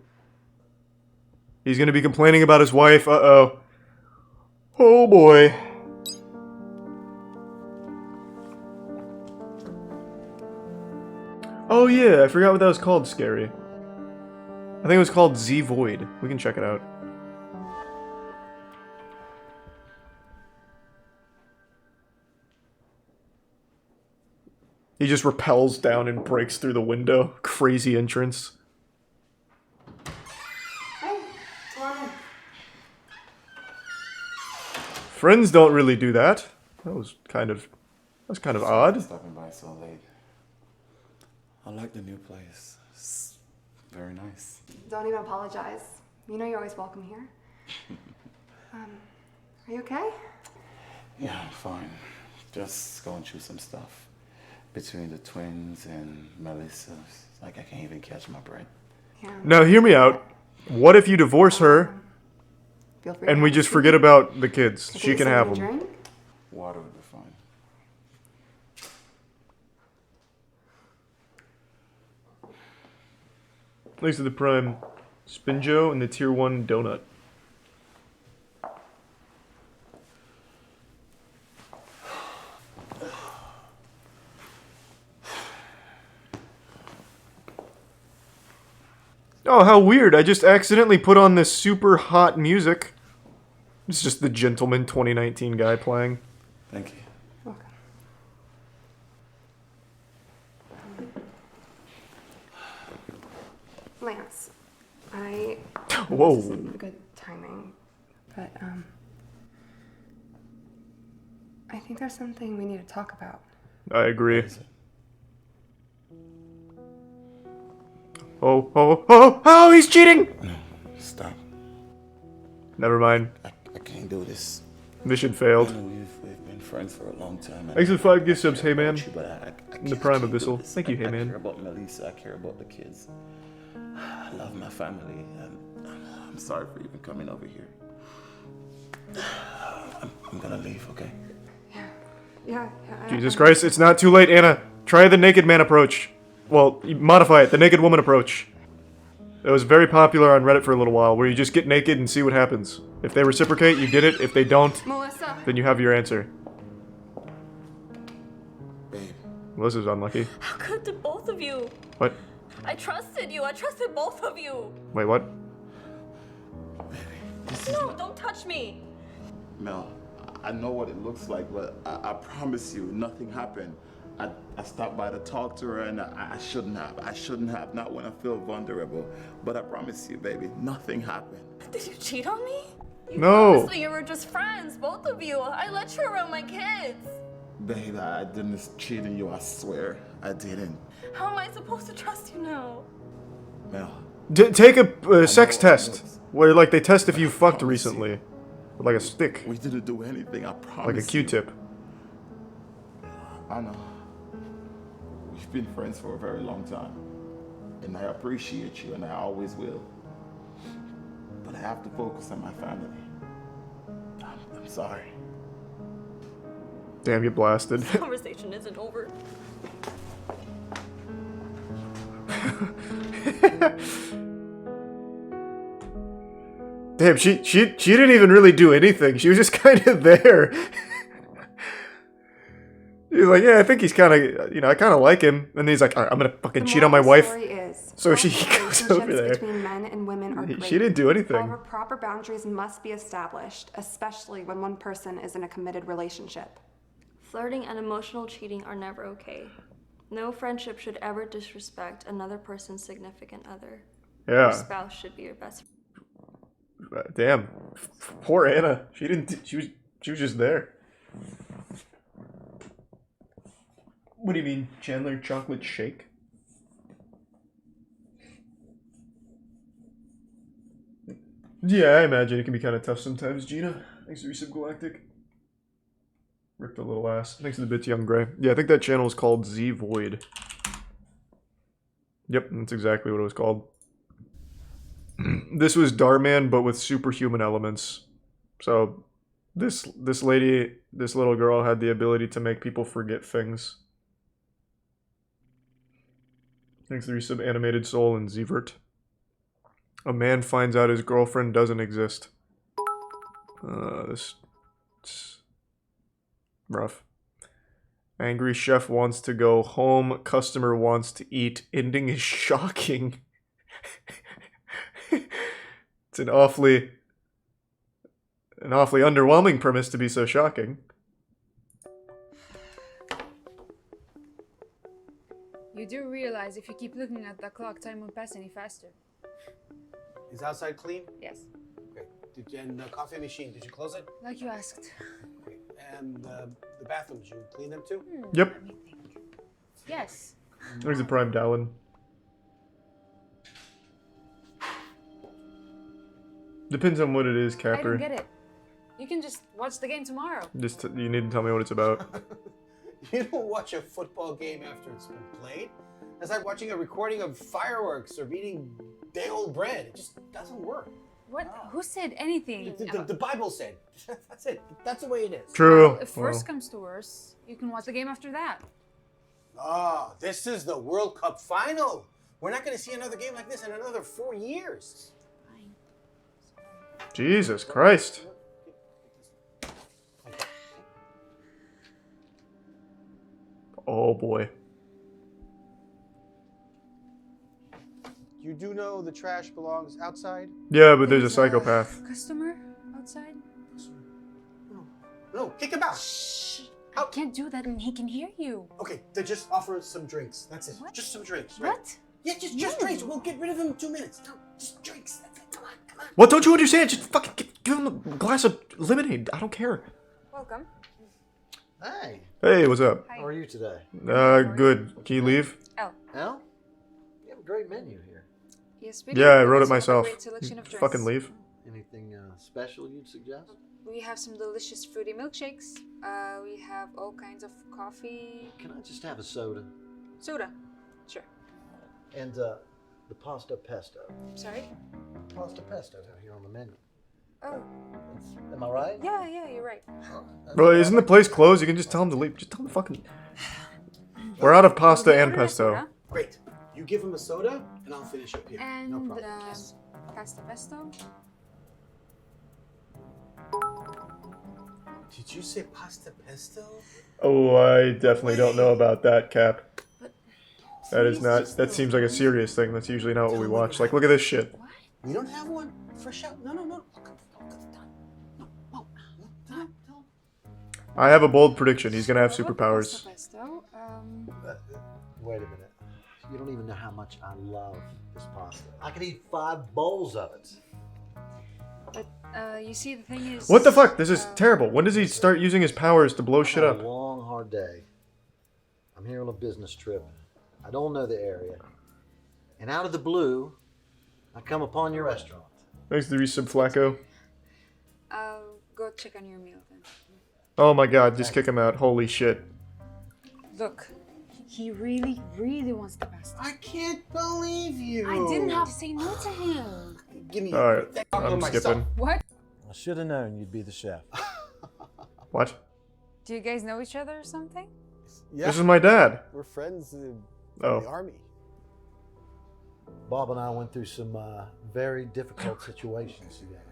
He's gonna be complaining about his wife. Uh-oh. Oh boy. Oh yeah, I forgot what that was called, Scary. I think it was called Z Void. We can check it out. He just rappels down and breaks through the window. Crazy entrance. Friends don't really do that. That was kind of odd. Stopping by so late. I like the new place. It's very nice. Don't even apologize. You know you're always welcome here. Are you okay? Yeah, I'm fine. Just going through some stuff. Between the twins and Melissa, it's like I can't even catch my breath. Yeah. Now hear me out. What if you divorce her Feel free and to we have just a forget seat. about the kids? Take She a can sip have and a them. drink. Water would be fine. Thanks to the Prime Spinjo and the Tier 1 Donut. Oh, how weird. I just accidentally put on this super hot music. It's just the Gentleman 2019 guy playing. Thank you. Lance, I... Whoa. This isn't good timing, but, I think there's something we need to talk about. I agree. Oh, he's cheating! No, stop. Never mind. I can't do this. Mission failed. I know we've been friends for a long time. Thanks for 5 gift subs, hey man. I In the Prime Abyssal. Thank you, hey I man. care about Melissa. I care about the kids. I love my family. I'm sorry for even coming over here. I'm gonna leave, okay? Yeah. Jesus Christ, it's not too late, Anna. Try the naked man approach. Well, modify it, the naked woman approach. It was very popular on Reddit for a little while, where you just get naked and see what happens. If they reciprocate, you did it. If they don't, Melissa. then you have your answer. Babe. Melissa's unlucky. How good to both of you? What? I trusted you. I trusted both of you. Wait, what? No, don't touch me. Mel, I know what it looks like, but I promise you, nothing happened. I stopped by to talk to her, and I shouldn't have. I shouldn't have, not when I feel vulnerable. But I promise you, baby, nothing happened. Did you cheat on me? You No. promised me you were just friends, both of you. I let you around my kids. Babe, I didn't cheat on you, I swear. I didn't. How am I supposed to trust you now? Mel. Take a sex test, where like they test if you fucked recently. With like a stick. We didn't do anything, I promise. Like a Q-tip. I know. We've been friends for a very long time. And I appreciate you, and I always will. But I have to focus on my family. I'm sorry. Damn, get blasted. This conversation isn't over. Damn, she didn't even really do anything. She was just kind of there. He's like, yeah, I think he's kind of, I kind of like him. And he's like, all right, I'm gonna fucking cheat on my wife. So she goes over there. Between men and women are great. She didn't do anything. However, proper boundaries must be established, especially when one person is in a committed relationship. Flirting and emotional cheating are never okay. No friendship should ever disrespect another person's significant other. Yeah. Your spouse should be your best friend. Damn. Poor Anna. She didn't. She was just there. What do you mean, Chandler? Chocolate shake? Yeah, I imagine it can be kind of tough sometimes, Gina. Thanks for resub Galactic. Ripped a little ass. Thanks to the bits, Young Gray. Yeah, I think that channel is called Z Void. Yep, that's exactly what it was called. This was Darman, but with superhuman elements. So, this lady, this little girl had the ability to make people forget things. Thanks to the resub Animated Soul and Zevert. A man finds out his girlfriend doesn't exist. This... It's rough. Angry chef wants to go home. Customer wants to eat. Ending is shocking. It's an awfully underwhelming premise to be so shocking. You do realize if you keep looking at the clock, time won't pass any faster. Is outside clean? Yes. Okay. And the coffee machine, did you close it? Like you asked. Okay. And the bathrooms, you clean them too? Yep. Yes. There's a Prime Dallin. Depends on what it is, I Capper. don't get it. You can just watch the game tomorrow. Just you need to tell me what it's about. You don't watch a football game after it's been played. It's like watching a recording of fireworks or eating day-old bread. It just doesn't work. What? Who said anything? The Bible said. That's it. That's the way it is. True. Well, if worse comes to worse, you can watch the game after that. Ah, this is the World Cup final. We're not going to see another game like this in another 4 years. Jesus Christ. Oh boy. You do know the trash belongs outside? Yeah, but there's a psychopath. Customer outside? No, kick him out. Shh. I can't do that and he can hear you. Okay, then just offer some drinks. That's it. What? Just some drinks. Right? What? Yeah, just drinks. We'll get rid of him in 2 minutes. No, just drinks. That's it. Come on, come on. What don't you understand? Just fucking give him a glass of lemonade. I don't care. Welcome. Hey. Hey, what's up? How are you today? Good. Can you leave? Oh. Al? You have a great menu here. Yes, Yeah, I wrote it myself. Fucking leave. Anything special you'd suggest? We have some delicious fruity milkshakes. We have all kinds of coffee. Can I just have a soda? Soda. Sure. And the pasta pesto. Sorry? Pasta pesto down here on the menu. Oh. Am I right? Yeah, you're right. Bro, isn't the place closed? You can just tell them to leave. Just tell them to fucking... We're out of pasta and pesto. Great. You give him a soda, and I'll finish up here. And no problem. pasta pesto. Did you say pasta pesto? Oh, I definitely don't know about that, Cap. That is not... That seems like a serious thing. That's usually not what we watch. Like, look at this shit. You don't have one? Fresh out? No. I have a bold prediction. He's gonna have superpowers. Pesto. Wait a minute. You don't even know how much I love this pasta. I could eat 5 bowls of it. But, you see, the thing is... What the fuck? This is terrible. When does he start using his powers to blow shit up? A long, hard day. I'm here on a business trip. I don't know the area. And out of the blue, I come upon your restaurant. Thanks to Resub Flacco. I'll go check on your meal then. Oh my god, just kick him out. Holy shit. Look, he really, really wants the pasta. I can't believe you. I didn't have to say no to him. Give me Alright, I'm skipping. What? I should have known you'd be the chef. What? Do you guys know each other or something? Yeah. This is my dad. We're friends in Oh. the army. Bob and I went through some very difficult situations together.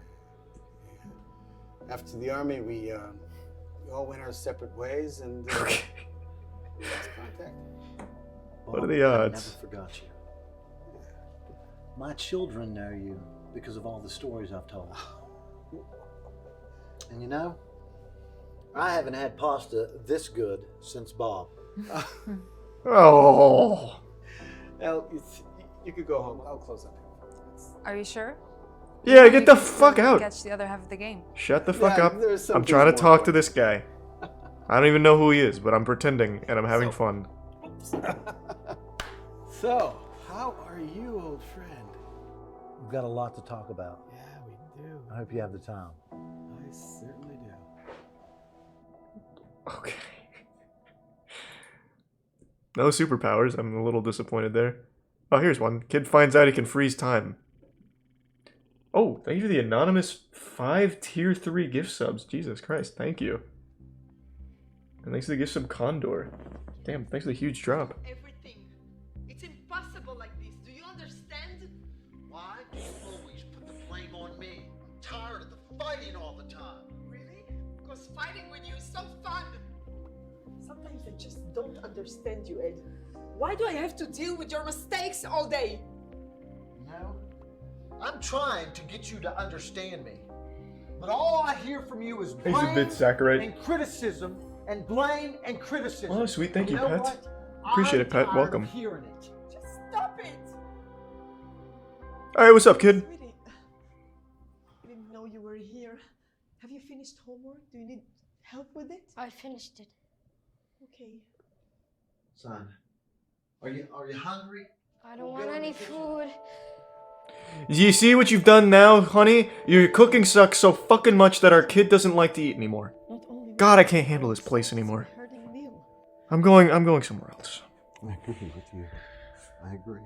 After the army, we all went our separate ways and we lost contact. What are the odds? I never forgot you. My children know you because of all the stories I've told. And you know, I haven't had pasta this good since Bob. Oh. Well, you could go home. I'll close up. Are you sure? Yeah, get the fuck out. Catch the other half of the game. Shut the fuck up. there's some I'm trying to things more talk to this guy. I don't even know who he is, but I'm pretending and I'm having fun. So, how are you, old friend? We've got a lot to talk about. Yeah, we do. I hope you have the time. I certainly do. Okay. No superpowers. I'm a little disappointed there. Oh, here's one. Kid finds out he can freeze time. Oh, thank you for the anonymous 5 tier 3 gift subs. Jesus Christ, thank you. And thanks for the gift sub Condor. Damn, thanks for the huge drop. Everything. It's impossible like this. Do you understand? Why do you always put the blame on me? I'm tired of the fighting all the time. Really? Because fighting with you is so fun. Sometimes I just don't understand you, Ed. Why do I have to deal with your mistakes all day? No. I'm trying to get you to understand me. But all I hear from you is He's a blame bit saccharine. and criticism and blame and criticism. Oh, sweet. Thank you, know Pet. what? Appreciate it, I'm Pet. tired Welcome. of hearing it. Just stop it. Alright, what's up, kid? Sweetie, I didn't know you were here. Have you finished homework? Do you need help with it? I finished it. Okay. Son, are you hungry? I don't want any food. Do you see what you've done now, honey? Your cooking sucks so fucking much that our kid doesn't like to eat anymore. God, I can't handle this place anymore. I'm going somewhere else. I agree with you. I agree.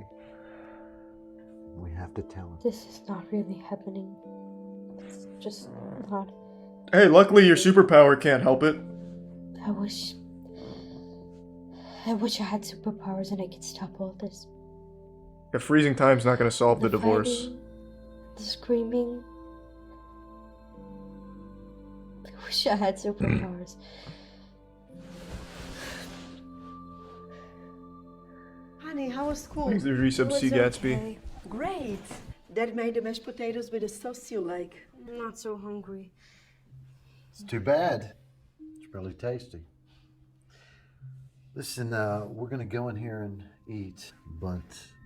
We have to tell him. This is not really happening. It's just not. Hey, luckily your superpower can't help it. I wish I had superpowers and I could stop all this. If freezing time's not gonna solve the divorce. Fighting, the screaming. I wish I had superpowers. Honey, how was school? Thanks to resub C Gatsby. Great. Dad made the mashed potatoes with the sauce you like. I'm not so hungry. It's too bad. It's really tasty. Listen, we're gonna go in here and eat, but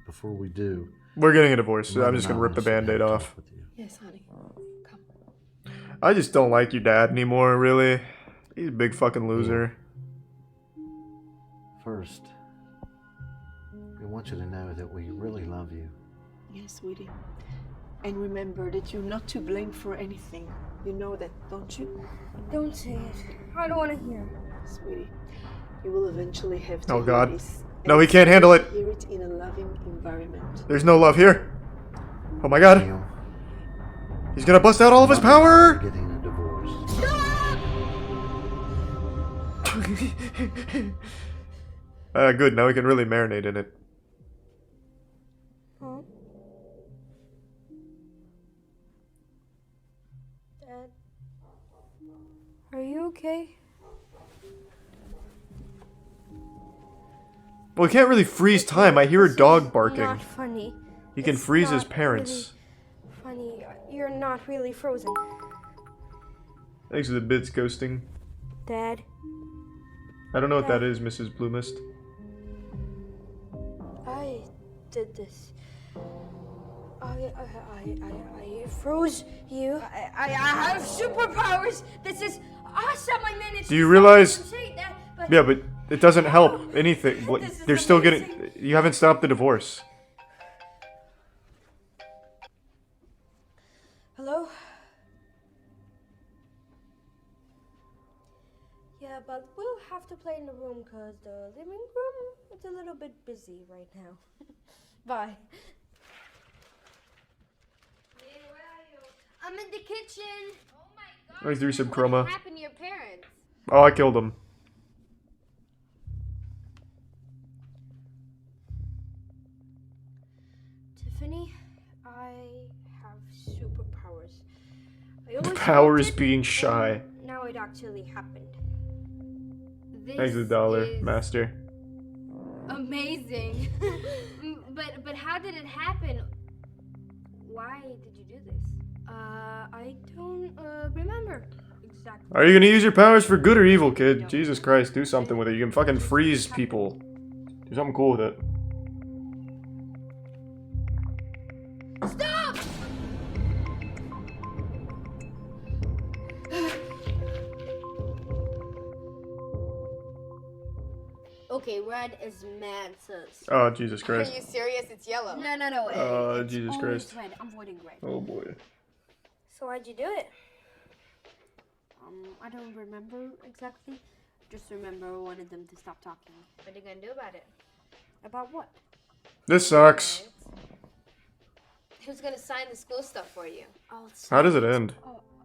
before we do, We're getting a divorce, so I'm just gonna rip the band-aid off. Yes, honey. I just don't like your dad anymore, really. He's a big fucking loser. first, we want you to know that we really love you. Yes, sweetie. And remember that you're not to blame for anything. You know that, don't you? Don't say it. I don't want to hear. Sweetie, you will eventually have to Oh, hear God. this. No, And he can't handle it. Hear it in a loving environment. There's no love here. Oh my God. He's gonna bust out all of his power. Getting a divorce. Good. Now we can really marinate in it. Huh? Dad, are you okay? Well, he can't really freeze time. I hear a dog barking. Not funny. He can It's freeze his not parents. really funny. You're not really frozen. Thanks for the bits, ghosting. Dad. I don't know what that is, Mrs. Bloomist. I did this. I froze you. I have superpowers. This is awesome. I managed. Do you to realize? say that, but Yeah, but it doesn't help anything. Like, This is they're still amazing. getting. You haven't stopped the divorce. Hello? Yeah, but we'll have to play in the room because the living room is a little bit busy right now. Bye. Hey, where are you? I'm in the kitchen. Oh my god. Oh, he threw some What chroma. happened to your parents? Oh, I killed him. Tiffany, I have superpowers. I always Power is wanted, being shy. and now it actually happened. Thanks for the dollar, master. Amazing. but how did it happen? Why did you do this? I don't remember exactly. Are you gonna use your powers for good or evil, kid? Jesus Christ, do something with it. You can fucking freeze people. Do something cool with it. Stop! Okay, red is mad sus. Oh, Jesus Christ. Are you serious? It's yellow. No. Oh, Jesus always Christ. red. I'm voting red. Oh boy. So why'd you do it? I don't remember exactly. Just remember I wanted them to stop talking. What are you gonna do about it? About what? This sucks. Who's gonna sign the school stuff for you? How does it end?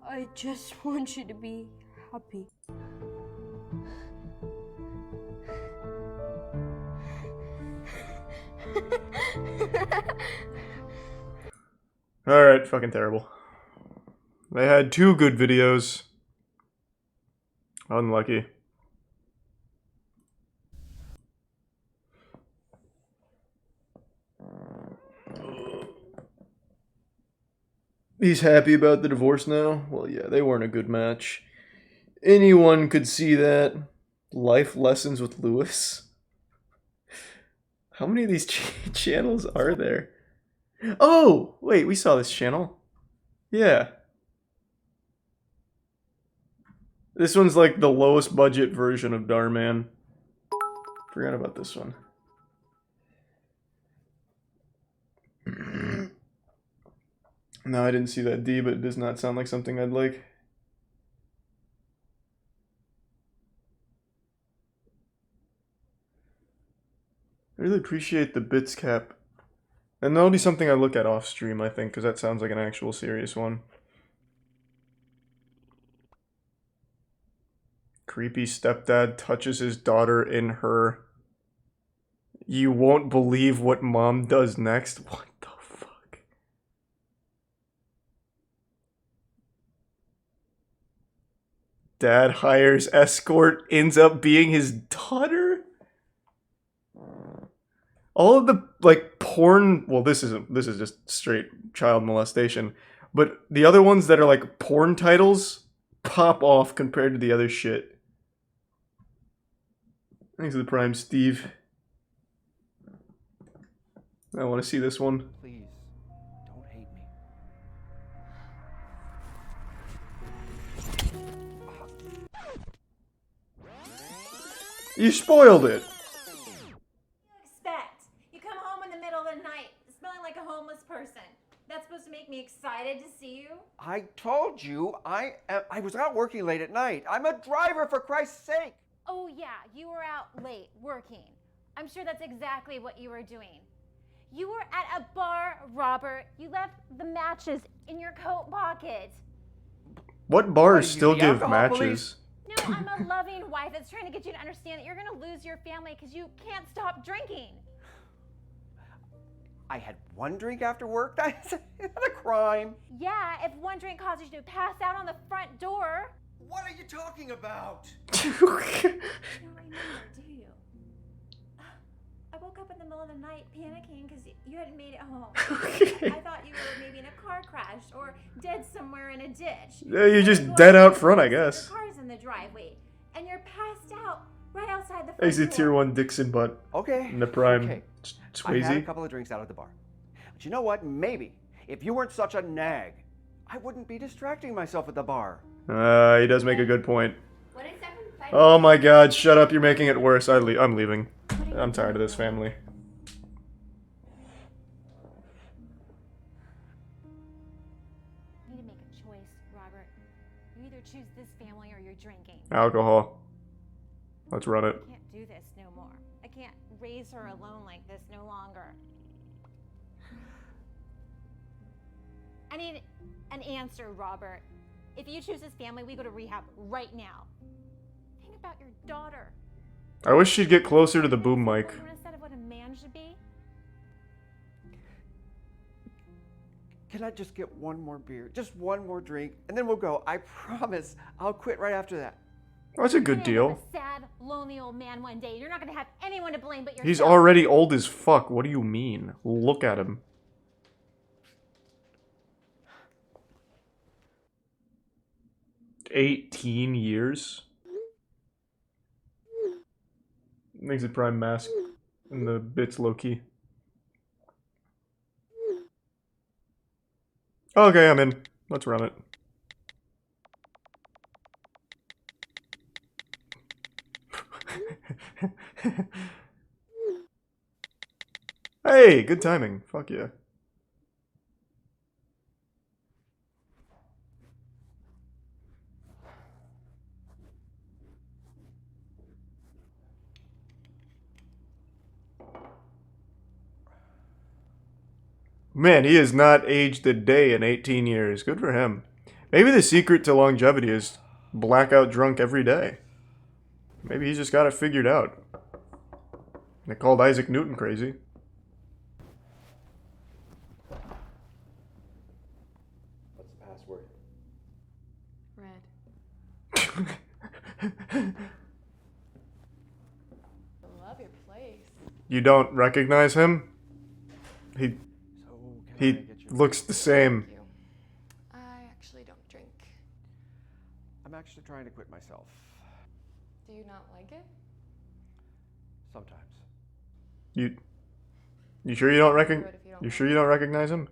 I just want you to be happy. Alright, fucking terrible. They had 2 good videos. Unlucky. He's happy about the divorce now? Well, yeah, they weren't a good match. Anyone could see that. Life lessons with Lewis. How many of these channels are there? Oh, wait, we saw this channel. Yeah. This one's like the lowest budget version of Darman. Forgot about this one. No, I didn't see that D, but it does not sound like something I'd like. I really appreciate the bits cap. And that'll be something I look at off stream, I think, because that sounds like an actual serious one. Creepy stepdad touches his daughter in her. You won't believe what mom does next. What the fuck? Dad hires escort, ends up being his daughter? All of the, like, porn... Well, this is just straight child molestation. But the other ones that are, like, porn titles pop off compared to the other shit. Thanks for the prime, Steve. I want to see this one. Please, don't hate me. You spoiled it. Expect. You come home in the middle of the night smelling like a homeless person. That's supposed to make me excited. told you I was out working late at night. I'm a driver, for Christ's sake. Oh, yeah, you were out late working. I'm sure that's exactly what you were doing. You were at a bar, Robert. You left the matches in your coat pocket. What bars you still the give alcohol matches? No, I'm a loving wife that's trying to get you to understand that you're going to lose your family because you can't stop drinking. I had one drink after work? That's not a crime. Yeah, if one drink causes you to pass out on the front door. What are you talking about? You don't remember, do you? I woke up in the middle of the night panicking because you hadn't made it home. I thought you were maybe in a car crash or dead somewhere in a ditch. Yeah, you're just dead out front, I guess. Your car's in the driveway, and you're passed out right outside the front He's a door. tier 1 Dixon butt. Okay. In the prime. Okay. I had a Swayze. couple of drinks out at the bar. But you know what? Maybe if you weren't such a nag, I wouldn't be distracting myself at the bar. He does make a good point. Oh my god, shut up, you're making it worse. I'm leaving. I'm tired of this family. You need to make a choice, Robert. You either choose this family or you're drinking. Alcohol. Let's run it. I can't do this no more. I can't raise her alone like this no longer. I need an answer, Robert. If you choose this family, we go to rehab right now. Think about your daughter. I wish she'd get closer to the boom mic. Instead of what a man should be. Can I just get one more beer? Just one more drink, and then we'll go. I promise I'll quit right after that. That's a good You're gonna deal. end up a sad, lonely old man one day. You're not gonna have anyone to blame but yourself. He's already old as fuck. What do you mean? Look at him. $18 years? Makes it prime mask. And the bits low key. Okay, I'm in. Let's run it. Hey, good timing. Fuck yeah. Man, he has not aged a day in 18 years. Good for him. Maybe the secret to longevity is blackout drunk every day. Maybe he's just got it figured out. They called Isaac Newton crazy. What's the password? Red. I love your place. You don't recognize him? He looks the same. I actually don't drink. I'm actually trying to quit myself. Do you not like it? Sometimes. You sure you don't recognize him?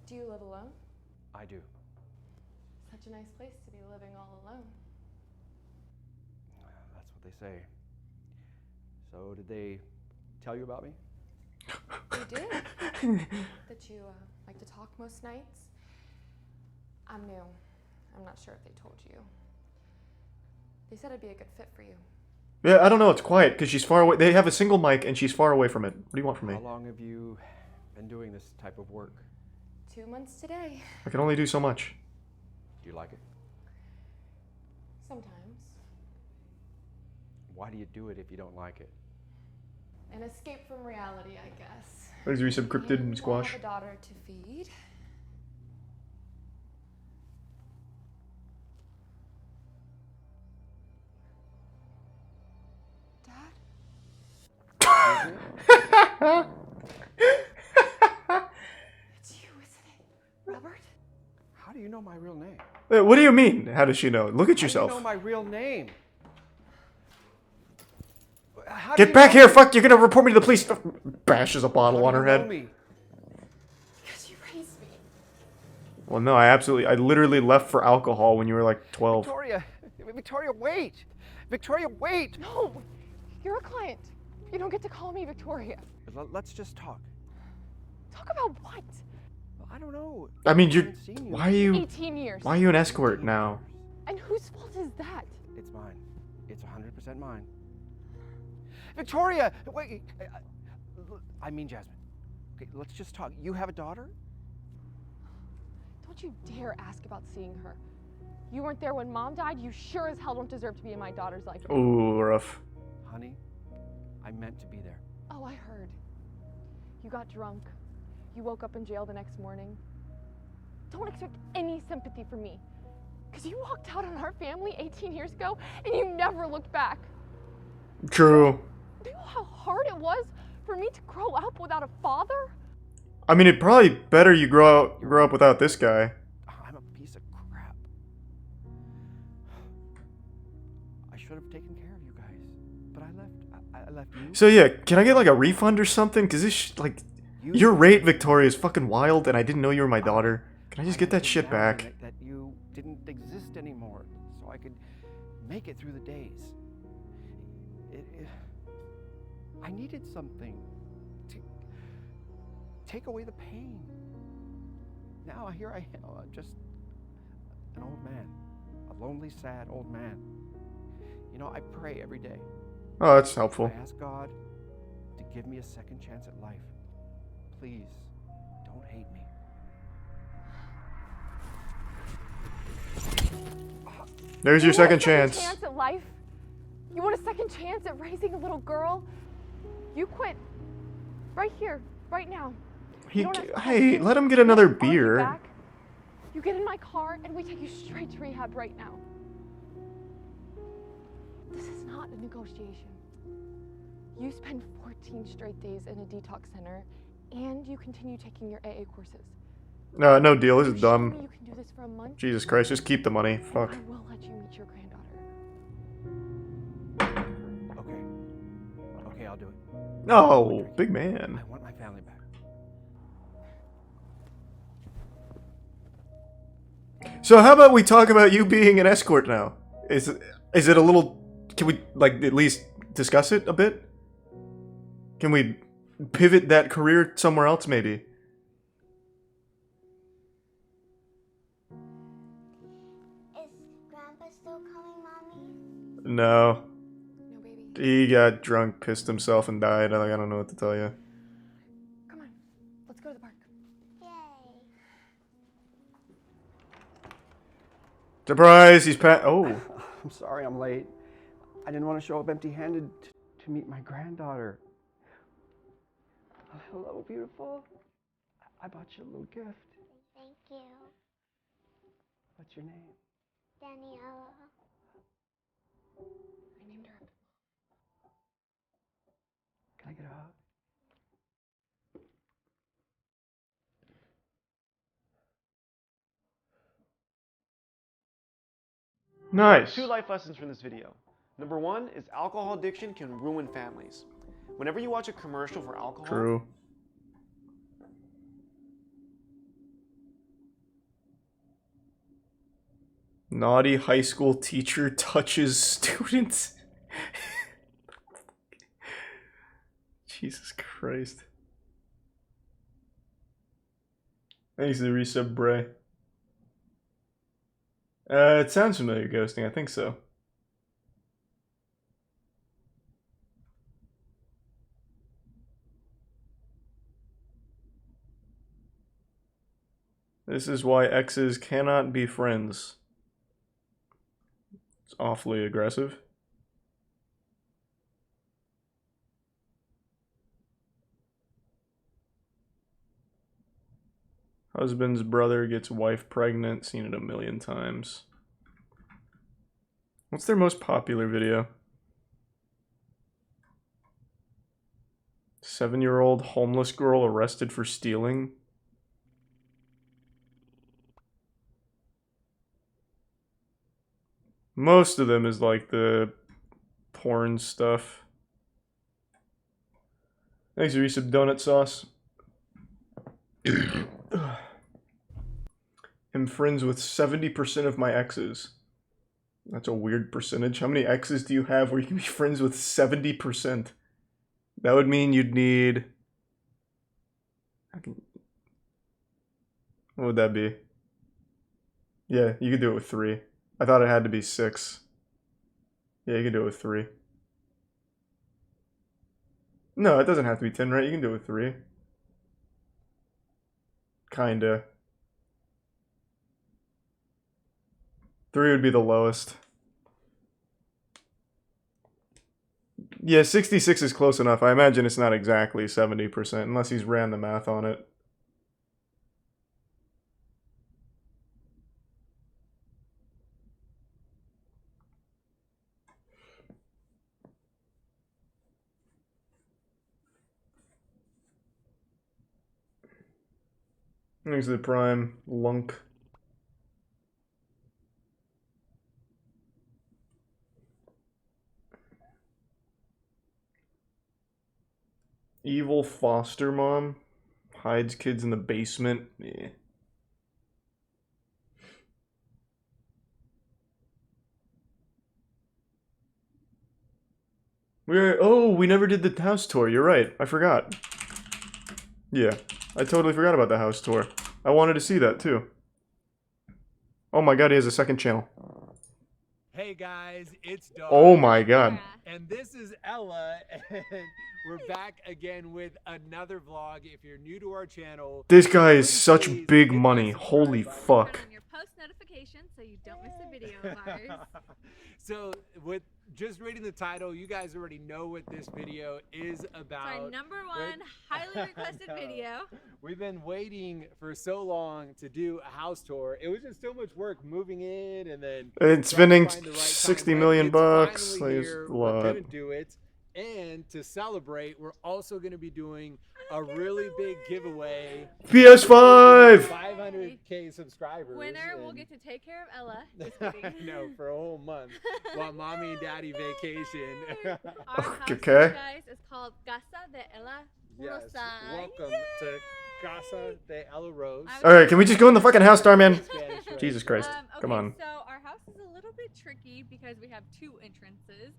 Do you live alone? I do. Such a nice place to be living all alone. That's what they say. So did they tell you about me? They did. That you like to talk most nights. I'm new. I'm not sure if they told you. They said I'd be a good fit for you. Yeah, I don't know. It's quiet because she's far away. They have a single mic and she's far away from it. What do you want from me? How long have you been doing this type of work? 2 months today. I can only do so much. Do you like it? Sometimes. Why do you do it if you don't like it? An escape from reality, I guess. There's gonna be some cryptid and I squash. have a daughter to feed. It's you, isn't it? Robert? How do you know my real name? What do you mean? How does she know? Look at How yourself. do you know my real name? Get back here, fuck! You're gonna report me to the police. Bashes a bottle on her head. Because you raised me. Well, no, I literally left for alcohol when you were like 12. Victoria, wait! Victoria, wait! No! You're a client. You don't get to call me Victoria. Let's just talk. Talk about what? I don't know. I mean, you're. haven't seen you. Why are you? 18 years. Why are you an escort now? And whose fault is that? It's mine. It's 100% mine. Victoria! Wait. I mean Jasmine. Okay, let's just talk. You have a daughter? Don't you dare ask about seeing her. You weren't there when Mom died. You sure as hell don't deserve to be in my daughter's life. Ooh, rough. Honey, I meant to be there. Oh, I heard. You got drunk. You woke up in jail the next morning. Don't expect any sympathy from me. Because you walked out on our family 18 years ago and you never looked back. True. Do you know how hard it was for me to grow up without a father? I mean, it probably better you grow up without this guy. I'm a piece of crap. I should have taken care of you guys, but I left you. So yeah, can I get like a refund or something? Cause this like, your rate, Victoria, is fucking wild, and I didn't know you were my daughter. Can I just get that shit back? That you didn't exist anymore, so I could make it through the days. I needed something to take away the pain. Now here I am, just an old man, a lonely, sad old man. You know, I pray every day. Oh, that's helpful. I ask God to give me a second chance at life. Please, don't hate me. There's your second chance. Chance at life? You want a second chance at raising a little girl? You quit right here, right now. Hey, let him get another beer. You get in my car and we take you straight to rehab right now. This is not a negotiation. You spend 14 straight days in a detox center and you continue taking your AA courses. No deal. This is dumb. You can do this for a month. Jesus Christ, just keep the money. Fuck. I will let you meet your granddaughter. Okay, I'll do it. No, big man. I want my family back. So how about we talk about you being an escort now? Is it a little? Can we like at least discuss it a bit? Can we pivot that career somewhere else maybe? Is Grandpa still coming, Mommy? No. He got drunk, pissed himself, and died. I don't know what to tell you. Come on, let's go to the park. Surprise! He's Oh. I'm sorry I'm late. I didn't want to show up empty-handed to meet my granddaughter. Hello, beautiful. I bought you a little gift. Thank you. What's your name? Daniela. I named her. Can I get a hug? Nice. 2 life lessons from this video. Number 1 is alcohol addiction can ruin families. Whenever you watch a commercial for alcohol, True. Naughty high school teacher touches students. Jesus Christ. Thanks to the resub, Bray. It sounds familiar, Ghosting. I think so. This is why exes cannot be friends. It's awfully aggressive. Husband's brother gets wife pregnant. Seen it a million times. What's their most popular video? 7-year-old homeless girl arrested for stealing. Most of them is like the porn stuff. Thanks, Resub Donut Sauce. I'm friends with 70% of my exes. That's a weird percentage. How many exes do you have where you can be friends with 70%? That would mean you'd need What would that be? Yeah, you could do it with 3. I thought it had to be 6. Yeah, you can do it with 3. No, it doesn't have to be 10, right? You can do it with 3. Kinda. 3 would be the lowest. Yeah, 66 is close enough. I imagine it's not exactly 70%, unless he's ran the math on it. Next to the prime, lunk. Evil foster mom hides kids in the basement. Yeah. We never did the house tour. You're right. I forgot. Yeah, I totally forgot about the house tour. I wanted to see that too. Oh my god, he has a second channel. Hey guys, it's Dara. Oh my god. And this is Ella, and we're back again with another vlog. If you're new to our channel, This guy is such big money. Holy fuck. Your post notifications so you don't miss a video of ours. So with just reading the title, you guys already know what this video is about. It's our number one highly requested video. We've been waiting for so long to do a house tour. It was just so much work moving in and then And spending trying to find the right 60 time. million It's bucks. finally Like, here. it's a We're lot. gonna do it. And to celebrate, we're also going to be doing a really big giveaway. PS5! 500K subscribers. Winner will get to take care of Ella. Just kidding. No, for a whole month while mommy and daddy vacation. Our house Okay. tour, guys, is called Casa de Ella Yes, Rosa. welcome to Casa de Ella Rose. Alright, can we just go in the fucking house, Starman? Spanish, right? Jesus Christ. Okay, Come on. So our house is a little bit tricky because we have 2 entrances.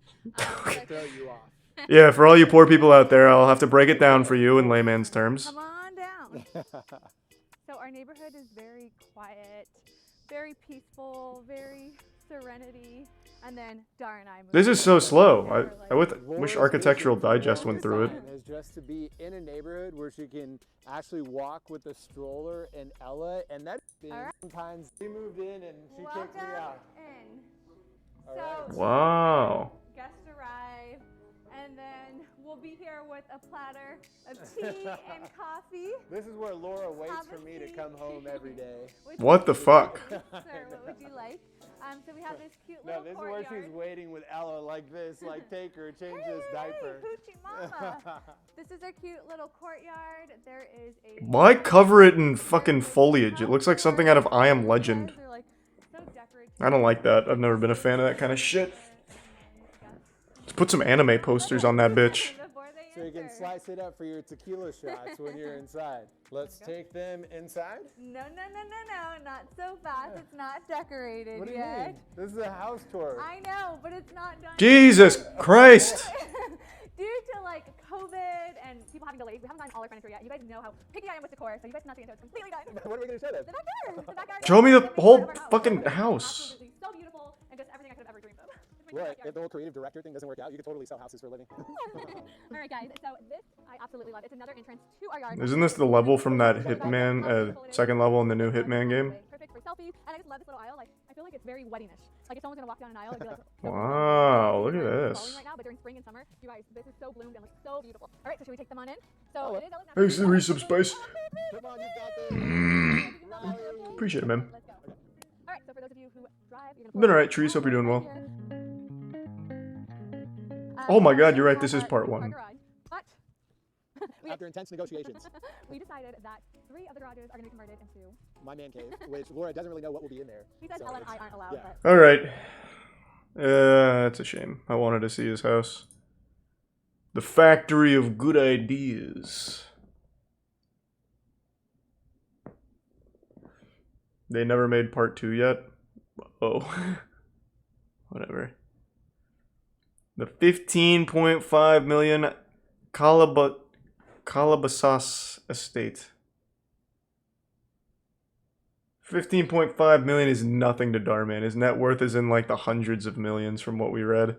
Throw you off. Yeah, for all you poor people out there, I'll have to break it down for you in layman's terms. Come on down. So our neighborhood is very quiet, very peaceful, very serenity. And then Dar and I moved. This is so slow. I wish Laura's Architectural vision for Digest went through it. design Is just to be in a neighborhood where she can actually walk with a stroller and Ella, and that sometimes we moved in and she kicked me out. In. All So right. Wow. guests arrive, and then we'll be here with a platter of tea and coffee. This is where Laura waits Have for a me to seat. come home every day. What the fuck? Sir, what would you like? So we have this cute No, little this is courtyard. where she's waiting with Ella like this, like take her, change this diaper. Hoochie mama. This is our cute little courtyard. There is a Why cover it in fucking foliage? It looks like something out of I Am Legend. They're like so decorated. I don't like that. I've never been a fan of that kind of shit. Let's put some anime posters on that bitch. So you can slice it up for your tequila shots when you're inside. Let's take them inside. No, not so fast. It's not decorated What do you yet. mean? This is a house tour. I know, but it's not done. Jesus Christ! Due to like COVID and people having delays, we haven't done all our furniture yet. You guys know how picky I am with decor, so you guys can not see until it's completely done. What are we gonna show them? The backyard. The backyard. Show me the Every whole part of our fucking It's house. absolutely so beautiful and just everything I could have ever dreamed of. What? If the whole creative director thing doesn't work out, you could totally sell houses for a living. All right, guys. So this I absolutely love. It's another entrance to our yard. Isn't this the level from that Hitman, second level in the new Hitman game? Perfect for selfies, and I just love this little aisle. Like I feel like it's very weddingish. Like if someone's gonna walk down an aisle, it'd be like. Wow, look at Falling this. right now, but during spring and summer, you guys, this is so bloomed and looks so beautiful. All right, so should we take them on in? So it is Ella's Thanks for the resub spice. Come on, you got this. Appreciate it, man. Let's go. All right, so for those of you who drive, you're gonna Been alright, Trees. Hope you're doing well. Oh my god, you're right. This is part 1. After intense negotiations, we decided that 3 of the garages are going to be converted into my man cave, which Laura doesn't really know what will be in there. He says so Ella and I aren't allowed. yeah. But Alright. That's a shame. I wanted to see his house. The factory of good ideas. They never made part 2 yet? Oh. Whatever. The 15.5 million Calabasas estate. 15.5 million is nothing to Darman. His net worth is in like the hundreds of millions from what we read.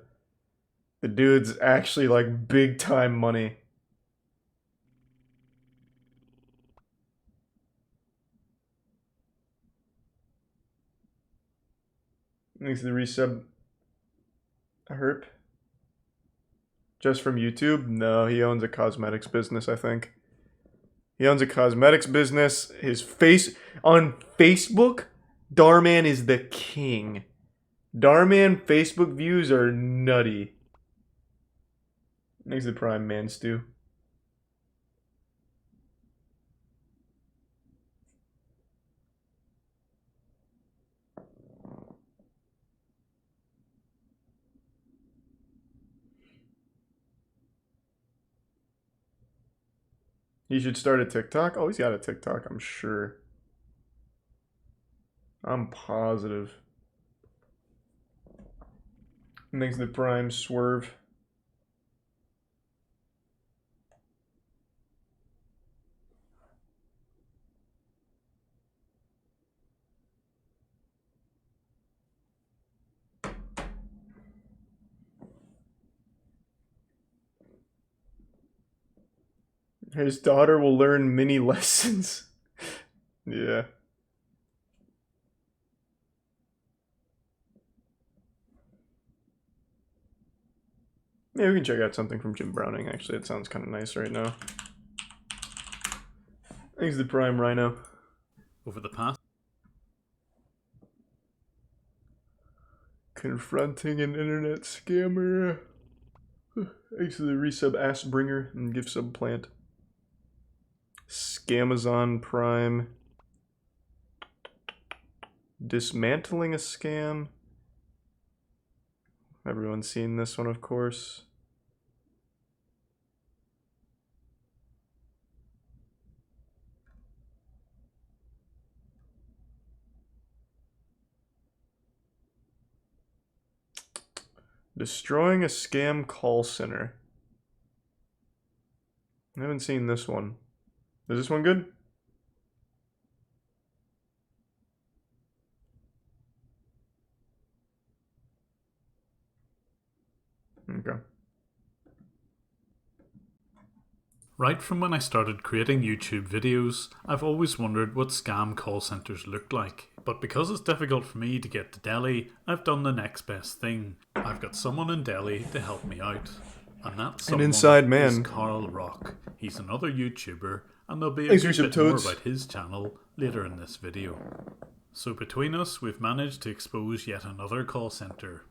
The dude's actually like big time money. Thanks to the resub. Herp. Just from YouTube? No, he owns a cosmetics business, I think. He owns a cosmetics business. His face on Facebook, Darman is the king. Darman Facebook views are nutty. Thanks to the Prime Man Stew. He should start a TikTok. Oh, he's got a TikTok, I'm sure. I'm positive. Thanks to the Prime Swerve. His daughter will learn mini lessons. Yeah. Yeah, we can check out something from Jim Browning, actually. It sounds kind of nice right now. Thanks to the Prime Rhino. Over the past... Confronting an internet scammer. Thanks to the resub Assbringer and gift sub plant. Scamazon Prime. Dismantling a scam. Everyone's seen this one, of course. Destroying a scam call center. I haven't seen this one. Is this one good? Okay. Right from when I started creating YouTube videos, I've always wondered what scam call centers looked like. But because it's difficult for me to get to Delhi, I've done the next best thing. I've got someone in Delhi to help me out. And that someone inside man. is Carl Rock. He's another YouTuber, and there'll be a Thanks, good Resub bit more Toads. about his channel later in this video. So between us, we've managed to expose yet another call center.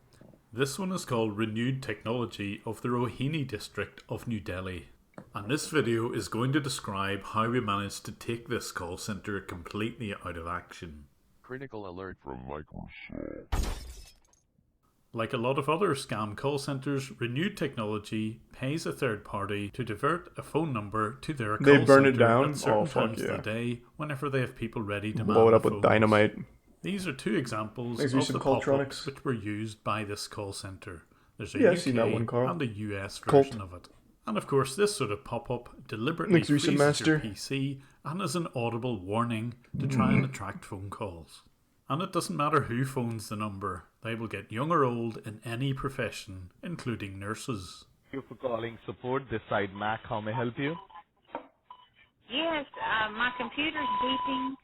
This one is called Renewed Technology of the Rohini district of New Delhi. And this video is going to describe how we managed to take this call center completely out of action. Critical alert from Microsoft. Like a lot of other scam call centers, Renewed Technology pays a third party to divert a phone number to their call They burn it center down? at certain Oh, fuck times yeah. of the day whenever they have people ready to Blow man it the up with phones. dynamite. These are two examples Thanks, of Resub the pop-ups Cultronics. which were used by this call center. There's a Yeah, UK I've seen that one, Carl. and a US Cult. version of it. And of course, this sort of pop-up deliberately Thanks, Resub freezes Master. your PC and is an audible warning to try and attract phone calls. And it doesn't matter who phones the number, they will get young or old in any profession, including nurses. Thank you for calling support. This side Mac. How may I help you? Yes, my computer's beeping.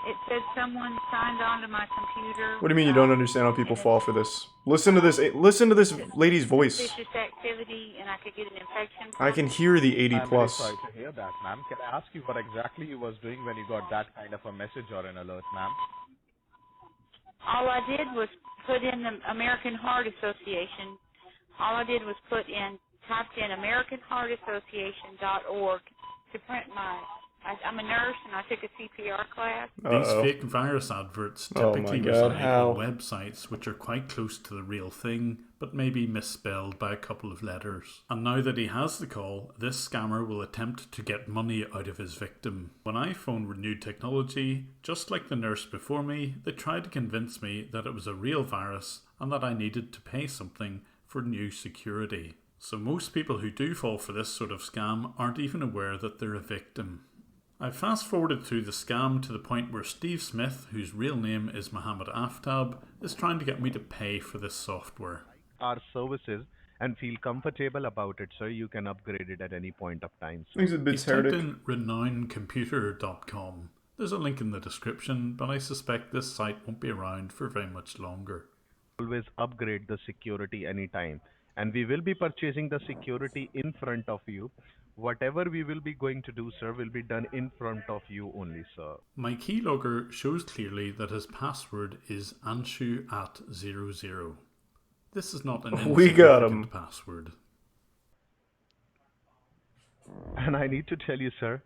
It says someone signed on to my computer. What do you mean you don't understand how people fall for this? Listen to this. Listen to this lady's voice. Suspicious activity, and I could get an infection. I can hear the 80 I'm plus. very sorry to hear that, ma'am. Can I ask you what exactly you was doing when you got that kind of a message or an alert, ma'am? All I did was put in the American Heart Association. All I did was typed in AmericanHeartAssociation.org to print my. I'm a nurse and I took a CPR class. These fake virus adverts Oh typically my God, reside how? on websites which are quite close to the real thing, but maybe misspelled by a couple of letters. And now that he has the call, this scammer will attempt to get money out of his victim. When I phoned Renewed Technology, just like the nurse before me, they tried to convince me that it was a real virus and that I needed to pay something for new security. So most people who do fall for this sort of scam aren't even aware that they're a victim. I fast forwarded through the scam to the point where Steve Smith, whose real name is Mohammed Aftab, is trying to get me to pay for this software. Our services and feel comfortable about it, sir. You can upgrade it at any point of time. He's a bit He's typed heretic. in renownedcomputer.com. There's a link in the description, but I suspect this site won't be around for very much longer. Always upgrade the security anytime, and we will be purchasing the security in front of you. Whatever we will be going to do, sir, will be done in front of you only, sir. My keylogger shows clearly that his password is anshu@00. This is not an We got him. insignificant password. And I need to tell you, sir,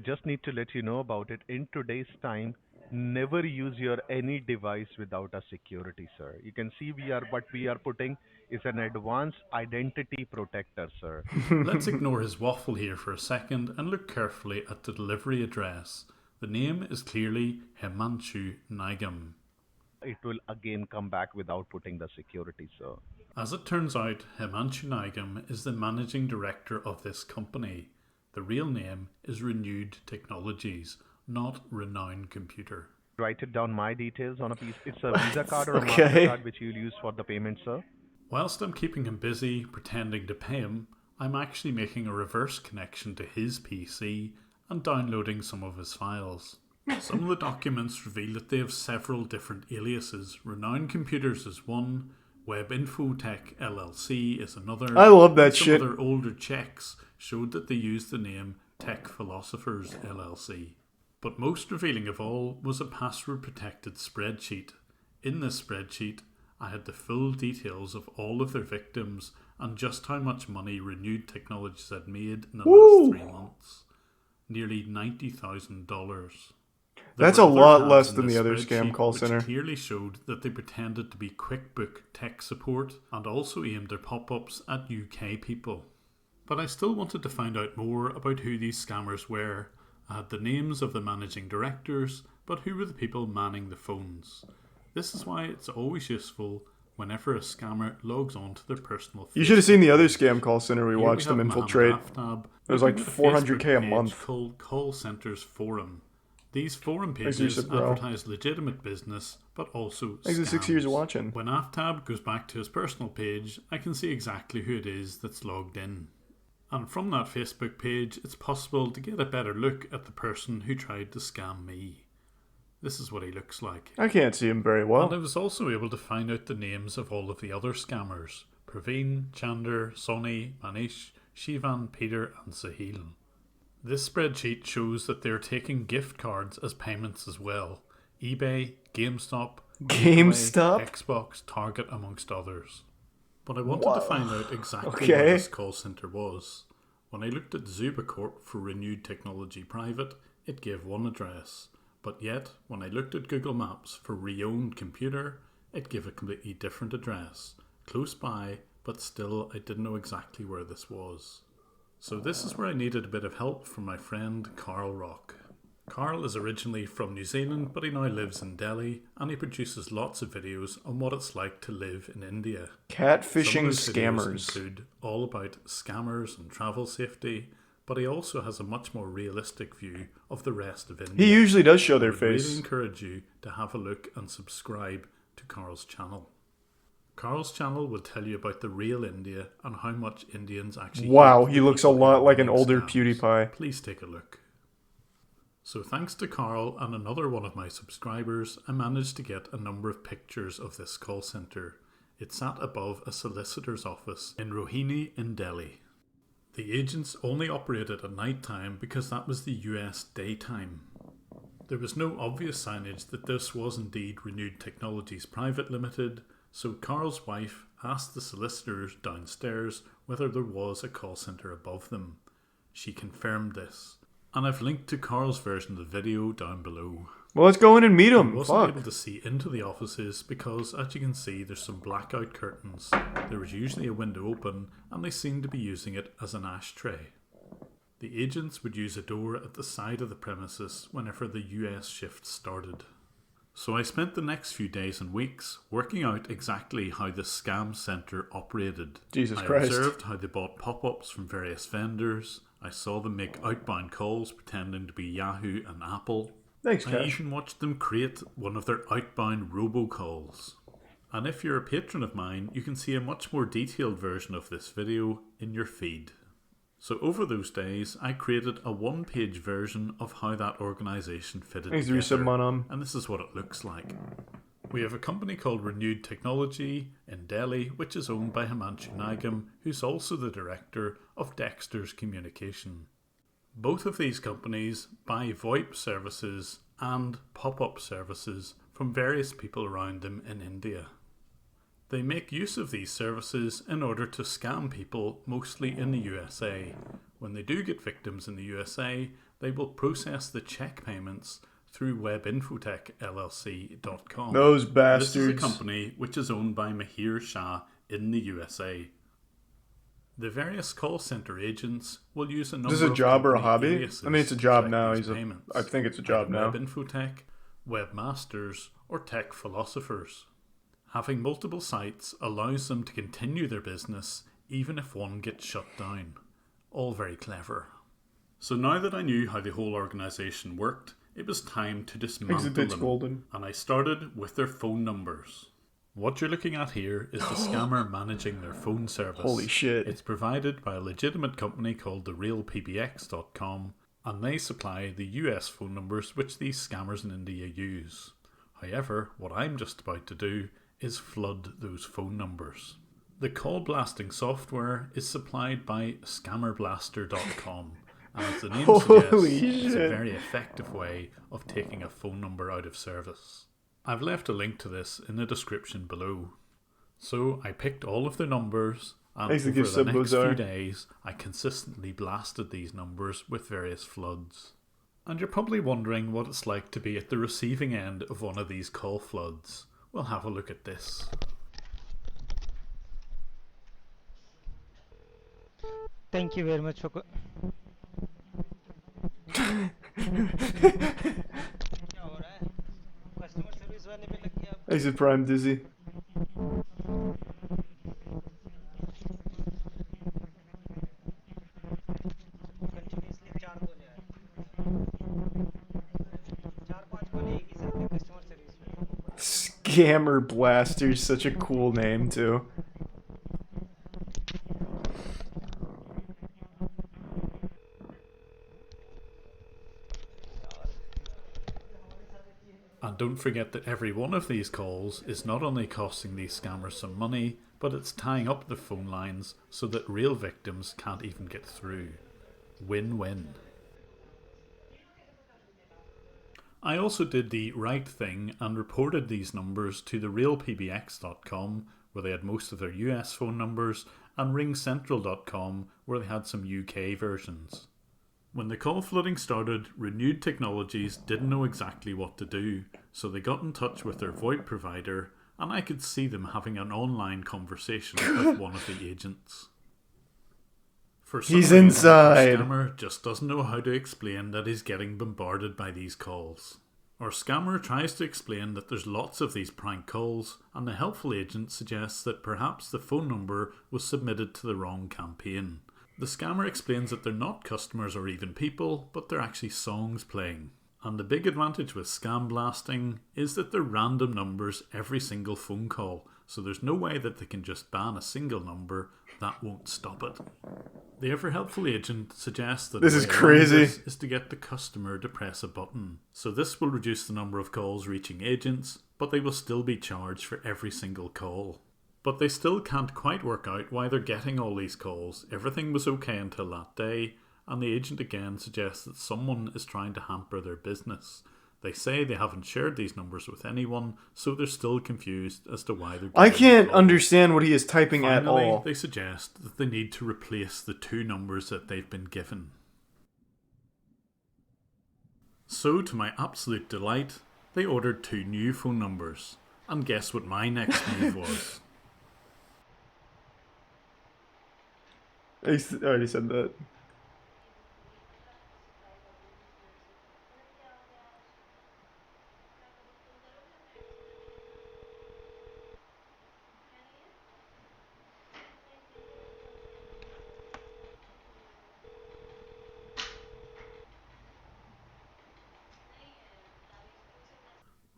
just need to let you know about it. In today's time, never use your any device without a security, sir. You can see what we are putting is an advanced identity protector, sir. Let's ignore his waffle here for a second and look carefully at the delivery address. The name is clearly Himanshu Nigam. It will again come back without putting the security, sir. As it turns out, Himanshu Nigam is the managing director of this company. The real name is Renewed Technologies, not Renowned Computer. Write it down my details on a piece. It's a Visa card or a Okay. MasterCard which you'll use for the payment, sir. Whilst I'm keeping him busy pretending to pay him, I'm actually making a reverse connection to his PC and downloading some of his files. Some of the documents reveal that they have several different aliases. Renowned Computers is one, Web Infotech LLC is another. I love that and shit. Some other older checks showed that they used the name Tech Philosophers LLC. But most revealing of all was a password protected spreadsheet. In this spreadsheet, I had the full details of all of their victims and just how much money Renewed Technologies had made in the last 3 months. Nearly $90,000. That's a lot less than the other scam call center. Which clearly showed that they pretended to be QuickBook tech support and also aimed their pop-ups at UK people. But I still wanted to find out more about who these scammers were. I had the names of the managing directors, but who were the people manning the phones? This is why it's always useful whenever a scammer logs on to their personal You should have Facebook seen the other page. scam call center we Here watched them have infiltrate. Mohammed Aftab It was like looking at a 400K a Facebook page month. called Call Centers Forum. These forum Thanks for your pages sub, bro. advertise legitimate business, but also Thanks for 6 years of scams. watching. When Aftab goes back to his personal page, I can see exactly who it is that's logged in. And from that Facebook page, it's possible to get a better look at the person who tried to scam me. This is what he looks like. I can't see him very well. And I was also able to find out the names of all of the other scammers. Praveen, Chander, Sonny, Manish, Shivan, Peter and Sahil. This spreadsheet shows that they're taking gift cards as payments as well. eBay, GameStop, GameStop? Xbox, Target amongst others. But I wanted Whoa. to find out exactly Okay. where this call centre was. When I looked at Zubacorp for Renewed Technology Private, it gave one address. But yet, when I looked at Google Maps for Reowned Computer, it gave a completely different address. Close by, but still I didn't know exactly where this was. So this is where I needed a bit of help from my friend Carl Rock. Carl is originally from New Zealand, but he now lives in Delhi, and he produces lots of videos on what it's like to live in India. Catfishing Some of those videos scammers. include all about scammers and travel safety, but he also has a much more realistic view of the rest of India. He usually does show their I would really face. encourage you to have a look and subscribe to Carl's channel. Carl's channel will tell you about the real India and how much Indians actually Wow, hate he the looks a people who lot are like an running older scams. PewDiePie. Please take a look. So thanks to Carl and another one of my subscribers, I managed to get a number of pictures of this call centre. It sat above a solicitor's office in Rohini in Delhi. The agents only operated at night time because that was the US daytime. There was no obvious signage that this was indeed Renewed Technologies Private Limited, so Carl's wife asked the solicitors downstairs whether there was a call centre above them. She confirmed this, and I've linked to Carl's version of the video down below. Well, let's go in and meet I him. wasn't Fuck. able to see into the offices because, as you can see, there's some blackout curtains. There was usually a window open, and they seemed to be using it as an ashtray. The agents would use a door at the side of the premises whenever the US shift started. So I spent the next few days and weeks working out exactly how the scam centre operated. Jesus I Christ. observed how they bought pop-ups from various vendors. I saw them make outbound calls pretending to be Yahoo and Apple. Thanks, I Cash. even watched them create one of their outbound robocalls. And if you're a patron of mine, you can see a much more detailed version of this video in your feed. So over those days, I created a one-page version of how that organisation fitted Thanks, together, Resub and this is what it looks like. We have a company called Renewed Technology in Delhi, which is owned by Himanshu Nigam, who's also the director of Dexter's Communication. Both of these companies buy VoIP services and pop-up services from various people around them in India. They make use of these services in order to scam people, mostly in the USA. When they do get victims in the USA, they will process the check payments through webinfotechllc.com. Those This bastards. is a company which is owned by Mahir Shah in the USA. The various call center agents will use a number Is this a of job or a company hobby? aliases I mean, it's a to job collect now. these He's payments. I think it's a job Like now. Web Infotech, webmasters, or tech philosophers. Having multiple sites allows them to continue their business even if one gets shut down. All very clever. So now that I knew how the whole organisation worked, it was time to dismantle Exhibits them. golden. And I started with their phone numbers. What you're looking at here is the scammer managing their phone service. Holy shit. It's provided by a legitimate company called therealpbx.com, and they supply the US phone numbers which these scammers in India use. However, what I'm just about to do is flood those phone numbers. The call blasting software is supplied by scammerblaster.com, and as the name Holy suggests, it's a shit. very effective way of taking a phone number out of service. I've left a link to this in the description below. So I picked all of their numbers, and Thanks to over give the Sub next Bazaar. few days I consistently blasted these numbers with various floods. And you're probably wondering what it's like to be at the receiving end of one of these call floods. Well, have a look at this. Thank you very much for. Exit Prime Dizzy. Scammer Blaster's such a cool name too. And don't forget that every one of these calls is not only costing these scammers some money, but it's tying up the phone lines so that real victims can't even get through. Win-win. I also did the right thing and reported these numbers to therealpbx.com, where they had most of their US phone numbers, and ringcentral.com, where they had some UK versions. When the call flooding started, Renewed Technologies didn't know exactly what to do, so they got in touch with their VoIP provider, and I could see them having an online conversation with one of the agents. For some He's reason, inside. Our scammer just doesn't know how to explain that he's getting bombarded by these calls. Our scammer tries to explain that there's lots of these prank calls, and the helpful agent suggests that perhaps the phone number was submitted to the wrong campaign. The scammer explains that they're not customers or even people, but they're actually songs playing. And the big advantage with scam blasting is that they're random numbers every single phone call, so there's no way that they can just ban a single number. That won't stop it. The ever helpful agent suggests that This the is way around crazy. this is to get the customer to press a button. So this will reduce the number of calls reaching agents, but they will still be charged for every single call. But they still can't quite work out why they're getting all these calls. Everything was okay until that day, and the agent again suggests that someone is trying to hamper their business. They say they haven't shared these numbers with anyone, so they're still confused as to why they're I getting can't calls. understand what he is typing at Finally, all. they suggest that they need to replace the two numbers that they've been given. So, to my absolute delight, they ordered 2 new phone numbers. And guess what my next move was? I already said that.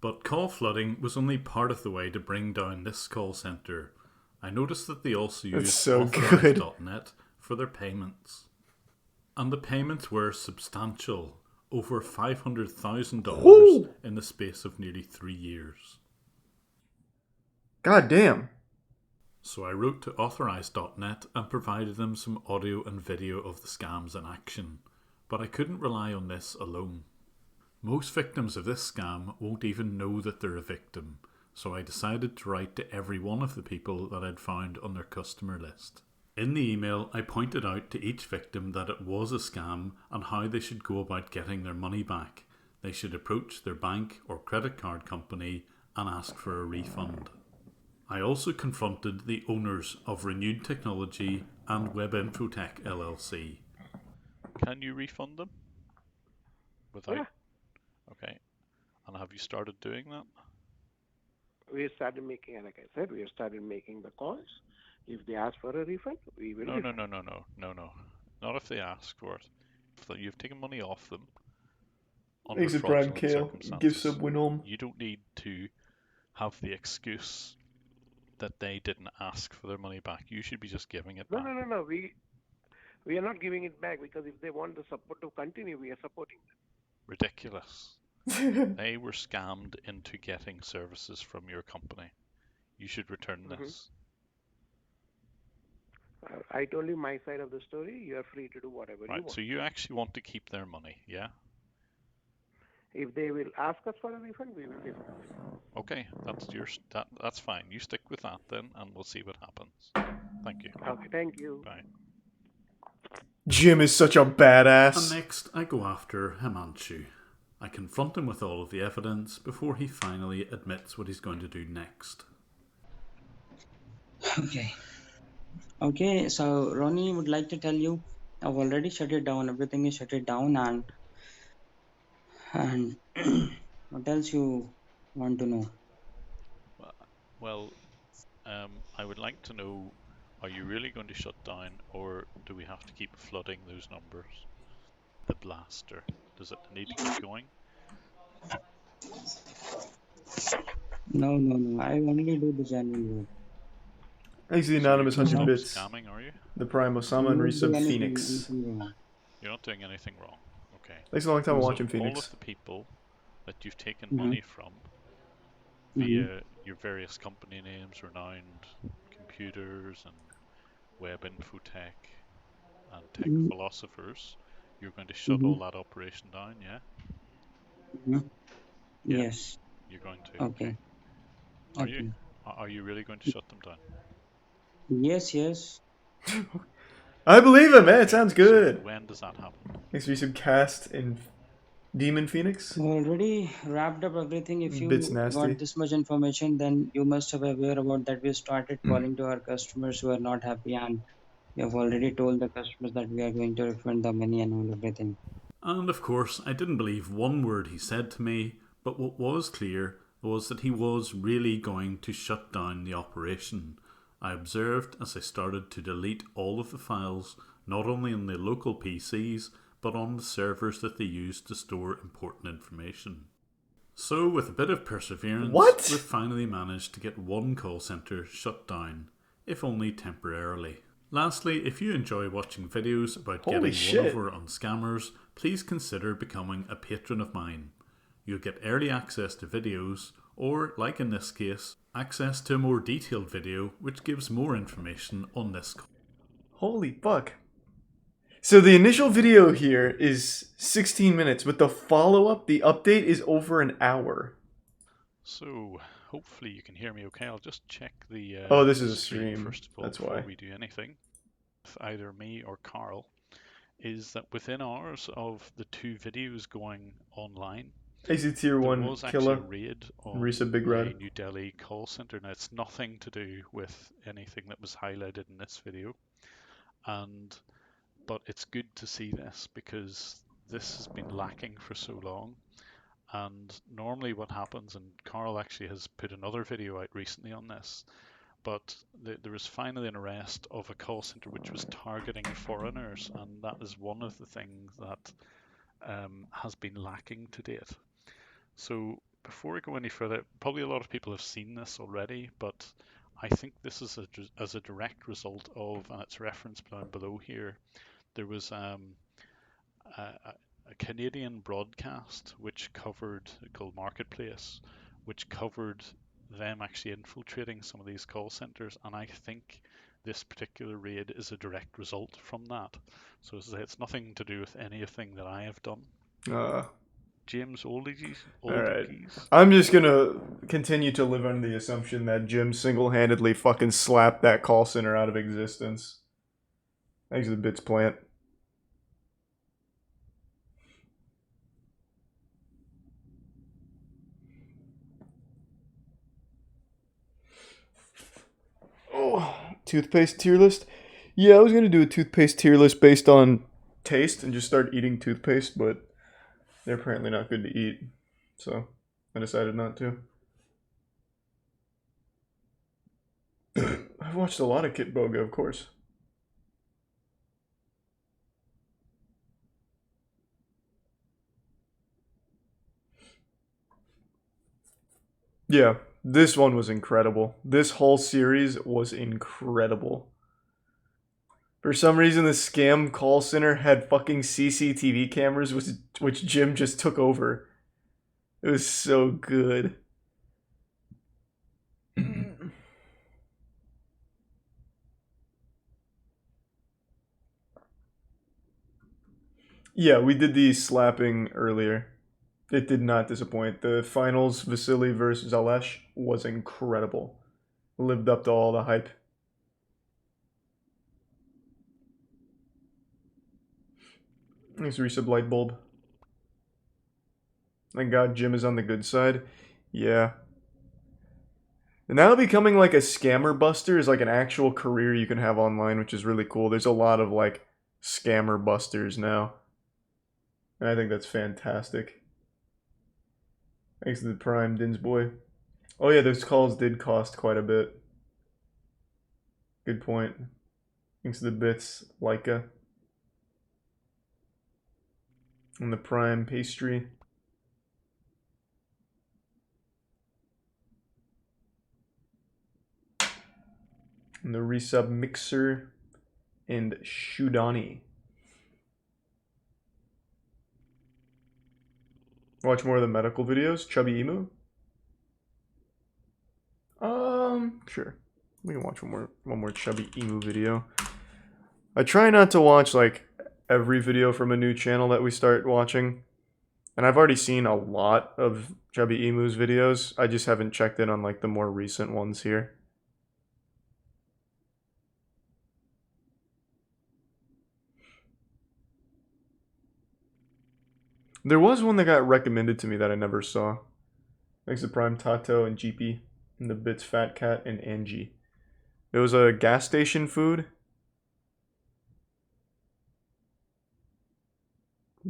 But call flooding was only part of the way to bring down this call centre. I noticed that they also That's used so good. authorized.net for their payments. And the payments were substantial, over $500,000 in the space of nearly 3 years. God damn. So I wrote to authorized.net and provided them some audio and video of the scams in action. But I couldn't rely on this alone. Most victims of this scam won't even know that they're a victim, so I decided to write to every one of the people that I'd found on their customer list. In the email, I pointed out to each victim that it was a scam and how they should go about getting their money back. They should approach their bank or credit card company and ask for a refund. I also confronted the owners of Renewed Technology and WebInfotech LLC. Can you refund them? Without? Yeah. Okay. And have you started doing that? We started making, like I said, we have started making the calls. If they ask for a refund, we will. No. Not if they ask for it. If you've taken money off them under He's a prime fraudulent kale. circumstances, Gives up win on. you don't need to have the excuse that they didn't ask for their money back. You should be just giving it back. No. We are not giving it back because if they want the support to continue, we are supporting them. Ridiculous. They were scammed into getting services from your company. You should return this. I told you my side of the story. You are free to do whatever you Right, want. so you actually want to keep their money, yeah? If they will ask us for a refund, we will give it. Okay, that's fine. You stick with that then, and we'll see what happens. Thank you. Okay, thank you. Bye. Jim is such a badass. And next, I go after Himanshu. I confront him with all of the evidence before he finally admits what he's going to do next. Okay, so Ronnie would like to tell you, I've already shut it down. Everything is shut it down, and what else you want to know? Well, I would like to know, are you really going to shut down, or do we have to keep flooding those numbers? The blaster. Does it need to keep going? No. I only do the genuine work. He's the anonymous 100 bits. Scamming, are you? The Prime Osama and Resub Phoenix. You're not doing anything wrong. Okay. Takes a long time So watching Phoenix. all of the people that you've taken money from via your various company names, Renowned Computers and WebInfotech and Tech Philosophers, you're going to shut all that operation down, yeah? Yeah. Yes. You're going to. Okay. Are you really going to shut them down? Yes. I believe him, man. It sounds good. So when does that happen? Next Resub cast in Demon Phoenix. Already wrapped up everything. If you Bits nasty. got this much information, then you must have aware about that we started calling to our customers who are not happy, and we have already told the customers that we are going to refund the money and all everything. And of course, I didn't believe one word he said to me, but what was clear was that he was really going to shut down the operation. I observed as I started to delete all of the files, not only on the local PCs, but on the servers that they used to store important information. So, with a bit of perseverance, we've finally managed to get one call centre shut down, if only temporarily. Lastly, if you enjoy watching videos about Holy getting shit. one over on scammers, please consider becoming a patron of mine. You'll get early access to videos, or, like in this case, access to a more detailed video which gives more information on this call. Holy fuck. So the initial video here is 16 minutes, but the follow-up, the update, is over an hour. So, hopefully you can hear me okay. I'll just check the Oh, this is a stream. first of all That's before why. we do anything. With either me or Carl, is that within hours of the two videos going online, AC Tier 1 there was killer. actually a raid on Resub Big a Red. New Delhi call center. Now, it's nothing to do with anything that was highlighted in this video, but it's good to see this because this has been lacking for so long. And normally what happens, and Carl actually has put another video out recently on this, but there was finally an arrest of a call center which was targeting foreigners, and that is one of the things that has been lacking to date. So before we go any further, probably a lot of people have seen this already, but I think this is as a direct result of, and it's referenced down below here, there was a Canadian broadcast which covered, called Marketplace, which covered them actually infiltrating some of these call centers, and I think this particular raid is a direct result from that. So as I say, it's nothing to do with anything that I have done. James Oldies. Alright. I'm just gonna continue to live under the assumption that Jim single-handedly fucking slapped that call center out of existence. Thanks to the Bits plant. Oh, toothpaste tier list? Yeah, I was gonna do a toothpaste tier list based on taste and just start eating toothpaste, but they're apparently not good to eat, so I decided not to. I've watched a lot of Kit Boga, of course. Yeah, this one was incredible. This whole series was incredible. For some reason, the scam call center had fucking CCTV cameras, which Jim just took over. It was so good. Yeah, we did the slapping earlier. It did not disappoint. The finals, Vasily versus Alesh, was incredible. Lived up to all the hype. Nice resub light bulb. Thank God Jim is on the good side. Yeah. And now becoming like a scammer buster is like an actual career you can have online, which is really cool. There's a lot of like scammer busters now. And I think that's fantastic. Thanks to the Prime, Dinsboy. Oh yeah, those calls did cost quite a bit. Good point. Thanks to the Bits, Leica. And the Prime pastry. And the resub mixer and Shudani. Watch more of the medical videos. Chubby Emu. Sure. We can watch one more Chubby Emu video. I try not to watch like every video from a new channel that we start watching. And I've already seen a lot of Chubby Emu's videos. I just haven't checked in on like the more recent ones here. There was one that got recommended to me that I never saw. Thanks to Prime, Tato, and GP, and the Bits, Fat Cat, and Angie. It was a gas station food.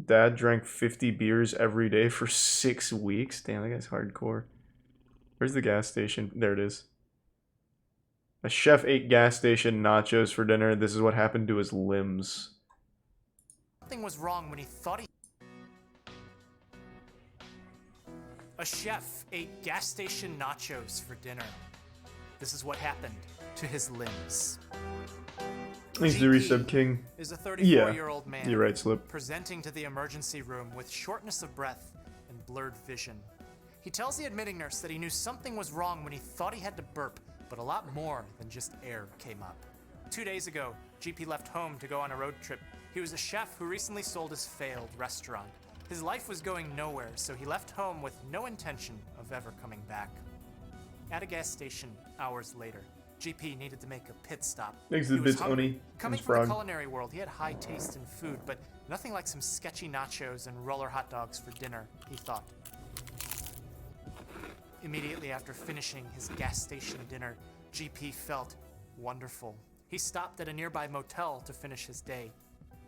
Dad drank 50 beers every day for 6 weeks. Damn, that guy's hardcore. Where's the gas station? There it is. A chef ate gas station nachos for dinner. This is what happened to his limbs. Something was wrong when he thought he... A chef ate gas station nachos for dinner. This is what happened to his limbs. Thanks to Resub King. Is a 34-year-old man you're right, Slip. presenting to the emergency room with shortness of breath and blurred vision. He tells the admitting nurse that he knew something was wrong when he thought he had to burp, but a lot more than just air came up. 2 days ago, GP left home to go on a road trip. He was a chef who recently sold his failed restaurant. His life was going nowhere, so he left home with no intention of ever coming back. At a gas station, hours later, GP needed to make a pit stop. Thanks to the Bits, Oni. Coming from the culinary world, he had high taste in food, but nothing like some sketchy nachos and roller hot dogs for dinner, he thought. Immediately after finishing his gas station dinner, GP felt wonderful. He stopped at a nearby motel to finish his day.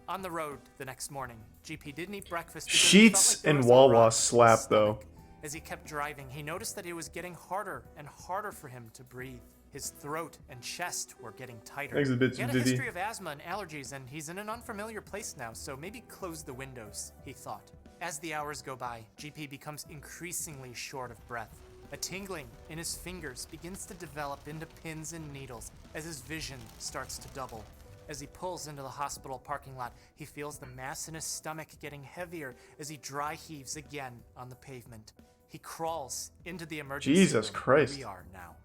On the road the next morning, GP didn't eat breakfast because he felt Sheets like there and was a rock Wawa in his slap though. As he kept driving, he noticed that it was getting harder and harder for him to breathe. His throat and chest were getting tighter. Exhibits He had a Vivi. history of asthma and allergies, and he's in an unfamiliar place now, so maybe close the windows, he thought. As the hours go by, GP becomes increasingly short of breath. A tingling in his fingers begins to develop into pins and needles as his vision starts to double. As he pulls into the hospital parking lot, he feels the mass in his stomach getting heavier as he dry heaves again on the pavement. He crawls into the emergency Jesus room Christ. where we are now.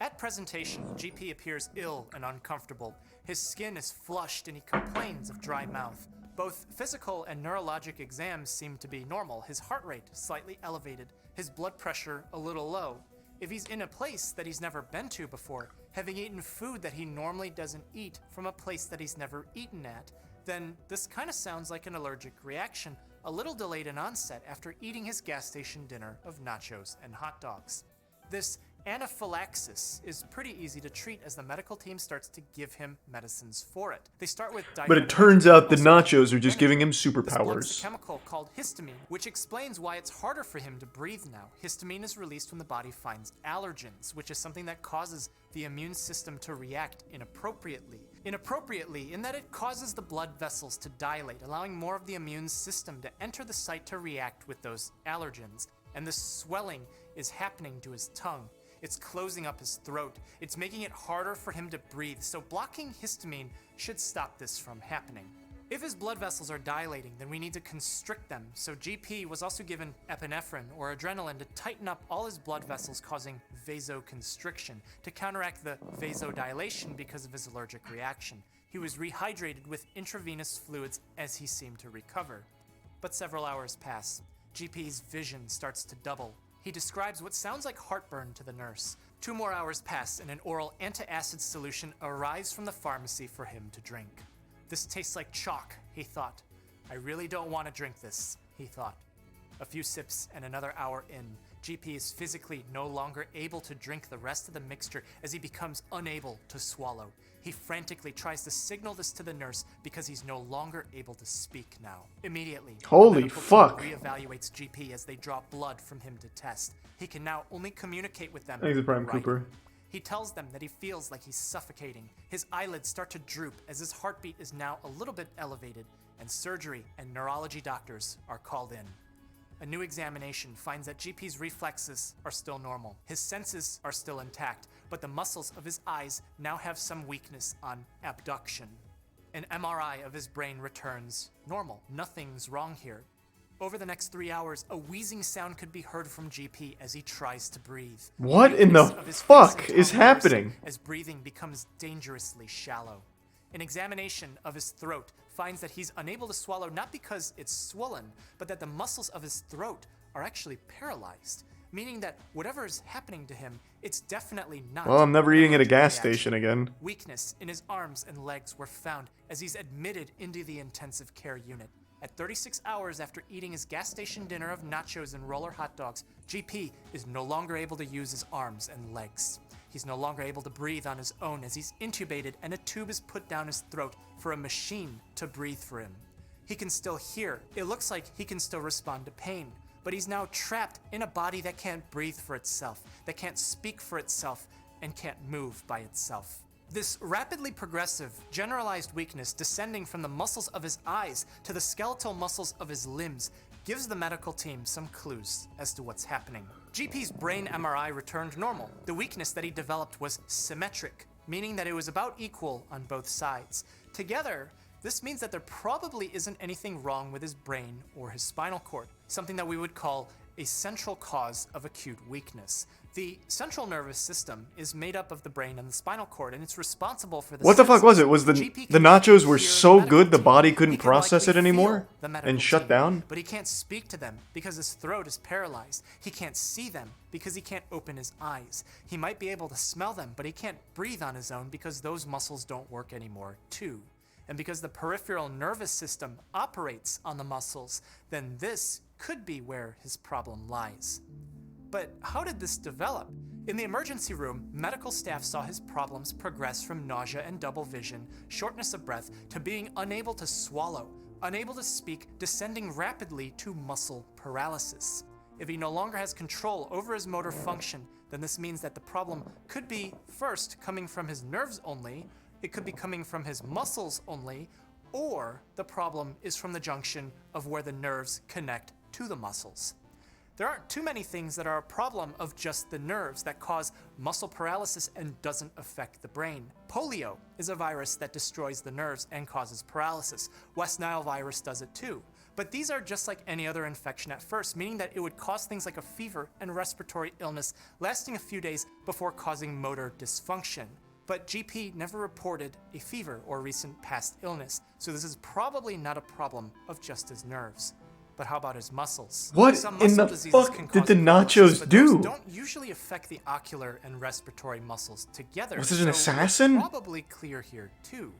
At presentation, GP appears ill and uncomfortable. His skin is flushed and he complains of dry mouth. Both physical and neurologic exams seem to be normal. His heart rate slightly elevated, his blood pressure a little low. If he's in a place that he's never been to before, having eaten food that he normally doesn't eat from a place that he's never eaten at, then this kind of sounds like an allergic reaction, a little delayed in onset after eating his gas station dinner of nachos and hot dogs. This anaphylaxis is pretty easy to treat as the medical team starts to give him medicines for it. They start with But it turns out the nachos are just giving him this blocks superpowers. a chemical called histamine, which explains why it's harder for him to breathe now. Histamine is released when the body finds allergens, which is something that causes the immune system to react inappropriately. Inappropriately in that it causes the blood vessels to dilate, allowing more of the immune system to enter the site to react with those allergens. And the swelling is happening to his tongue. It's closing up his throat. It's making it harder for him to breathe, so blocking histamine should stop this from happening. If his blood vessels are dilating, then we need to constrict them, so GP was also given epinephrine or adrenaline to tighten up all his blood vessels, causing vasoconstriction to counteract the vasodilation because of his allergic reaction. He was rehydrated with intravenous fluids as he seemed to recover. But several hours pass. GP's vision starts to double. He describes what sounds like heartburn to the nurse. 2 more hours pass and an oral antacid solution arrives from the pharmacy for him to drink. This tastes like chalk, he thought. I really don't want to drink this, he thought. A few sips and another hour in, GP is physically no longer able to drink the rest of the mixture as he becomes unable to swallow. He frantically tries to signal this to the nurse because he's no longer able to speak now. Immediately, Holy the medical fuck. team reevaluates GP as they draw blood from him to test. He can now only communicate with them. Thanks, Prime in Cooper. writing. He tells them that he feels like he's suffocating. His eyelids start to droop as his heartbeat is now a little bit elevated, and surgery and neurology doctors are called in. A new examination finds that GP's reflexes are still normal. His senses are still intact, but the muscles of his eyes now have some weakness on abduction. An MRI of his brain returns normal. Nothing's wrong here. Over the next 3 hours, a wheezing sound could be heard from GP as he tries to breathe. What in the Weakness of his fuck face and is tongue worsen happening? As breathing becomes dangerously shallow. An examination of his throat finds that he's unable to swallow not because it's swollen, but that the muscles of his throat are actually paralyzed, meaning that whatever is happening to him, it's definitely not. Well, I'm never an eating at a allergic gas reaction. station again. Weakness in his arms and legs were found as he's admitted into the intensive care unit. At 36 hours after eating his gas station dinner of nachos and roller hot dogs, GP is no longer able to use his arms and legs. He's no longer able to breathe on his own as he's intubated and a tube is put down his throat for a machine to breathe for him. He can still hear. It looks like he can still respond to pain, but he's now trapped in a body that can't breathe for itself, that can't speak for itself, and can't move by itself. This rapidly progressive, generalized weakness descending from the muscles of his eyes to the skeletal muscles of his limbs gives the medical team some clues as to what's happening. GP's brain MRI returned normal. The weakness that he developed was symmetric, meaning that it was about equal on both sides. Together, this means that there probably isn't anything wrong with his brain or his spinal cord, something that we would call a central cause of acute weakness. The central nervous system is made up of the brain and the spinal cord, and it's responsible for the What the fuck was it? Was the GP the can nachos were hear so the good the medical body team. couldn't He can process it likely anymore feel the medical and shut team, down? But he can't speak to them because his throat is paralyzed. He can't see them because he can't open his eyes. He might be able to smell them, but he can't breathe on his own because those muscles don't work anymore too. And because the peripheral nervous system operates on the muscles, then this could be where his problem lies. But how did this develop? In the emergency room, medical staff saw his problems progress from nausea and double vision, shortness of breath, to being unable to swallow, unable to speak, descending rapidly to muscle paralysis. If he no longer has control over his motor function, then this means that the problem could be first coming from his nerves only, it could be coming from his muscles only, or the problem is from the junction of where the nerves connect to the muscles. There aren't too many things that are a problem of just the nerves that cause muscle paralysis and doesn't affect the brain. Polio is a virus that destroys the nerves and causes paralysis. West Nile virus does it too. But these are just like any other infection at first, meaning that it would cause things like a fever and respiratory illness lasting a few days before causing motor dysfunction. But GP never reported a fever or recent past illness, so this is probably not a problem of just his nerves. But how about his muscles? What Some in muscle the diseases fuck can did cause the paralysis, nachos but do? those don't usually affect the ocular and respiratory muscles together. Was it an so assassin? it's probably clear here too.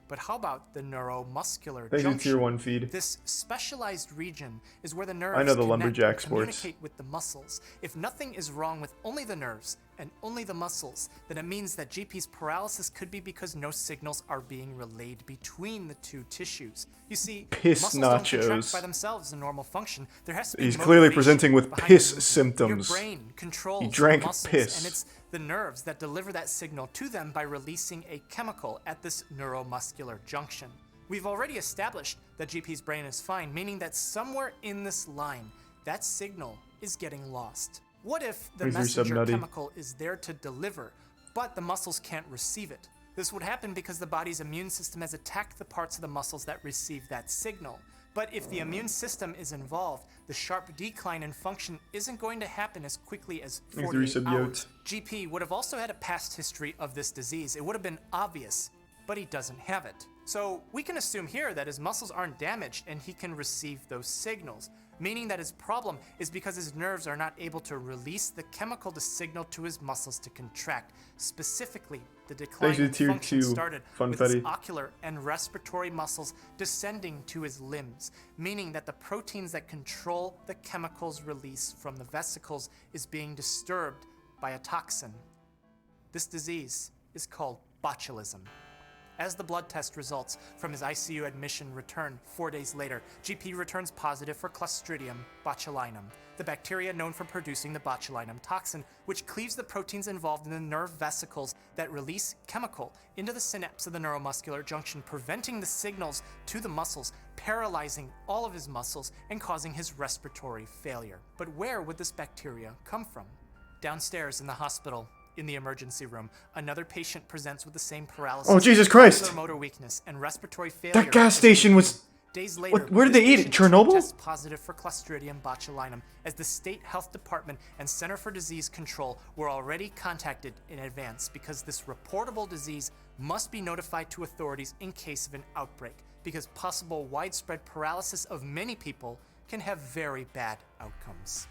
But how about the neuromuscular Thank you, junction? Tier 1 feed. This specialized region is where the nerves I know the connect lumberjack and sports. communicate with the muscles. If nothing is wrong with only the nerves and only the muscles, then it means that GP's paralysis could be because no signals are being relayed between the two tissues. You see, Piss muscles don't contract nachos. by themselves in normal function. There has to be He's clearly motivation presenting with behind piss the movement. symptoms. Your brain controls He drank the muscles, piss. and it's the nerves that deliver that signal to them by releasing a chemical at this neuromuscular junction. We've already established that GP's brain is fine, meaning that somewhere in this line, that signal is getting lost. What if the Where's your messenger sub-nutty? chemical is there to deliver, but the muscles can't receive it? This would happen because the body's immune system has attacked the parts of the muscles that receive that signal. But if the immune system is involved, the sharp decline in function isn't going to happen as quickly as Thanks, 48 Resub hours. Yote. GP would have also had a past history of this disease. It would have been obvious, but he doesn't have it. So we can assume here that his muscles aren't damaged and he can receive those signals, meaning that his problem is because his nerves are not able to release the chemical to signal to his muscles to contract. Specifically, the decline Thanks to in Tier function 2, started Fun with his Fetty. ocular and respiratory muscles descending to his limbs, meaning that the proteins that control the chemicals released from the vesicles is being disturbed by a toxin. This disease is called botulism. As the blood test results from his ICU admission return 4 days later, GP returns positive for Clostridium botulinum, the bacteria known for producing the botulinum toxin, which cleaves the proteins involved in the nerve vesicles that release chemical into the synapse of the neuromuscular junction, preventing the signals to the muscles, paralyzing all of his muscles, and causing his respiratory failure. But where would this bacteria come from? Downstairs in the hospital, in the emergency room, another patient presents with the same paralysis. Oh, Jesus Christ! muscular motor weakness and respiratory failure. That gas station was... Days later, Where did they eat it? this patient Chernobyl? tests positive for Clostridium botulinum, as the State Health Department and Center for Disease Control were already contacted in advance because this reportable disease must be notified to authorities in case of an outbreak, because possible widespread paralysis of many people can have very bad outcomes.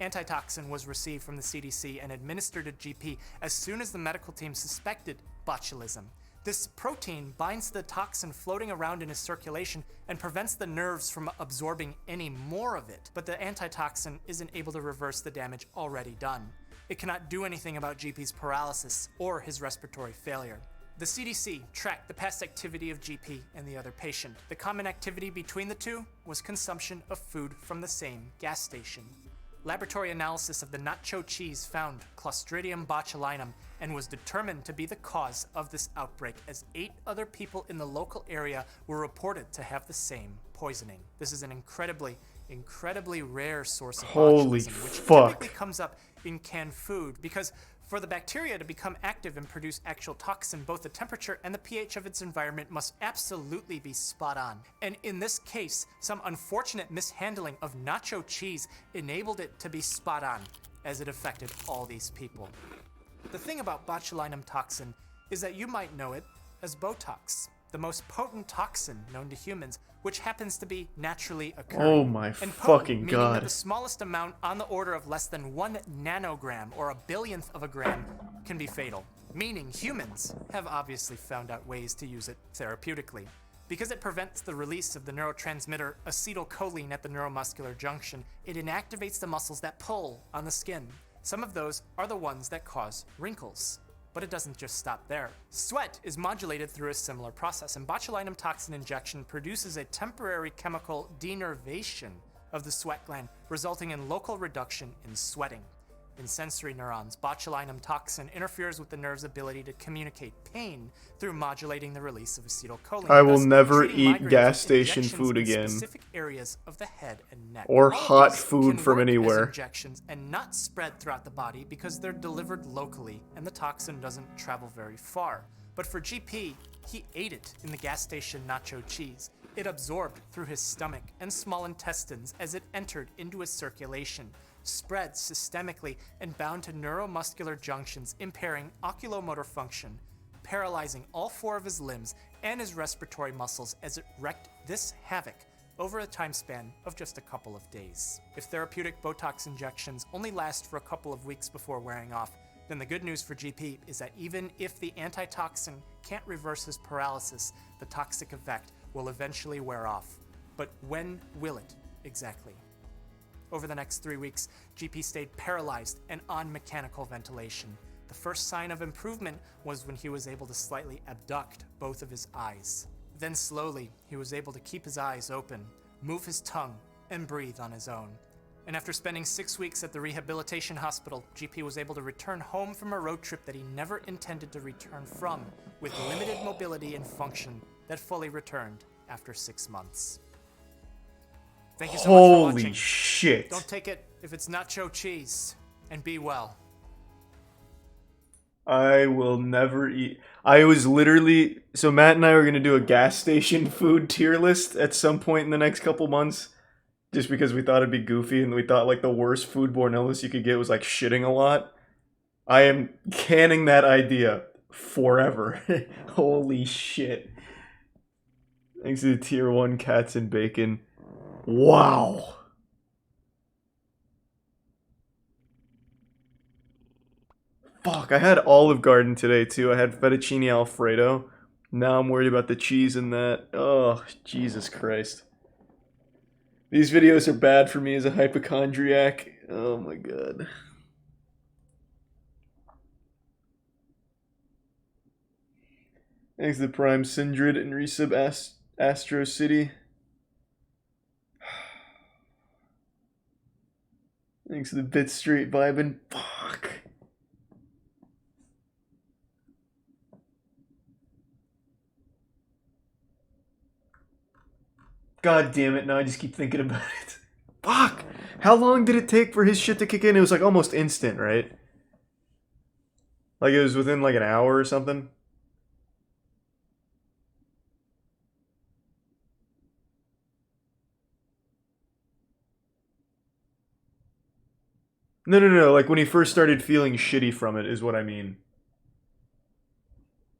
Antitoxin was received from the CDC and administered to GP as soon as the medical team suspected botulism. This protein binds the toxin floating around in his circulation and prevents the nerves from absorbing any more of it, but the antitoxin isn't able to reverse the damage already done. It cannot do anything about GP's paralysis or his respiratory failure. The CDC tracked the past activity of GP and the other patient. The common activity between the two was consumption of food from the same gas station. Laboratory analysis of the nacho cheese found Clostridium botulinum and was determined to be the cause of this outbreak, as 8 other people in the local area were reported to have the same poisoning. This is an incredibly rare source of Holy botulism, which fuck. typically comes up in canned food, because for the bacteria to become active and produce actual toxin, both the temperature and the pH of its environment must absolutely be spot on. And in this case, some unfortunate mishandling of nacho cheese enabled it to be spot on, as it affected all these people. The thing about botulinum toxin is that you might know it as Botox, the most potent toxin known to humans, which happens to be naturally occurring. Oh my And potent, fucking meaning God. that the smallest amount on the order of less than 1 nanogram or a billionth of a gram can be fatal, meaning humans have obviously found out ways to use it therapeutically. Because it prevents the release of the neurotransmitter acetylcholine at the neuromuscular junction, it inactivates the muscles that pull on the skin. Some of those are the ones that cause wrinkles. But it doesn't just stop there. Sweat is modulated through a similar process, and botulinum toxin injection produces a temporary chemical denervation of the sweat gland, resulting in local reduction in sweating. In sensory neurons, botulinum toxin interferes with the nerve's ability to communicate pain through modulating the release of acetylcholine. I will thus never treating eat migraines gas with station injections food in again. specific areas of the head and neck. Or All of hot these food can from work as anywhere. injections and not spread throughout the body because they're delivered locally and the toxin doesn't travel very far. But for GP, he ate it in the gas station nacho cheese. It absorbed through his stomach and small intestines as it entered into his circulation, spread systemically and bound to neuromuscular junctions, impairing oculomotor function, paralyzing all 4 of his limbs and his respiratory muscles as it wreaked this havoc over a time span of just a couple of days. If therapeutic Botox injections only last for a couple of weeks before wearing off, then the good news for GP is that even if the antitoxin can't reverse his paralysis, the toxic effect will eventually wear off. But when will it exactly? Over the next 3 weeks, GP stayed paralyzed and on mechanical ventilation. The first sign of improvement was when he was able to slightly abduct both of his eyes. Then slowly, he was able to keep his eyes open, move his tongue, and breathe on his own. And after spending 6 weeks at the rehabilitation hospital, GP was able to return home from a road trip that he never intended to return from, with limited mobility and function that fully returned after 6 months. Thank you so much for watching. Holy shit. Don't take it if it's nacho cheese, and be well. I will never eat. I was literally... So Matt and I were going to do a gas station food tier list at some point in the next couple months. Just because we thought it'd be goofy and we thought like the worst foodborne illness you could get was like shitting a lot. I am canning that idea forever. Holy shit. Thanks to the tier 1 cats and bacon. Wow. Fuck, I had Olive Garden today too. I had fettuccine alfredo. Now I'm worried about the cheese in that. Oh, Jesus Christ. These videos are bad for me as a hypochondriac. Oh my god. Thanks to the Prime Sindrid and Resub Astro City. Thanks to the Bit Street vibin'. Fuck. God damn it, now I just keep thinking about it. Fuck! How long did it take for his shit to kick in? It was like almost instant, right? Like it was within like an hour or something? No, like when he first started feeling shitty from it is what I mean.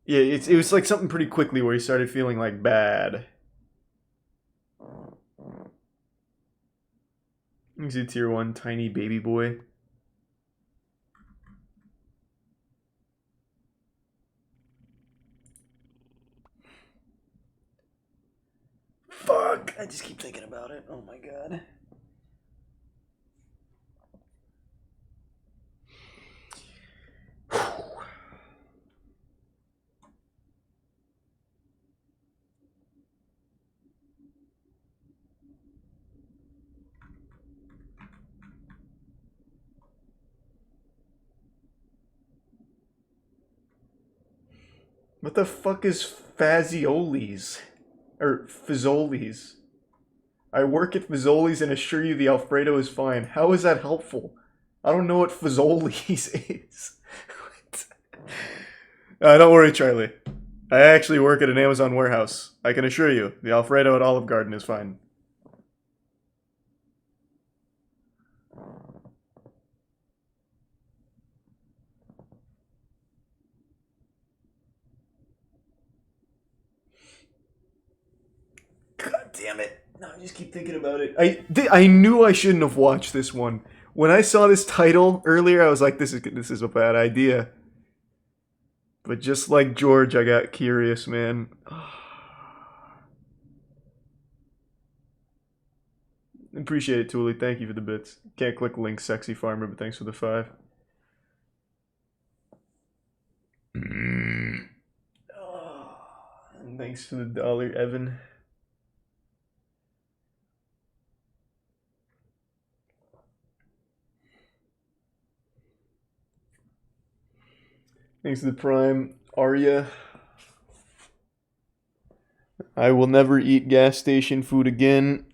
Yeah, it was like something pretty quickly where he started feeling like bad. He's a tier 1 tiny baby boy. Fuck! I just keep thinking about it. Oh my god. What the fuck is Faziolis? Or Fazoli's? I work at Fazoli's and assure you the Alfredo is fine. How is that helpful? I don't know what Fazoli's is. Don't worry, Charlie. I actually work at an Amazon warehouse. I can assure you, the Alfredo at Olive Garden is fine. God damn it. No, I just keep thinking about it. I knew I shouldn't have watched this one. When I saw this title earlier, I was like, this is a bad idea. But just like George, I got curious, man. Appreciate it, Thule. Thank you for the bits. Can't click link, sexy farmer, but thanks for the 5. And thanks for the $1, Evan. Thanks to the Prime. Arya. I will never eat gas station food again.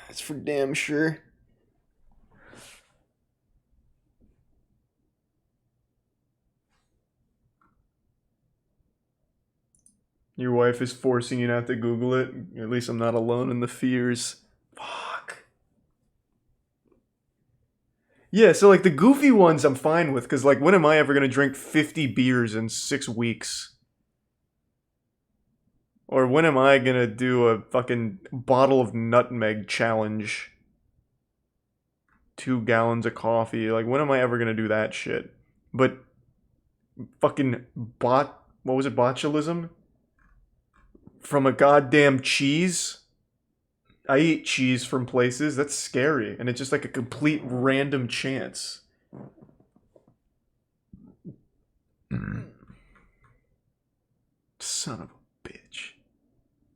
That's for damn sure. Your wife is forcing you not to Google it. At least I'm not alone in the fears. Fuck. Yeah, so like the goofy ones I'm fine with, because like when am I ever going to drink 50 beers in 6 weeks? Or when am I going to do a fucking bottle of nutmeg challenge? 2 gallons of coffee. Like when am I ever going to do that shit? But fucking what was it, botulism? From a goddamn cheese? I eat cheese from places. That's scary. And it's just like a complete random chance. Son of a bitch.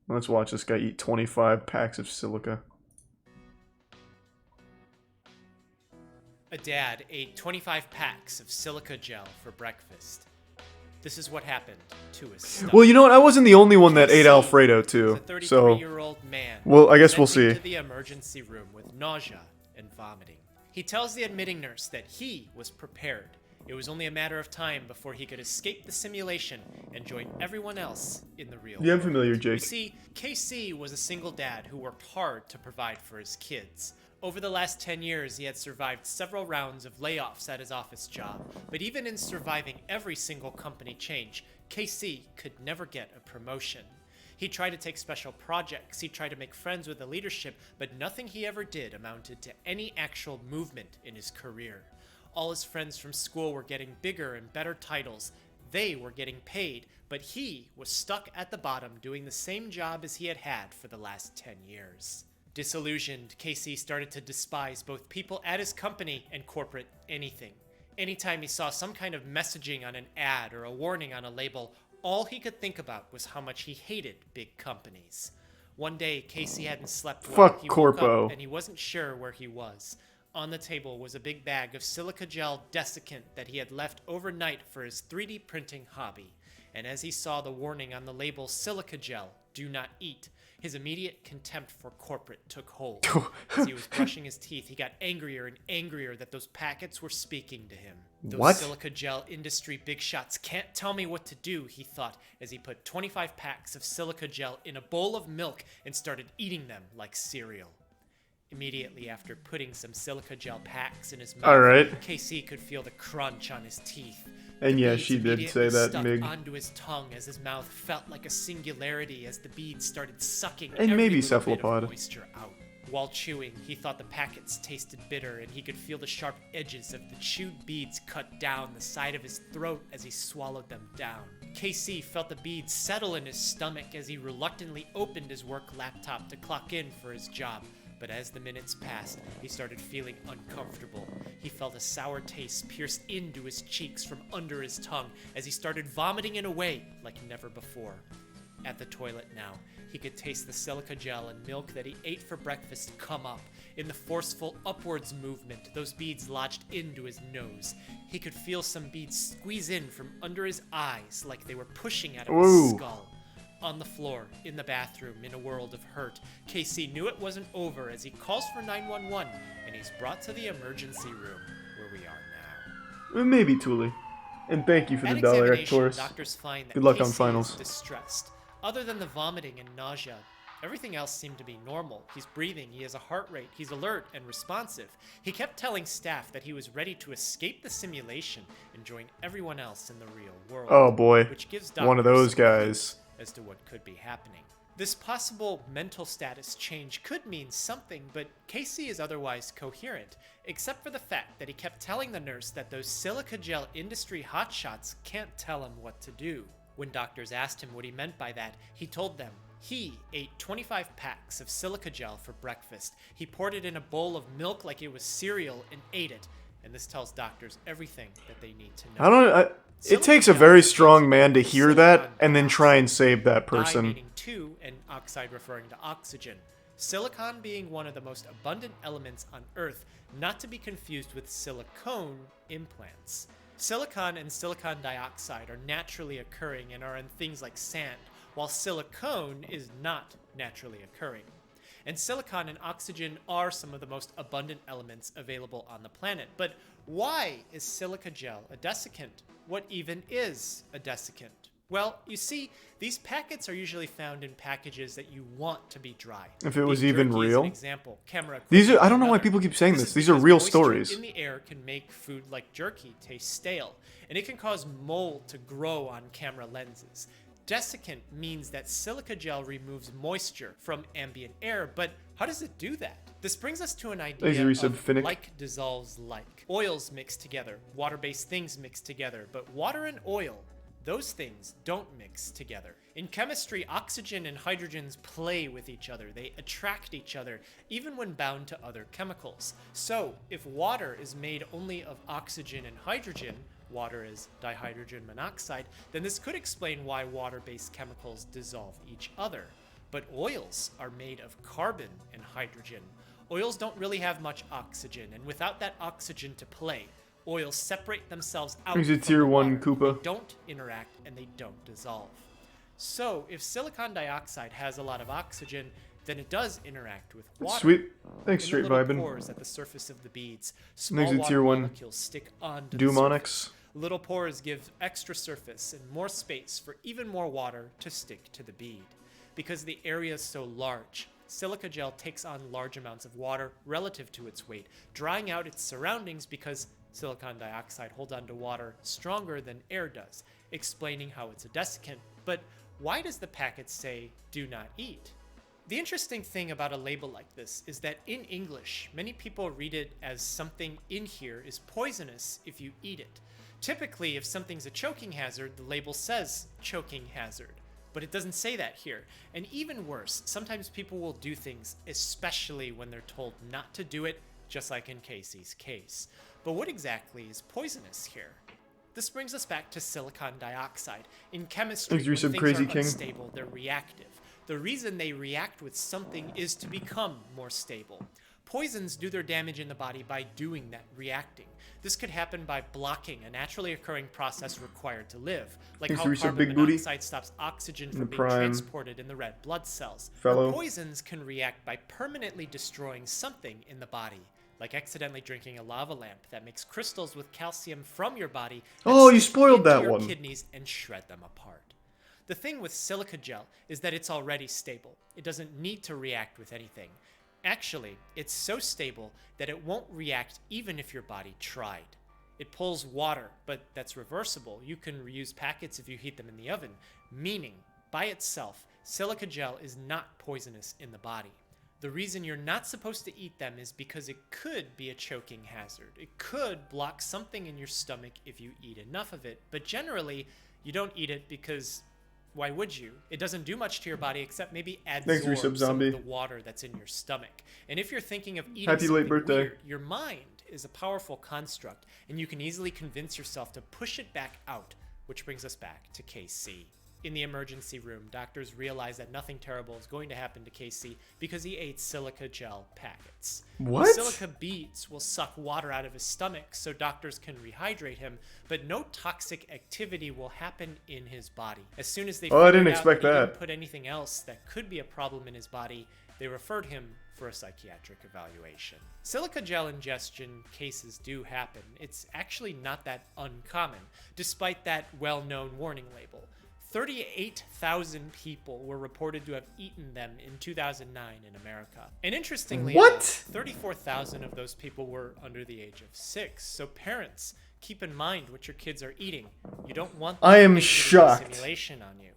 Let's watch this guy eat 25 packs of silica. A dad ate 25 packs of silica gel for breakfast. This is what happened to his stomach. Well, you know what? I wasn't the only one that ate Alfredo too. A So, 33-year-old man well, I guess we'll sent him see. to the emergency room with nausea and vomiting. He tells the admitting nurse that he was prepared. It was only a matter of time before he could escape the simulation and join everyone else in the real Yeah, I'm world. familiar, Jake. You see, KC was a single dad who worked hard to provide for his kids. Over the last 10 years, he had survived several rounds of layoffs at his office job. But even in surviving every single company change, KC could never get a promotion. He tried to take special projects, he tried to make friends with the leadership, but nothing he ever did amounted to any actual movement in his career. All his friends from school were getting bigger and better titles. They were getting paid, but he was stuck at the bottom doing the same job as he had had for the last 10 years. Disillusioned, Casey started to despise both people at his company and corporate anything. Anytime he saw some kind of messaging on an ad or a warning on a label, all he could think about was how much he hated big companies. One day, Casey hadn't slept well. Fuck He woke corpo. up and he wasn't sure where he was. On the table was a big bag of silica gel desiccant that he had left overnight for his 3D printing hobby. And as he saw the warning on the label silica gel, do not eat, his immediate contempt for corporate took hold. As he was brushing his teeth, he got angrier and angrier that those packets were speaking to him. Those What? silica gel industry big shots can't tell me what to do, he thought, as he put 25 packs of silica gel in a bowl of milk and started eating them like cereal. Immediately after putting some silica gel packs in his mouth, Alright. KC could feel the crunch on his teeth. And The yeah, beads she did say immediately that, stuck Mig. onto his tongue as his mouth felt like a singularity as the beads started sucking And every maybe little bit of cephalopod. moisture out. While chewing, he thought the packets tasted bitter, and he could feel the sharp edges of the chewed beads cut down the side of his throat as he swallowed them down. KC felt the beads settle in his stomach as he reluctantly opened his work laptop to clock in for his job. But as the minutes passed, he started feeling uncomfortable. He felt a sour taste pierce into his cheeks from under his tongue as he started vomiting in a way like never before. At the toilet now, he could taste the silica gel and milk that he ate for breakfast come up. In the forceful upwards movement, those beads lodged into his nose. He could feel some beads squeeze in from under his eyes like they were pushing out of his Ooh. skull. On the floor, in the bathroom, in a world of hurt, KC knew it wasn't over as he calls for 911 and he's brought to the emergency room where we are now. Maybe Thule. And thank you for At the dollar, examination, Taurus. doctors find that Good luck on KC finals. is distressed. Other than the vomiting and nausea, everything else seemed to be normal. He's breathing, he has a heart rate, he's alert and responsive. He kept telling staff that he was ready to escape the simulation and join everyone else in the real world. Oh boy, which gives one of doctors those some clues guys. as to what could be happening. This possible mental status change could mean something, but Casey is otherwise coherent, except for the fact that he kept telling the nurse that those silica gel industry hotshots can't tell him what to do. When doctors asked him what he meant by that, he told them he ate 25 packs of silica gel for breakfast. He poured it in a bowl of milk like it was cereal and ate it. And this tells doctors everything that they need to know. It takes a very strong man to hear that and then try and save that person. Meaning two, and oxide referring to oxygen. Silicon being one of the most abundant elements on Earth, not to be confused with silicone implants. Silicon and silicon dioxide are naturally occurring and are in things like sand, while silicone is not naturally occurring. And silicon and oxygen are some of the most abundant elements available on the planet. But why is silica gel a desiccant? What even is a desiccant? Well, you see, these packets are usually found in packages that you want to be dry. If it was Beef even jerky is an real. example. Camera These are, equipment I don't know why another. people keep saying this. Is These are because real moisture stories. in the air can make food like jerky taste stale, and it can cause mold to grow on camera lenses. Desiccant means that silica gel removes moisture from ambient air, but how does it do that? This brings us to an idea Laser, you said of Finnick. like dissolves like. Oils mix together, water-based things mix together, but water and oil, those things don't mix together. In chemistry, oxygen and hydrogens play with each other. They attract each other, even when bound to other chemicals. So, if water is made only of oxygen and hydrogen, water is dihydrogen monoxide, then this could explain why water-based chemicals dissolve each other. But oils are made of carbon and hydrogen. Oils don't really have much oxygen, and without that oxygen to play, oils separate themselves out He's a from tier the 1 water. Koopa. They don't interact and they don't dissolve. So, if silicon dioxide has a lot of oxygen, then it does interact with water. Sweet. Thanks, In Straight the little Vibin. pores at the surface of the beads, small Next to water tier 1 molecules stick onto the Doomonix. surface. Little pores give extra surface and more space for even more water to stick to the bead. Because the area is so large, silica gel takes on large amounts of water relative to its weight, drying out its surroundings because silicon dioxide holds onto water stronger than air does, explaining how it's a desiccant. But why does the packet say, "do not eat"? The interesting thing about a label like this is that in English, many people read it as something in here is poisonous if you eat it. Typically, if something's a choking hazard, the label says choking hazard, but it doesn't say that here. And even worse, sometimes people will do things, especially when they're told not to do it, just like in Casey's case. But what exactly is poisonous here? This brings us back to silicon dioxide. In chemistry, Thanks, you when said things Crazy are King. unstable, they're reactive. The reason they react with something is to become more stable. Poisons do their damage in the body by doing that, reacting. This could happen by blocking a naturally occurring process required to live, like Thanks, how Reset carbon Big Booty. monoxide stops oxygen In from the being prime. transported in the red blood cells. Fellow. Or poisons can react by permanently destroying something in the body, like accidentally drinking a lava lamp that makes crystals with calcium from your body that Oh, you stick spoiled into that your one. kidneys and shred them apart. The thing with silica gel is that it's already stable. It doesn't need to react with anything. Actually, it's so stable that it won't react even if your body tried. It pulls water, but that's reversible. You can reuse packets if you heat them in the oven, meaning, by itself, silica gel is not poisonous in the body. The reason you're not supposed to eat them is because it could be a choking hazard. It could block something in your stomach if you eat enough of it, but generally, you don't eat it because why would you? It doesn't do much to your body except maybe Thanks, absorb Resub some Zombie. of the water that's in your stomach. And if you're thinking of eating Happy late something birthday. weird, your mind is a powerful construct, and you can easily convince yourself to push it back out, which brings us back to KC. In the emergency room, doctors realize that nothing terrible is going to happen to Casey because he ate silica gel packets. What? The silica beads will suck water out of his stomach so doctors can rehydrate him, but no toxic activity will happen in his body. As soon as they Oh, I figured didn't out expect he that. didn't put anything else that could be a problem in his body, they referred him for a psychiatric evaluation. Silica gel ingestion cases do happen. It's actually not that uncommon, despite that well-known warning label. 38,000 people were reported to have eaten them in 2009 in America. And interestingly What? enough, 34,000 of those people were under the age of 6. So parents, keep in mind what your kids are eating. You don't want them I am to think shocked. it's a simulation on you.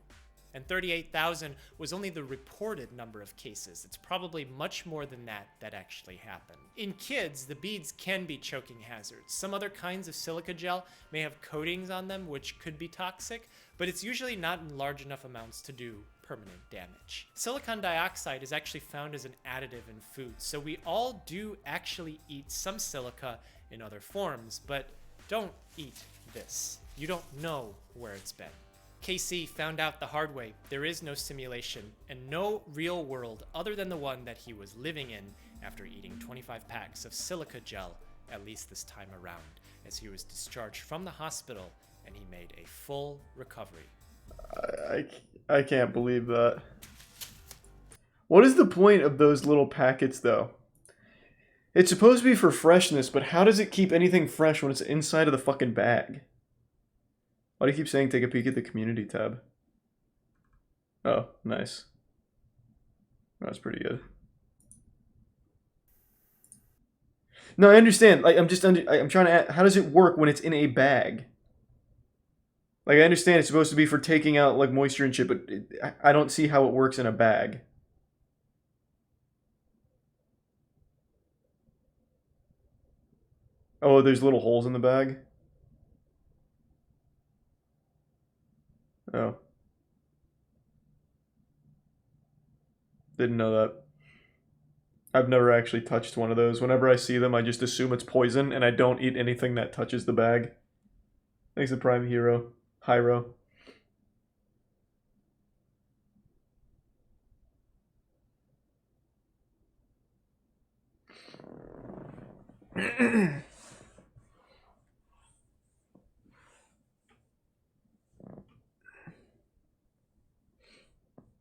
And 38,000 was only the reported number of cases. It's probably much more than that actually happened. In kids, the beads can be choking hazards. Some other kinds of silica gel may have coatings on them which could be toxic, but it's usually not in large enough amounts to do permanent damage. Silicon dioxide is actually found as an additive in food, so we all do actually eat some silica in other forms, but don't eat this. You don't know where it's been. KC found out the hard way. There is no simulation and no real world other than the one that he was living in after eating 25 packs of silica gel at least this time around, as he was discharged from the hospital and he made a full recovery. I can't believe that. What is the point of those little packets, though? It's supposed to be for freshness, but how does it keep anything fresh when it's inside of the fucking bag? Why do you keep saying take a peek at the community tab? Oh, nice. That's pretty good. No, I understand. Like, I'm trying to add, how does it work when it's in a bag? Like, I understand it's supposed to be for taking out, like, moisture and shit, but I don't see how it works in a bag. Oh, there's little holes in the bag? Oh. Didn't know that. I've never actually touched one of those. Whenever I see them, I just assume it's poison, and I don't eat anything that touches the bag. Thanks to Prime Hero. Hyro.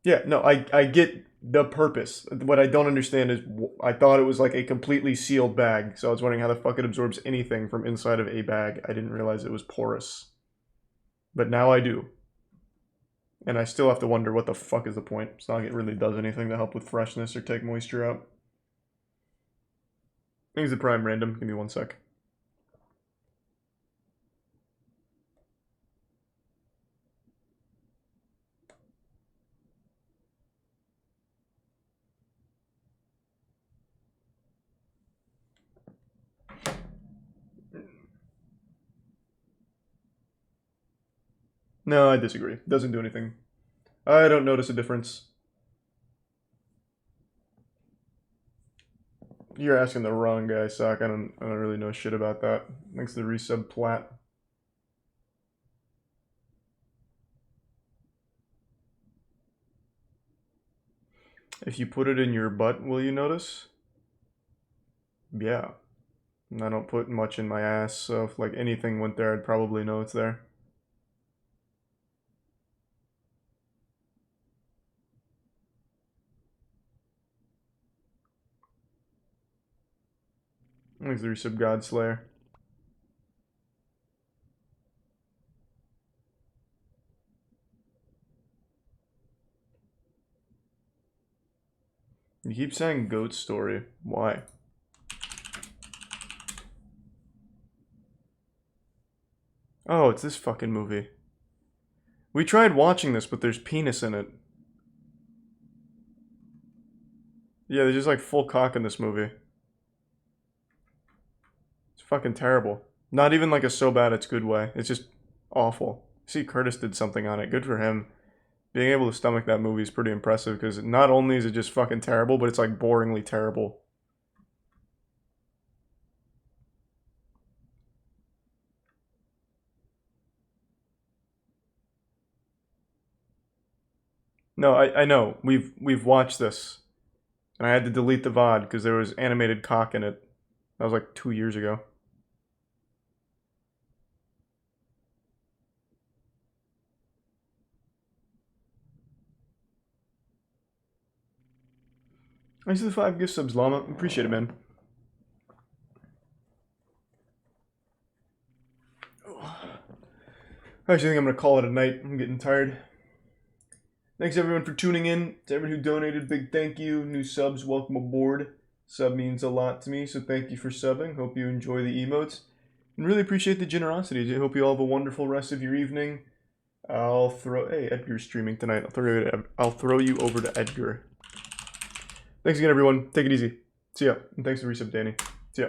Yeah, no, I get the purpose. What I don't understand is I thought it was like a completely sealed bag, so I was wondering how the fuck it absorbs anything from inside of a bag. I didn't realize it was porous. But now I do. And I still have to wonder what the fuck is the point. It's not like it really does anything to help with freshness or take moisture out. Things at Prime Random. Give me 1 sec. No, I disagree. Doesn't do anything. I don't notice a difference. You're asking the wrong guy, Sock. I don't really know shit about that. Thanks to the resub plat. If you put it in your butt, will you notice? Yeah. And I don't put much in my ass, so if like anything went there, I'd probably know it's there. Thanks to the resub Godslayer. You keep saying goat story. Why? Oh, it's this fucking movie. We tried watching this, but there's penis in it. Yeah, there's just like full cock in this movie. It's fucking terrible. Not even like a so bad it's good way. It's just awful. See, Curtis did something on it. Good for him. Being able to stomach that movie is pretty impressive because not only is it just fucking terrible, but it's like boringly terrible. No, I know. We've watched this. And I had to delete the VOD because there was animated cock in it. That was like 2 years ago. Thanks for the 5 gift subs, Llama. Appreciate it, man. I actually think I'm going to call it a night. I'm getting tired. Thanks everyone for tuning in. To everyone who donated, big thank you. New subs, welcome aboard. Sub means a lot to me, so thank you for subbing. Hope you enjoy the emotes. And really appreciate the generosity. I hope you all have a wonderful rest of your evening. I'll throw... Hey, Edgar's streaming tonight. I'll throw you over to Edgar. Thanks again, everyone. Take it easy. See ya. And thanks for resub, Danny. See ya.